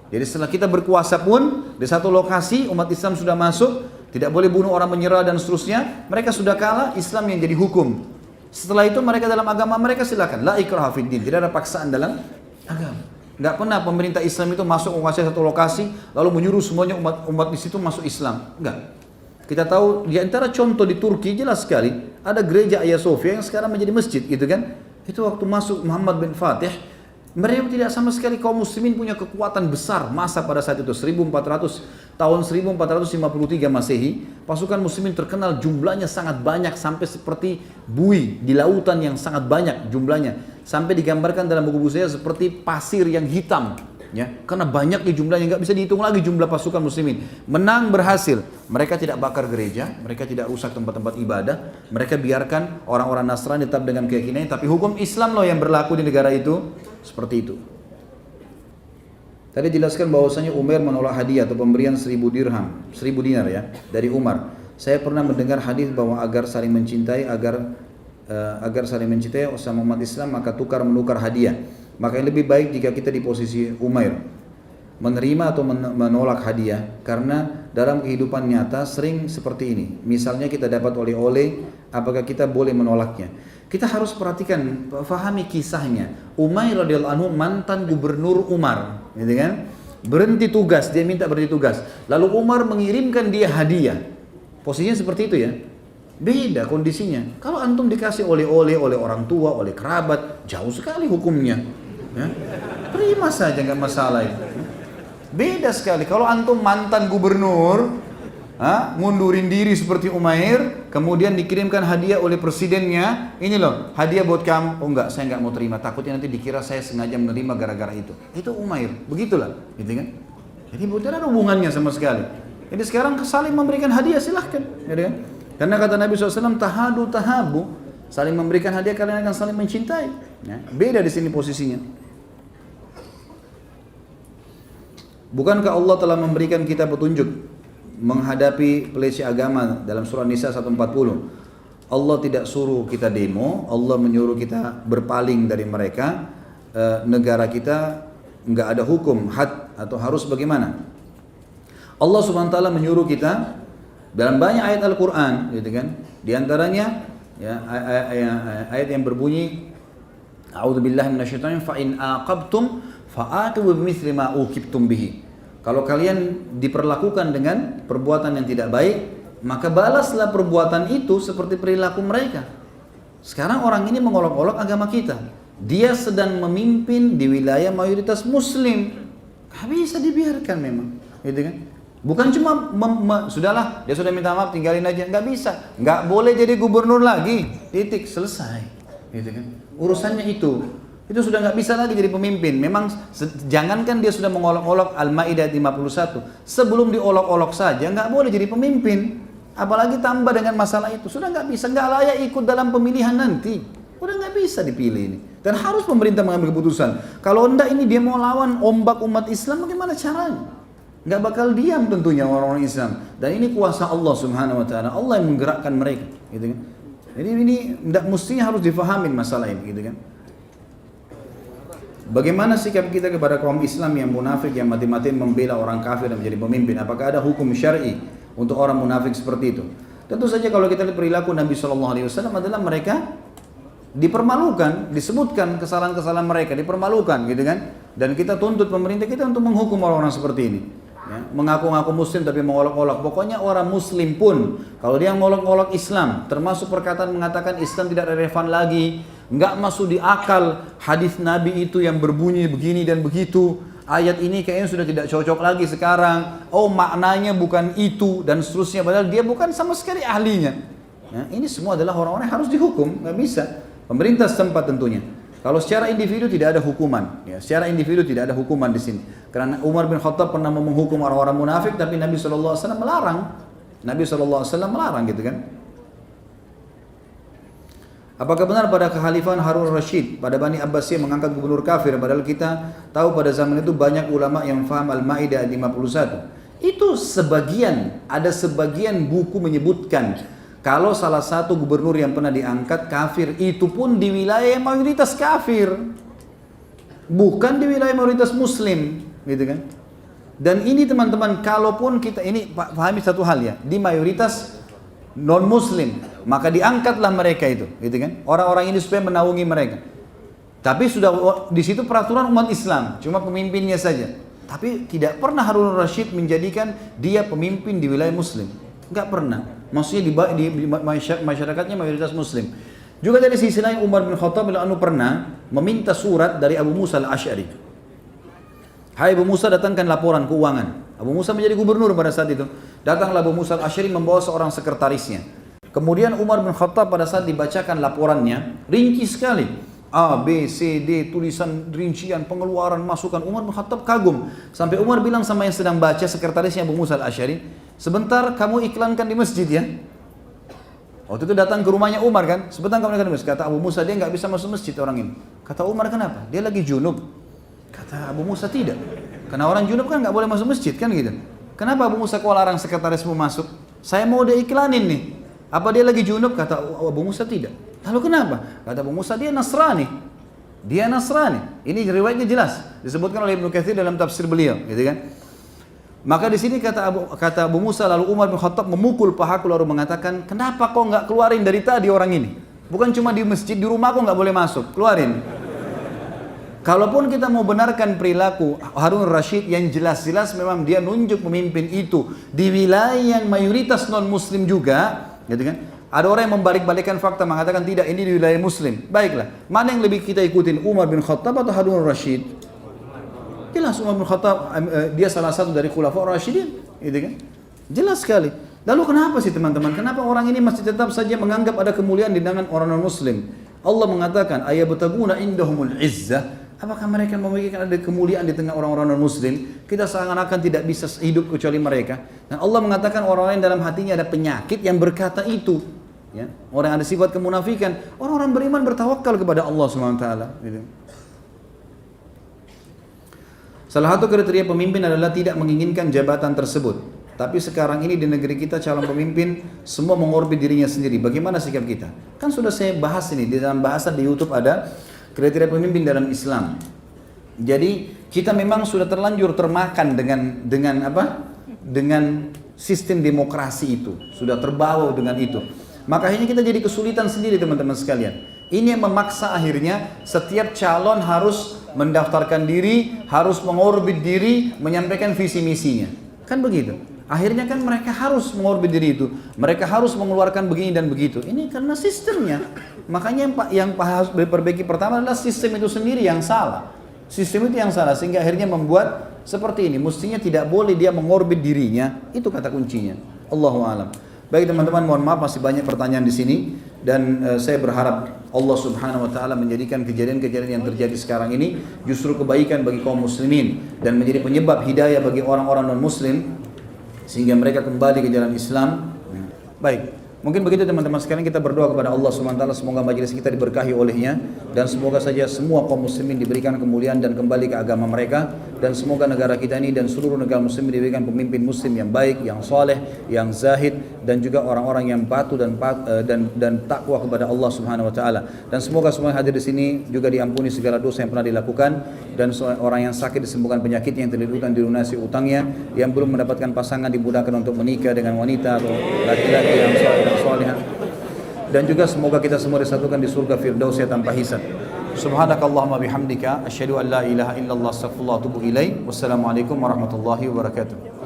Jadi setelah kita berkuasa pun di satu lokasi umat Islam sudah masuk, tidak boleh bunuh orang menyerah dan seterusnya, mereka sudah kalah, Islam yang jadi hukum. Setelah itu mereka dalam agama mereka silakan, la ikraha fid din, tidak ada paksaan dalam agama. Enggak pernah pemerintah Islam itu masuk menguasai satu lokasi lalu menyuruh semuanya umat di situ masuk Islam. Enggak. Kita tahu di antara contoh di Turki jelas sekali ada gereja Hagia Sophia yang sekarang menjadi masjid, gitu kan? Itu waktu masuk Muhammad bin Fatih, mereka tidak sama sekali kaum muslimin punya kekuatan besar masa pada saat itu 1453 Masehi, pasukan muslimin terkenal jumlahnya sangat banyak sampai seperti buih di lautan yang sangat banyak jumlahnya, sampai digambarkan dalam buku-buku saya seperti pasir yang hitam, ya, karena banyak di jumlahnya, nggak bisa dihitung lagi jumlah pasukan muslimin. Menang berhasil, mereka tidak bakar gereja, mereka tidak rusak tempat-tempat ibadah, mereka biarkan orang-orang Nasrani tetap dengan keyakinannya, tapi hukum Islam loh yang berlaku di negara itu. Seperti itu. Tadi jelaskan bahwasanya Umar menolak hadiah atau pemberian 1000 dinar ya dari Umar. Saya pernah mendengar hadis bahwa agar saling mencintai sama umat Islam maka tukar menukar hadiah. Maka yang lebih baik jika kita di posisi Umar, menerima atau menolak hadiah, karena dalam kehidupan nyata sering seperti ini. Misalnya kita dapat oleh-oleh, apakah kita boleh menolaknya? Kita harus perhatikan, fahami kisahnya. Umair radhiyallahu anhu mantan gubernur Umar, gitu kan? Berhenti tugas, dia minta berhenti tugas. Lalu Umar mengirimkan dia hadiah. Posisinya seperti itu ya. Beda kondisinya. Kalau antum dikasih oleh-oleh oleh orang tua, oleh kerabat, jauh sekali hukumnya. Ya. Terima saja, nggak masalah itu. Beda sekali. Kalau antum mantan gubernur, ngundurin diri seperti Umair, kemudian dikirimkan hadiah oleh presidennya, ini loh hadiah buat kamu. Oh enggak, saya enggak mau terima, takutnya nanti dikira saya sengaja menerima gara-gara itu. Itu Umair, begitulah, gitu kan? Jadi bukan ada hubungannya sama sekali. Jadi sekarang saling memberikan hadiah silahkan, gitu kan? Karena kata Nabi SAW, tahadu tahabu, saling memberikan hadiah kalian akan saling mencintai. Ya, beda di sini posisinya. Bukankah Allah telah memberikan kita petunjuk menghadapi pelecehan agama dalam surah Nisa 140? Allah tidak suruh kita demo, Allah menyuruh kita berpaling dari mereka. Negara kita nggak ada hukum had atau harus bagaimana. Allah Subhanahu wa taala menyuruh kita dalam banyak ayat Al-Qur'an, gitu kan? Di antaranya ya ayat yang berbunyi A'udzubillahi minasyaitonir fa in aqabtum fa'aqibu bimithli ma uqibtum bihi. Kalau kalian diperlakukan dengan perbuatan yang tidak baik, maka balaslah perbuatan itu seperti perilaku mereka. Sekarang orang ini mengolok-olok agama kita. Dia sedang memimpin di wilayah mayoritas muslim. Gak bisa dibiarkan memang, gitu kan? Bukan cuma sudahlah, dia sudah minta maaf, tinggalin aja. Nggak bisa, nggak boleh jadi gubernur lagi. Titik, selesai, gitu kan? Urusannya itu sudah nggak bisa lagi jadi pemimpin. Memang jangankan dia sudah mengolok-olok Al-Maidah 51, sebelum diolok-olok saja nggak boleh jadi pemimpin. Apalagi tambah dengan masalah itu, sudah nggak bisa, nggak layak ikut dalam pemilihan nanti. Udah nggak bisa dipilih ini. Dan harus pemerintah mengambil keputusan. Kalau enggak ini dia mau lawan ombak umat Islam, bagaimana caranya? Nggak bakal diam tentunya orang-orang Islam. Dan ini kuasa Allah Subhanahu Wa Taala. Allah yang menggerakkan mereka, gitu kan? Jadi ini mestinya harus difahamin masalah ini, gitu kan? Bagaimana sikap kita kepada kaum Islam yang munafik, yang mati-matian membela orang kafir dan menjadi pemimpin? Apakah ada hukum syar'i untuk orang munafik seperti itu? Tentu saja kalau kita lihat perilaku Nabi SAW adalah mereka dipermalukan, disebutkan kesalahan-kesalahan mereka, dipermalukan, gitu kan? Dan kita tuntut pemerintah kita untuk menghukum orang-orang seperti ini. Ya, mengaku-ngaku muslim tapi mengolok-olok. Pokoknya orang muslim pun kalau dia mengolok-olok Islam, termasuk perkataan mengatakan Islam tidak relevan lagi, nggak masuk di akal hadis Nabi itu yang berbunyi begini dan begitu, ayat ini kayaknya sudah tidak cocok lagi sekarang, oh maknanya bukan itu dan seterusnya, padahal dia bukan sama sekali ahlinya. Ya, ini semua adalah orang-orang yang harus dihukum, nggak bisa. Pemerintah setempat tentunya. Kalau secara individu tidak ada hukuman, ya, secara individu tidak ada hukuman di sini. Karena Umar bin Khattab pernah menghukum orang-orang munafik, tapi Nabi SAW melarang. Nabi SAW melarang, gitu kan? Apakah benar pada kekhalifahan Harun Rashid pada Bani Abbasiyah mengangkat gubernur kafir? Padahal kita tahu pada zaman itu banyak ulama yang faham Al-Maidah 51. Itu sebagian, ada sebagian buku menyebutkan kalau salah satu gubernur yang pernah diangkat kafir, itu pun di wilayah yang mayoritas kafir, bukan di wilayah mayoritas muslim, gitu kan? Dan ini teman-teman, kalaupun kita ini pahami satu hal ya, di mayoritas non muslim, maka diangkatlah mereka itu, gitu kan? Orang-orang ini supaya menaungi mereka. Tapi sudah di situ peraturan umat Islam, cuma pemimpinnya saja. Tapi tidak pernah Harun Rashid menjadikan dia pemimpin di wilayah muslim, nggak pernah. Maksudnya di masyarakatnya mayoritas muslim. Juga dari sisi lain Umar bin Khattab pernah meminta surat dari Abu Musa al-Asy'ari. Hai Abu Musa, datangkan laporan keuangan. Abu Musa menjadi gubernur pada saat itu. Datanglah Abu Musa al-Asy'ari membawa seorang sekretarisnya. Kemudian Umar bin Khattab pada saat dibacakan laporannya, rinci sekali. A, B, C, D, tulisan rincian, pengeluaran, masukan. Umar bin Khattab kagum. Sampai Umar bilang sama yang sedang baca, sekretarisnya Abu Musa al-Asy'ari, sebentar kamu iklankan di masjid ya. Waktu itu datang ke rumahnya Umar kan, sebentar kamu iklankan di masjid. Kata Abu Musa, dia nggak bisa masuk masjid orang ini. Kata Umar, kenapa? Dia lagi junub. Kata Abu Musa, tidak. Karena orang junub kan nggak boleh masuk masjid kan gitu. Kenapa Abu Musa kau larang sekretarismu masuk? Saya mau dia iklanin nih. Apa dia lagi junub? Kata Abu Musa, tidak. Lalu kenapa? Kata Abu Musa, dia Nasrani. Dia Nasrani. Ini riwayatnya jelas, disebutkan oleh Ibnu Katsir dalam tafsir beliau, gitu kan? Maka di sini kata Abu Musa, lalu Umar bin Khattab memukul pahaku lalu mengatakan, kenapa kau nggak keluarin dari tadi orang ini? Bukan cuma di masjid, di rumah kau nggak boleh masuk, keluarin. Kalaupun kita mau benarkan perilaku Harun Rashid yang jelas-jelas memang dia nunjuk pemimpin itu di wilayah yang mayoritas non muslim juga, gitu kan? Ada orang yang membalik-balikkan fakta mengatakan tidak, ini di wilayah muslim. Baiklah, mana yang lebih kita ikutin, Umar bin Khattab atau Harun Rashid? Jelas Umar bin Khattab, dia salah satu dari Khulafaur Rasyidin, gitu kan? Jelas sekali. Lalu kenapa sih teman-teman? Kenapa orang ini masih tetap saja menganggap ada kemuliaan di tangan orang non-muslim? Allah mengatakan, ayabtaguna indahumul izzah. Apakah mereka memikirkan ada kemuliaan di tengah orang-orang non-muslim? Kita seakan-akan tidak bisa hidup kecuali mereka. Dan Allah mengatakan orang-orang yang dalam hatinya ada penyakit yang berkata itu. Ya, orang yang ada sifat kemunafikan, orang-orang beriman bertawakal kepada Allah SWT. Gitu. Salah satu kriteria pemimpin adalah tidak menginginkan jabatan tersebut. Tapi sekarang ini di negeri kita calon pemimpin semua mengorbit dirinya sendiri. Bagaimana sikap kita? Kan sudah saya bahas ini di dalam bahasan di YouTube, ada kriteria pemimpin dalam Islam. Jadi kita memang sudah terlanjur termakan dengan apa? Dengan sistem demokrasi itu, sudah terbawa dengan itu. Maka akhirnya kita jadi kesulitan sendiri teman-teman sekalian. Ini yang memaksa akhirnya setiap calon harus mendaftarkan diri, harus mengorbit diri, menyampaikan visi misinya. Kan begitu. Akhirnya kan mereka harus mengorbit diri itu. Mereka harus mengeluarkan begini dan begitu. Ini karena sistemnya. Makanya yang harus diperbaiki pertama adalah sistem itu sendiri yang salah. Sistem itu yang salah sehingga akhirnya membuat seperti ini. Mestinya tidak boleh dia mengorbit dirinya. Itu kata kuncinya. Allahu a'lam. Baik teman-teman, mohon maaf masih banyak pertanyaan di sini dan saya berharap Allah Subhanahu wa taala menjadikan kejadian-kejadian yang terjadi sekarang ini justru kebaikan bagi kaum muslimin dan menjadi penyebab hidayah bagi orang-orang non-muslim sehingga mereka kembali ke jalan Islam. Baik, mungkin begitu teman-teman sekalian, kita berdoa kepada Allah Subhanahu wa taala semoga majelis kita diberkahi olehnya dan semoga saja semua kaum muslimin diberikan kemuliaan dan kembali ke agama mereka, dan semoga negara kita ini dan seluruh negara muslim diberikan pemimpin muslim yang baik, yang soleh, yang zahid, dan juga orang-orang yang patuh dan takwa kepada Allah Subhanahu wa taala. Dan semoga semua yang hadir di sini juga diampuni segala dosa yang pernah dilakukan, dan orang yang sakit disembuhkan penyakitnya, yang terlilit utang dilunasi utangnya, yang belum mendapatkan pasangan dimudahkan untuk menikah dengan wanita atau laki-laki yang soleh dan solehah. Dan juga semoga kita semua disatukan di surga Firdaus tanpa hisab. Subhanakallahumma bihamdika asyhadu an la ilaha illallah astaghfirullah wa atubu ilaik. Wassalamualaikum warahmatullahi wabarakatuh.